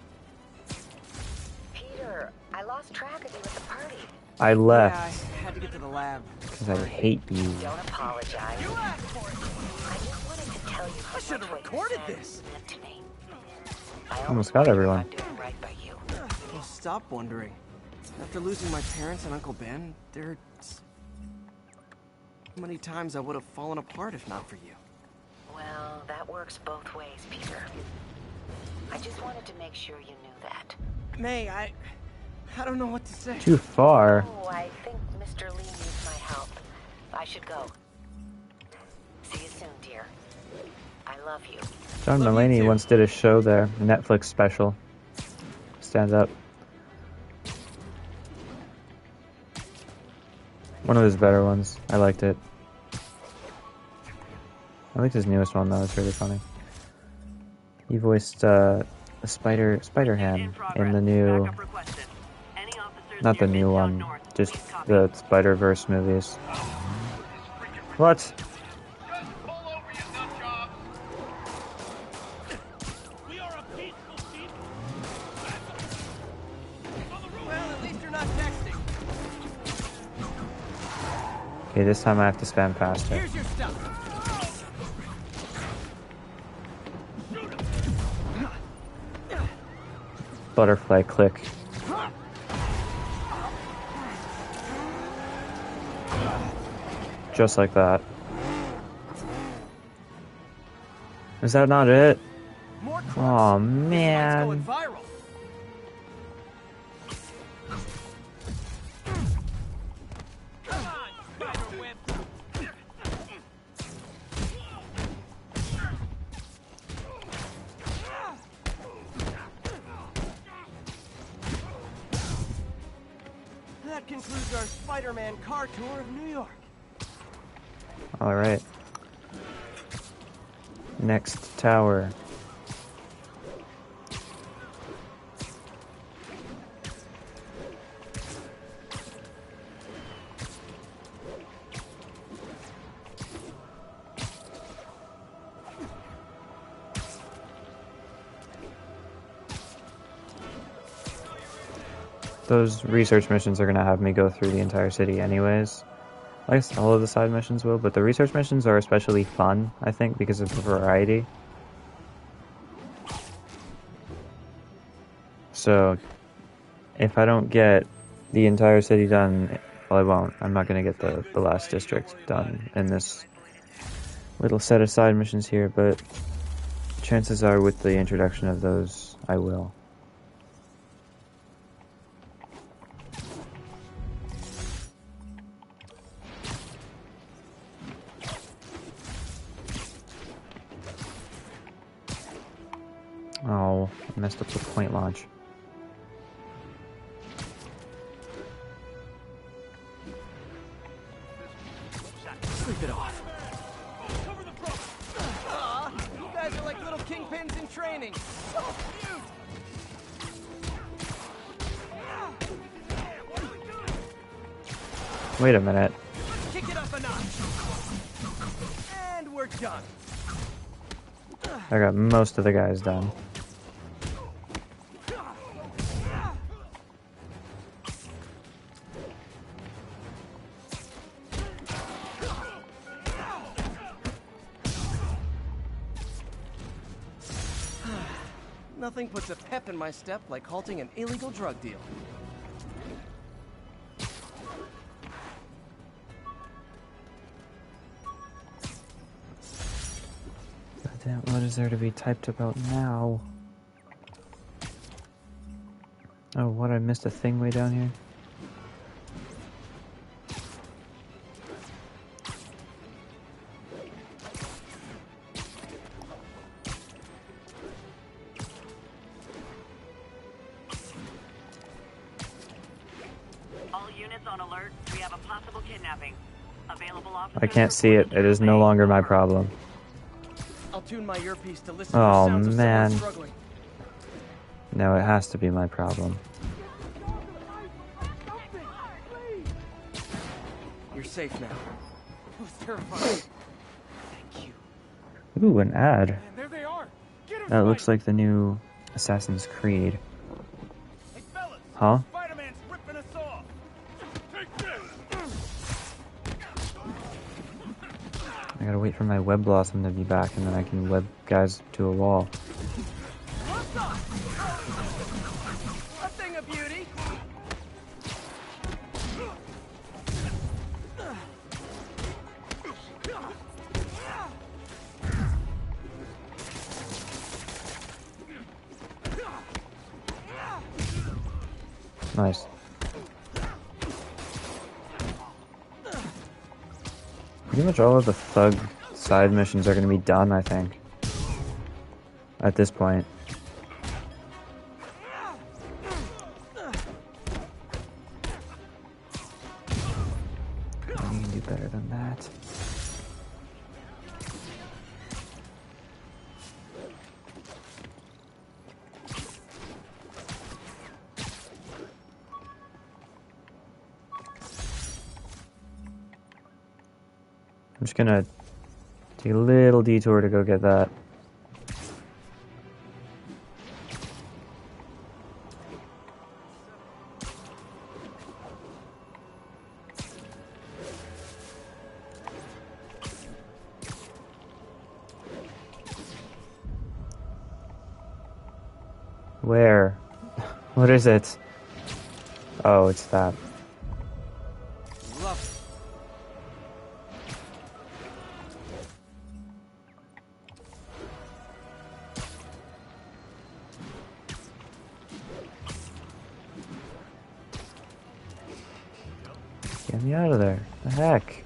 Speaker 4: Peter, I lost track of you at the party.
Speaker 1: I left.
Speaker 7: Yeah, I had to get to the lab.
Speaker 1: Because I hate you.
Speaker 4: Don't apologize.
Speaker 7: You asked for it.
Speaker 4: I just wanted to tell you how
Speaker 7: I should have recorded this.
Speaker 4: to me.
Speaker 1: Almost got everyone.
Speaker 7: Well, stop wondering. After losing my parents and Uncle Ben, there's... How many times I would have fallen apart if not for you.
Speaker 4: Well, that works both ways, Peter. I just wanted to make sure you knew that.
Speaker 7: May, I don't know what to say.
Speaker 1: Too far.
Speaker 4: Oh, I think Mr. Lee needs my help. I should go. See you soon, dear. I love you.
Speaker 1: John Mulaney once did a show there, a Netflix special. Stand up. One of his better ones. I liked it. I liked his newest one though. It's really funny. He voiced Spider-Ham in the new, not the new one, just the Spider-Verse movies. What? Okay, this time I have to spam faster.
Speaker 7: Here's your stuff.
Speaker 1: Butterfly click. Just like that. Is that not it? Oh man.
Speaker 7: That concludes our Spider-Man car tour of New York.
Speaker 1: All right. Next tower. those research missions are gonna have me go through the entire city anyways. I guess all of the side missions will, but the research missions are especially fun, I think, because of the variety. So, if I don't get the entire city done, well, I won't. I'm not gonna get the last district done in this little set of side missions here, but chances are with the introduction of those, I will. Oh, I messed up the point launch.
Speaker 7: Sleep it off. You guys are like little kingpins in training. So cute.
Speaker 1: Wait a minute.
Speaker 7: Kick it up a notch. And we're done.
Speaker 1: I got most of the guys done.
Speaker 7: Nothing puts a pep in my step like halting an illegal drug deal.
Speaker 1: Goddamn, what is there to be typed about now? Oh, what? I missed a thing way down here? I can't see it. It is no longer my problem.
Speaker 7: I'll tune my earpiece to listen to the
Speaker 1: Oh,
Speaker 7: sounds of
Speaker 1: man.
Speaker 7: someone struggling.
Speaker 1: No, it has to be my problem.
Speaker 7: You're safe now. It was terrifying.
Speaker 1: Ooh, an ad.
Speaker 8: There they are.
Speaker 1: That looks like the new Assassin's Creed. Huh?
Speaker 8: Spider-Man's ripping us off. Take this.
Speaker 1: I gotta wait for my web blossom to be back and then I can web guys to a wall.
Speaker 7: A thing of beauty.
Speaker 1: Nice. Pretty much all of the thug side missions are going to be done, I think. At this point. You can do better than that. I'm just gonna take a little detour to go get that. Where? What is it? Oh, it's that.
Speaker 7: Love
Speaker 1: Get me out of there. The heck?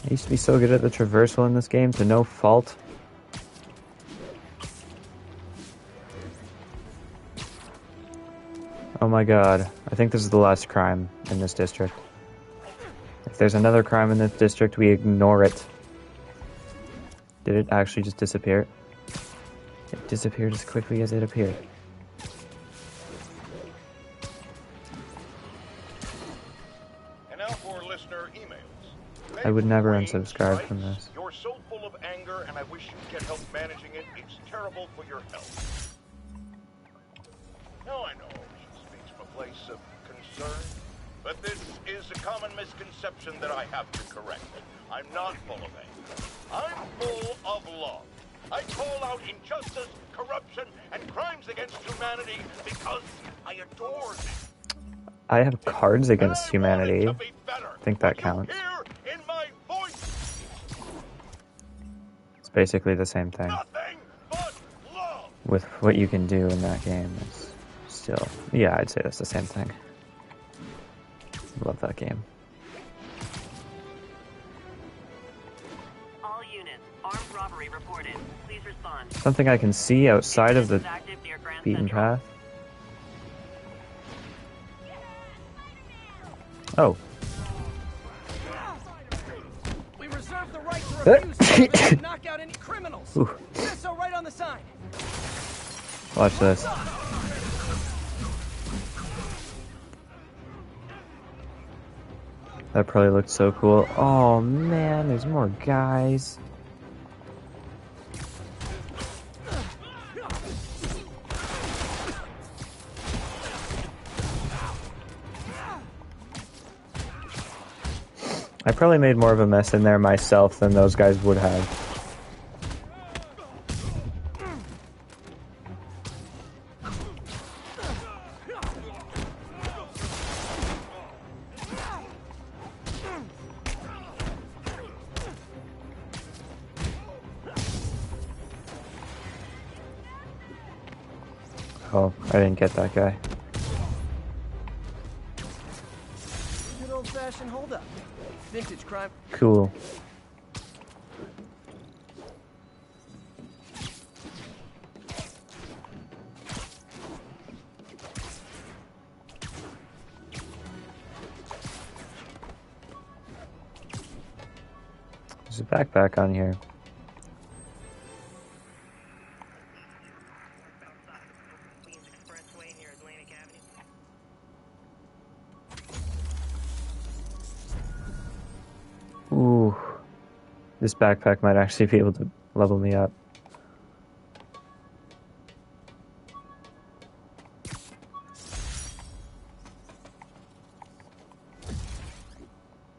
Speaker 1: I used to be so good at the traversal in this game to no fault. Oh my god. I think this is the last crime in this district. If there's another crime in this district, we ignore it. Did it actually just disappear? It disappeared as quickly as it appeared.
Speaker 2: And now for listener emails.
Speaker 1: I would never unsubscribe from this.
Speaker 2: You're so full of anger, and I wish you'd get help managing it. It's terrible for your health. case of concern. But this is a common misconception that I have to correct. I'm not full of anger. I'm full of love. I call out injustice, corruption, and crimes against humanity because I adore them.
Speaker 1: I have Cards Against Humanity. I think that counts. It's basically the same thing. With what you can do in that game, it's still... Yeah, I'd say that's the same thing. Love that game.
Speaker 12: All units, armed robbery reported. Please respond.
Speaker 1: Something I can see outside of the beaten path. Oh.
Speaker 7: We reserve the right to refuse to knock out any criminals.
Speaker 1: Ooh.
Speaker 7: Says so right on the sign.
Speaker 1: Watch this. That probably looked so cool. Oh man, there's more guys. I probably made more of a mess in there myself than those guys would have. Oh, I didn't get that guy.
Speaker 7: Good old-fashioned hold-up. Vintage crime.
Speaker 1: Cool. There's a backpack on here. Ooh, this backpack might actually be able to level me up.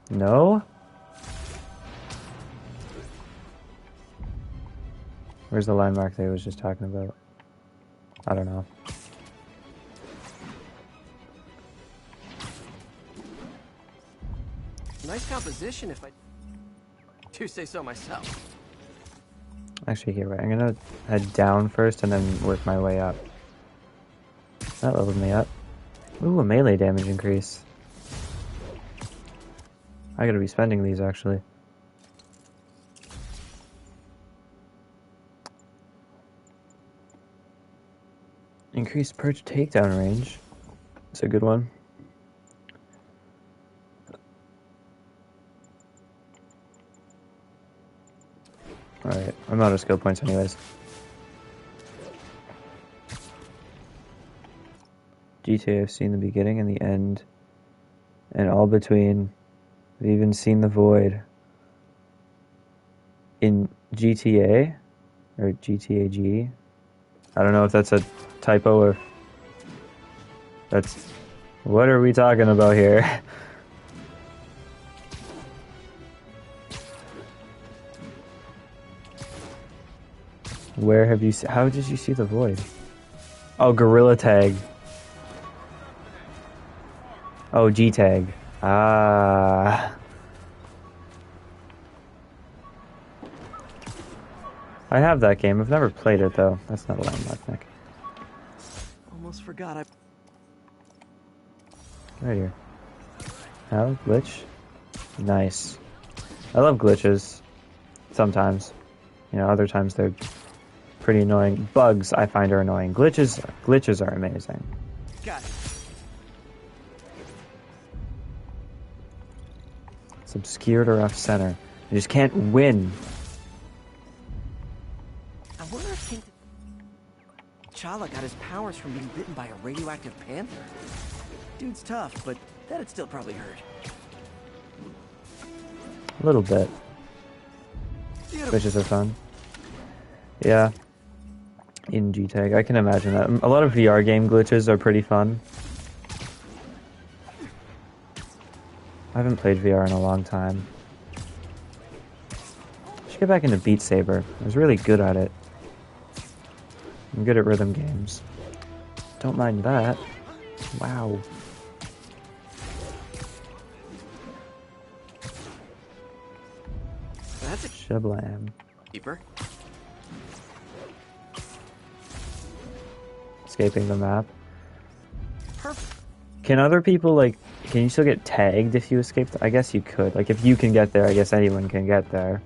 Speaker 1: No? Where's the landmark that I was just talking about? I don't know.
Speaker 7: Nice composition, if I do say so myself.
Speaker 1: Actually, here, wait. I'm gonna head down first and then work my way up. That leveled me up. Ooh, a melee damage increase. I gotta be spending these, actually. Increased perch takedown range. That's a good one. Alright, I'm out of skill points anyways. GTA, I've seen the beginning and the end, and all between. I've even seen the void. In GTA, or GTAG, I don't know if that's a typo or... That's... What are we talking about here? Where have you seen... How did you see the void? Oh, Gorilla Tag. Oh, G-Tag. Ah. I have that game. I've never played it, though. That's not a landmark, Nick.
Speaker 7: Almost forgot I...
Speaker 1: Right here. Oh, glitch. Nice. I love glitches. Sometimes. You know, other times they're pretty annoying. Bugs I find are annoying. Glitches are amazing.
Speaker 7: Got it.
Speaker 1: It's obscured or off center. You just can't win.
Speaker 7: I wonder if T'Challa got his powers from being bitten by a radioactive panther. Dude's tough, but that'd still probably hurt.
Speaker 1: A little bit. Glitches are fun. Yeah. In G-Tag, I can imagine that. A lot of VR game glitches are pretty fun. I haven't played VR in a long time. I should get back into Beat Saber. I was really good at it. I'm good at rhythm games. Don't mind that. Wow.
Speaker 3: That's a
Speaker 1: Shablam.
Speaker 3: keeper.
Speaker 1: Escaping the map.
Speaker 3: Perfect.
Speaker 1: Can other people, like, can you still get tagged if you escape? I guess you could. Like, if you can get there, I guess anyone can get there.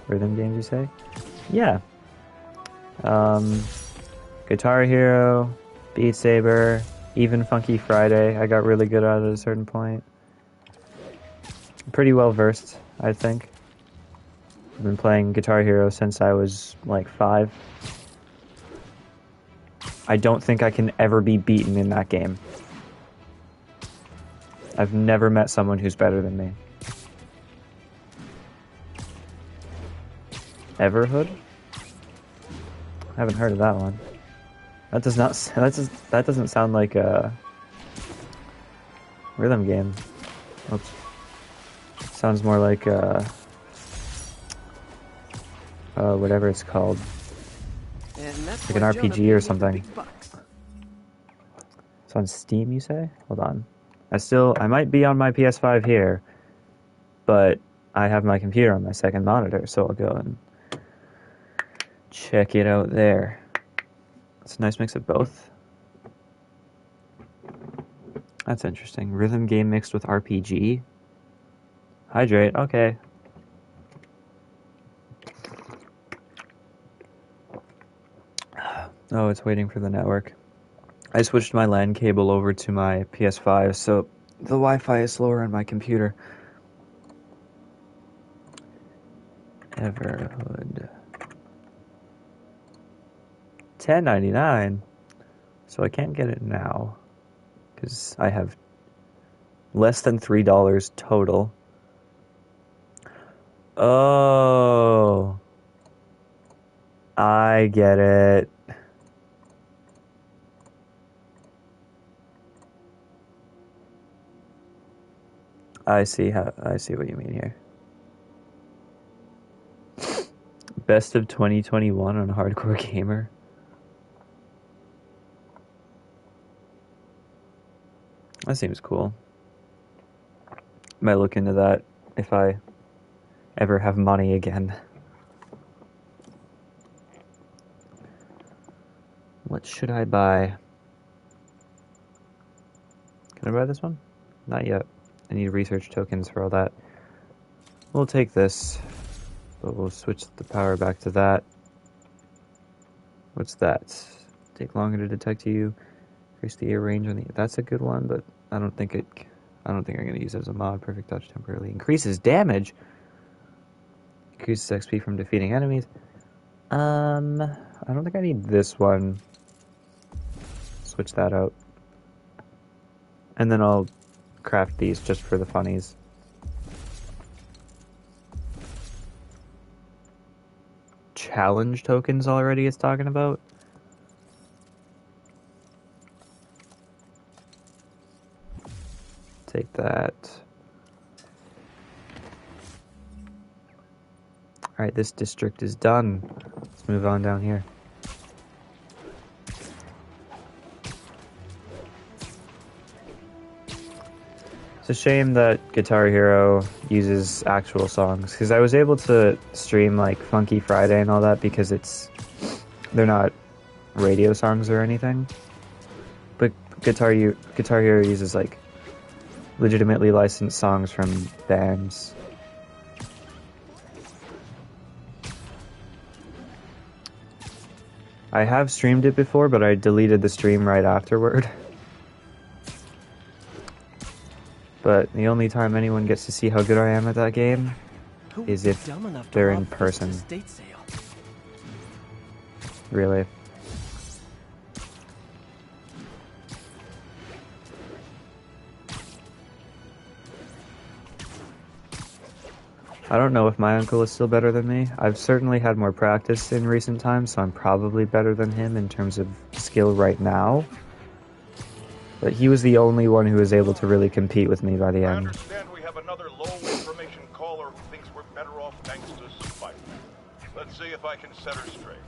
Speaker 1: Rhythm games, you say? Yeah. Guitar Hero, Beat Saber, even Funky Friday. I got really good at it at a certain point. Pretty well versed, I think. I've been playing Guitar Hero since I was like 5. I don't think I can ever be beaten in that game. I've never met someone who's better than me. Everhood? I haven't heard of that one. That does not. That doesn't sound like a rhythm game. Oops. Sounds more like whatever it's called.
Speaker 3: And that's
Speaker 1: Like an RPG or something. It's on Steam, you say? Hold on. I might be on my PS5 here, but I have my computer on my second monitor, so I'll go and check it out there. It's a nice mix of both. That's interesting. Rhythm game mixed with RPG. Hydrate, okay. Oh, it's waiting for the network. I switched my LAN cable over to my PS5, so the Wi-Fi is slower on my computer. Everhood. $10.99. So I can't get it now because I have less than $3 total. Oh, I get it. I see what you mean here. Best of 2021 on Hardcore Gamer. That seems cool. Might look into that if I ever have money again. What should I buy? Can I buy this one? Not yet. I need research tokens for all that. We'll take this, but we'll switch the power back to that. What's that? Take longer to detect you. Increase the air range on the. That's a good one, but I don't think I'm gonna use it as a mod. Perfect touch temporarily increases damage. Increases XP from defeating enemies. I don't think I need this one. Switch that out, and then I'll craft these just for the funnies. Challenge tokens already it's talking about. Take that. Alright, this district is done. Let's move on down here. It's a shame that Guitar Hero uses actual songs, because I was able to stream like Funky Friday and all that because they're not radio songs or anything. But Guitar Hero uses like legitimately licensed songs from bands. I have streamed it before, but I deleted the stream right afterward. But the only time anyone gets to see how good I am at that game is if they're in person. Really. I don't know if my uncle is still better than me. I've certainly had more practice in recent times, so I'm probably better than him in terms of skill right now. But he was the only one who was able to really compete with me by the
Speaker 2: I
Speaker 1: end.
Speaker 2: understand we have another low-information caller who thinks we're better off thanks to Spider-Man. Let's see if I can set her straight.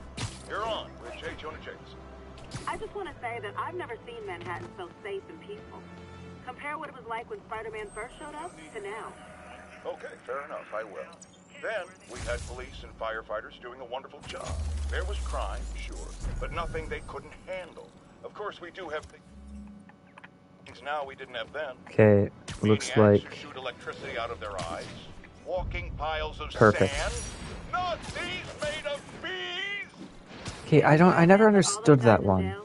Speaker 2: You're on with J. Jonah Jameson.
Speaker 12: I just want to say that I've never seen Manhattan so safe and peaceful. Compare what it was like when Spider-Man first showed up to now.
Speaker 2: Okay, fair enough, I will. Then, we had police and firefighters doing a wonderful job. There was crime, sure, but nothing they couldn't handle. Of course, we do have things now we didn't have then.
Speaker 1: Okay, looks like...
Speaker 2: Who shoot electricity out of their eyes. Walking piles of
Speaker 1: Perfect.
Speaker 2: sand. Nazis made of bees!
Speaker 1: Okay, I never understood that one.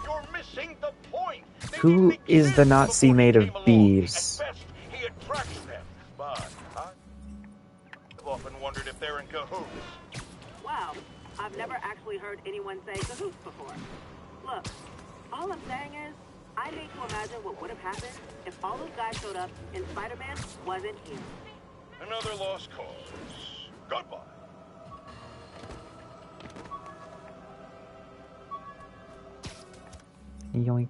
Speaker 2: You're missing the point.
Speaker 1: Who is the Nazi made of bees?
Speaker 2: He attracts them, but I've often wondered if they're in cahoots.
Speaker 12: Wow, I've never actually heard anyone say cahoots before. Look, all I'm saying is, I need to imagine what would have happened if all those guys showed up and Spider-Man wasn't here.
Speaker 2: Another lost cause. Goodbye.
Speaker 1: Yoink.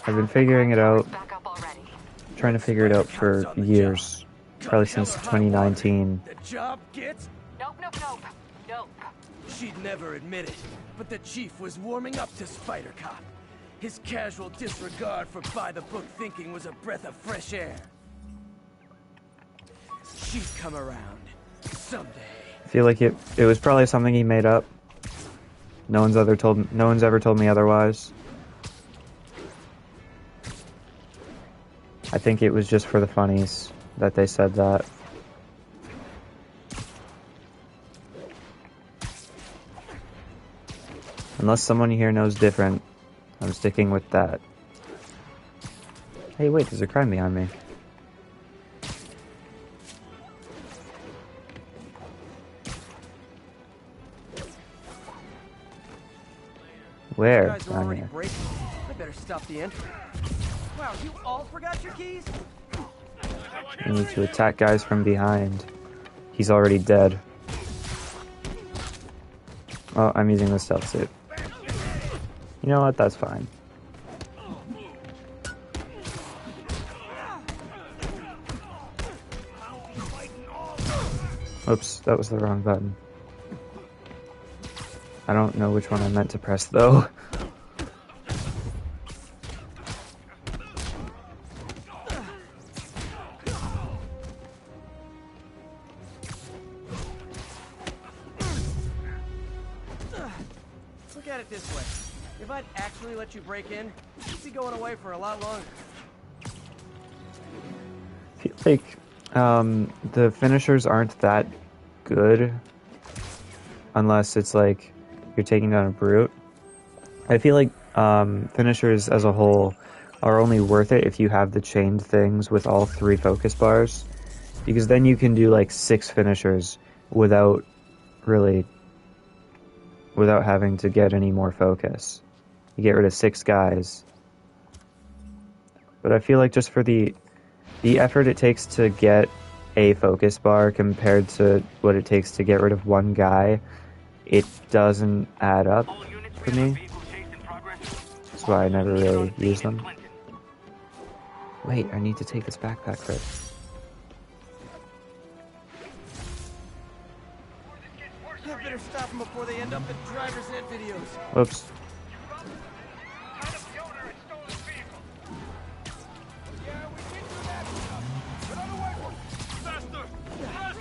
Speaker 1: I've been figuring it out, trying to figure it out for years, probably since 2019.
Speaker 7: The job gets?
Speaker 4: Nope.
Speaker 7: She'd never admit it, but the chief was warming up to Spider Cop. His casual disregard for by-the-book thinking was a breath of fresh air. She'd come around someday.
Speaker 1: I feel like it was probably something he made up. No one's ever told me otherwise. I think it was just for the funnies that they said that. Unless someone here knows different, I'm sticking with that. Hey, wait, there's a crime behind me. Where?
Speaker 7: You guys are
Speaker 1: Down
Speaker 7: already
Speaker 1: here.
Speaker 7: breaking. I better stop the entry. Wow, you all forgot your keys?
Speaker 1: I need to attack guys from behind. He's already dead. Oh, I'm using the stealth suit. You know what? That's fine. Oops, that was the wrong button. I don't know which one I meant to press, though.
Speaker 7: Look at it this way. If I'd actually let you break in, you'd be going away for a lot longer.
Speaker 1: I feel like the finishers aren't that good unless it's like you're taking down a brute. I feel like finishers as a whole are only worth it if you have the chained things with all 3 focus bars, because then you can do like 6 finishers without having to get any more focus. You get rid of 6 guys. But I feel like just for the effort it takes to get a focus bar compared to what it takes to get rid of 1 guy, it doesn't add up for me. That's why I never really use them. Wait, I need to take this backpack first.
Speaker 7: I better stop them before they end up in driver's ed videos.
Speaker 1: Whoops.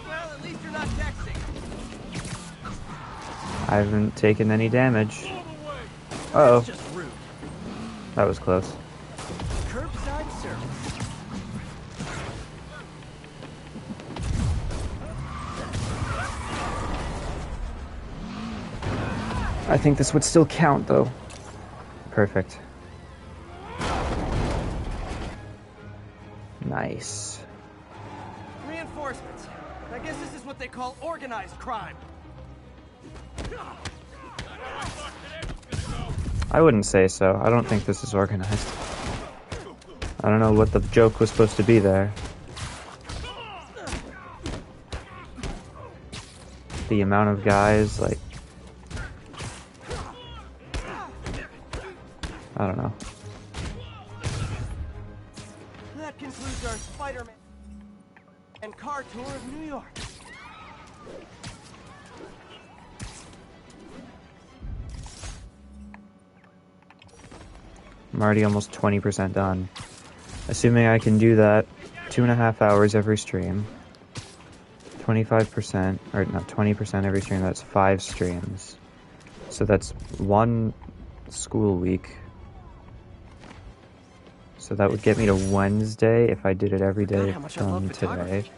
Speaker 7: Well, at least you're not texting.
Speaker 1: I haven't taken any damage. Uh-oh.
Speaker 7: Just rude.
Speaker 1: That was close.
Speaker 7: Curbside service.
Speaker 1: I think this would still count, though. Perfect. Nice.
Speaker 7: Reinforcements. I guess this is what they call organized crime.
Speaker 1: I wouldn't say so. I don't think this is organized. I don't know what the joke was supposed to be there. the amount of guys, like, I don't know.
Speaker 7: That concludes our Spider-Man and car tour of New York.
Speaker 1: I'm already almost 20% done. Assuming I can do that 2.5 hours every stream. 25%, or not 20% every stream, that's 5 streams. So that's 1 school week. So that would get me to Wednesday if I did it every day from today.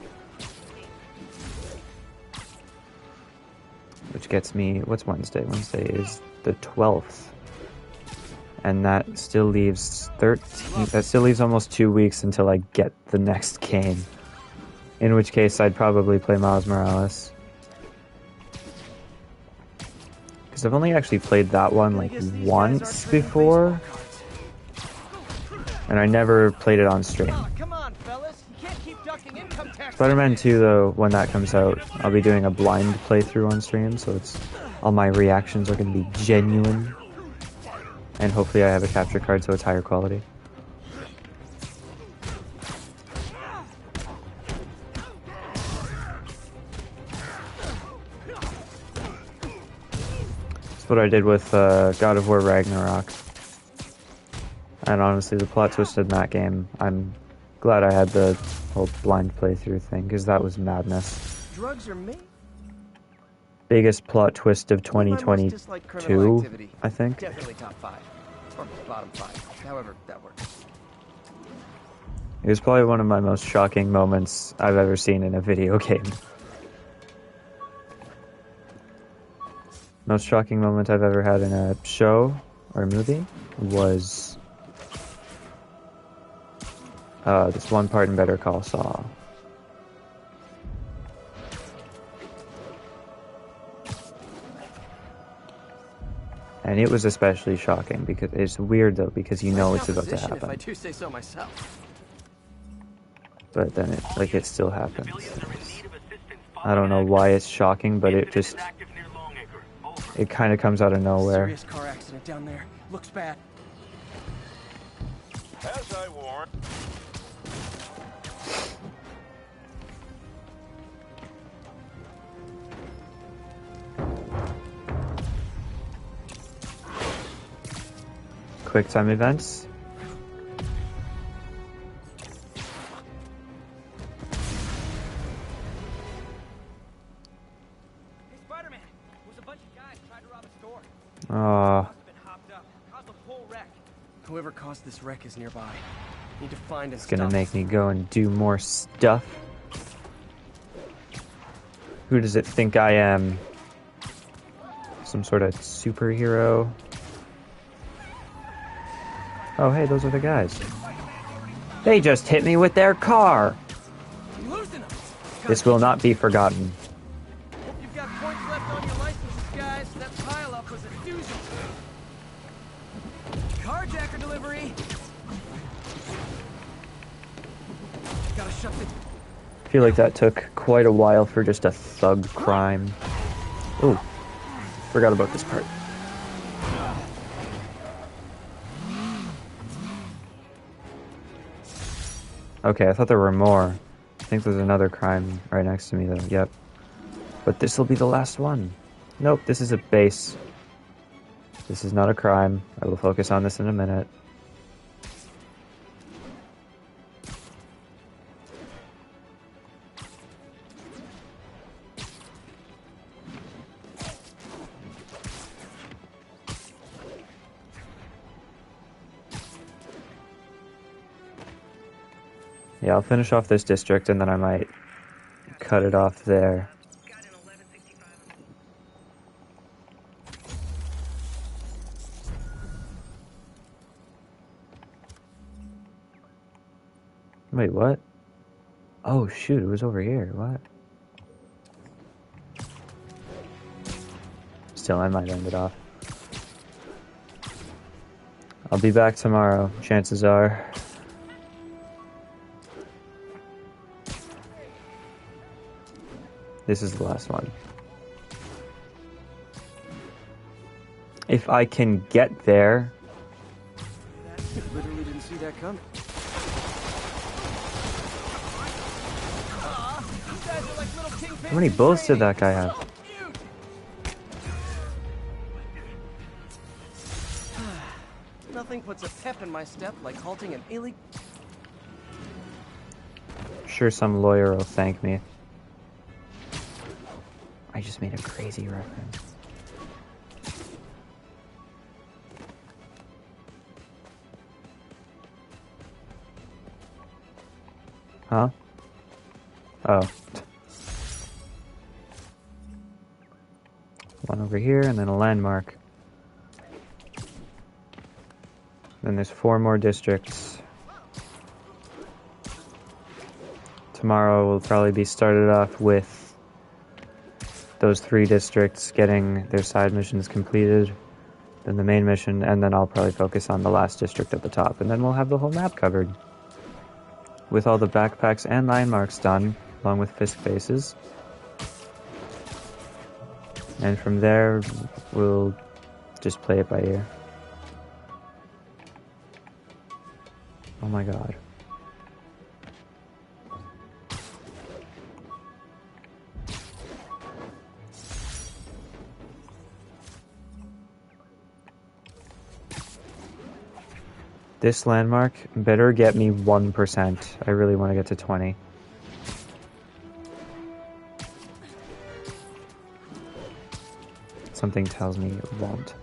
Speaker 1: Which gets me, what's Wednesday? Wednesday is the 12th. And that still leaves almost 2 weeks until I get the next game. In which case I'd probably play Miles Morales. Because I've only actually played that one like once before. And I never played it on stream. Spider-Man 2 though, when that comes out, I'll be doing a blind playthrough on stream, so it's all my reactions are going to be genuine. And hopefully I have a capture card so it's higher quality. That's what I did with God of War Ragnarok. And honestly, the plot twist in that game, I'm glad I had the whole blind playthrough thing, because that was madness.
Speaker 7: Drugs are made.
Speaker 1: Biggest plot twist of 2022, I think.
Speaker 3: Definitely top 5. Or bottom 5. However that works.
Speaker 1: It was probably one of my most shocking moments I've ever seen in a video game. Most shocking moment I've ever had in a show or a movie was this one part in Better Call Saul. And it was especially shocking because it's weird though, because you know it's about to happen.
Speaker 3: If I do say so myself.
Speaker 1: But then it still happens. I don't know why it's shocking, but it kind of comes out of nowhere.
Speaker 7: Serious car accident down there. Looks bad.
Speaker 2: As I warned.
Speaker 1: Quick time events.
Speaker 7: Hey, Spider-Man! Was a bunch of guys tried to rob a store.
Speaker 1: Been
Speaker 7: hopped up. Caused a whole wreck. Whoever caused this wreck is nearby. Need to find and
Speaker 1: It's gonna make me go and do more stuff. Who does it think I am? Some sort of superhero? Oh, hey, those are the guys. They just hit me with their car! This will not be forgotten.
Speaker 7: Hope you've got points left on your licenses, guys. That pile-up was a doozy. Carjacker delivery. Gotta shut the...
Speaker 1: I feel like that took quite a while for just a thug crime. Ooh, forgot about this part. Okay, I thought there were more. I think there's another crime right next to me though, yep. But this will be the last one. Nope, this is a base. This is not a crime. I will focus on this in a minute. Yeah, I'll finish off this district and then I might cut it off there. Wait, what? Oh shoot, it was over here. What? Still, I might end it off. I'll be back tomorrow, chances are. This is the last one. If I can get there.
Speaker 7: Literally didn't see that coming.
Speaker 1: How many bullets did that guy have?
Speaker 7: Nothing puts a pep in my step like halting an illegal.
Speaker 1: Sure, some lawyer will thank me. I just made a crazy reference. Huh? Oh. One over here, and then a landmark. Then there's 4 more districts. Tomorrow will probably be started off with those 3 districts getting their side missions completed, then the main mission, and then I'll probably focus on the last district at the top, and then we'll have the whole map covered. With all the backpacks and landmarks done, along with Fisk bases. And from there, we'll just play it by ear. Oh my god. This landmark better get me 1%. I really want to get to 20. Something tells me it won't.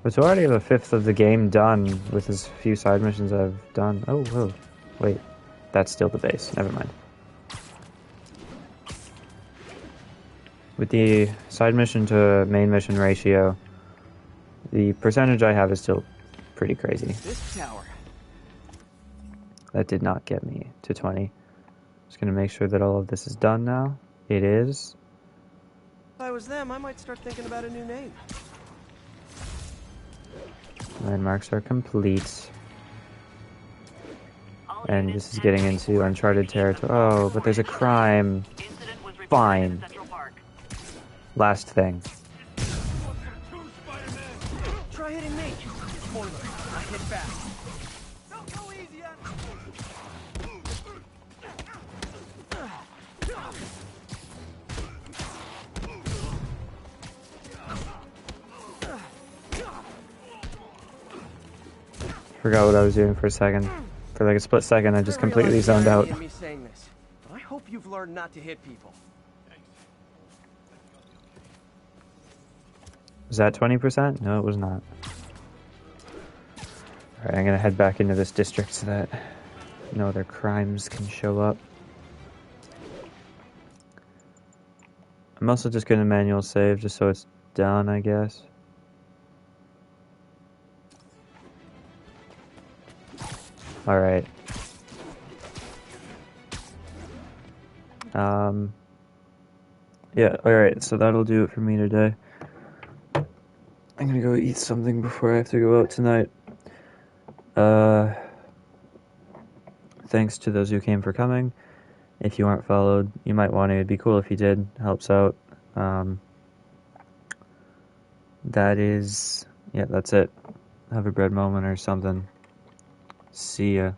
Speaker 1: But so I already have a 1/5 of the game done with as few side missions I've done. Oh, whoa. Wait. That's still the base. Never mind. With the side mission to main mission ratio, the percentage I have is still pretty crazy.
Speaker 7: This tower.
Speaker 1: That did not get me to 20. Just gonna make sure that all of this is done now. It is.
Speaker 7: If I was them, I might start thinking about a new name.
Speaker 1: Landmarks are complete. And this is getting into uncharted territory. Oh, but there's a crime. Fine. Last thing.
Speaker 7: Try hitting me. Spoiler, I hit back. Don't go easy on
Speaker 1: Forgot what I was doing for a second. For like a split second, I just completely zoned out.
Speaker 7: Me saying this, but I hope you've learned not to hit people.
Speaker 1: Was that 20%? No, it was not. Alright, I'm gonna head back into this district so that no other crimes can show up. I'm also just gonna manual save just so it's done, I guess. Alright. Yeah, alright, so that'll do it for me today. I'm gonna go eat something before I have to go out tonight. Thanks to those who came for coming. If you aren't followed, you might want to. It'd be cool if you did. Helps out. That's it. Have a bread moment or something. See ya.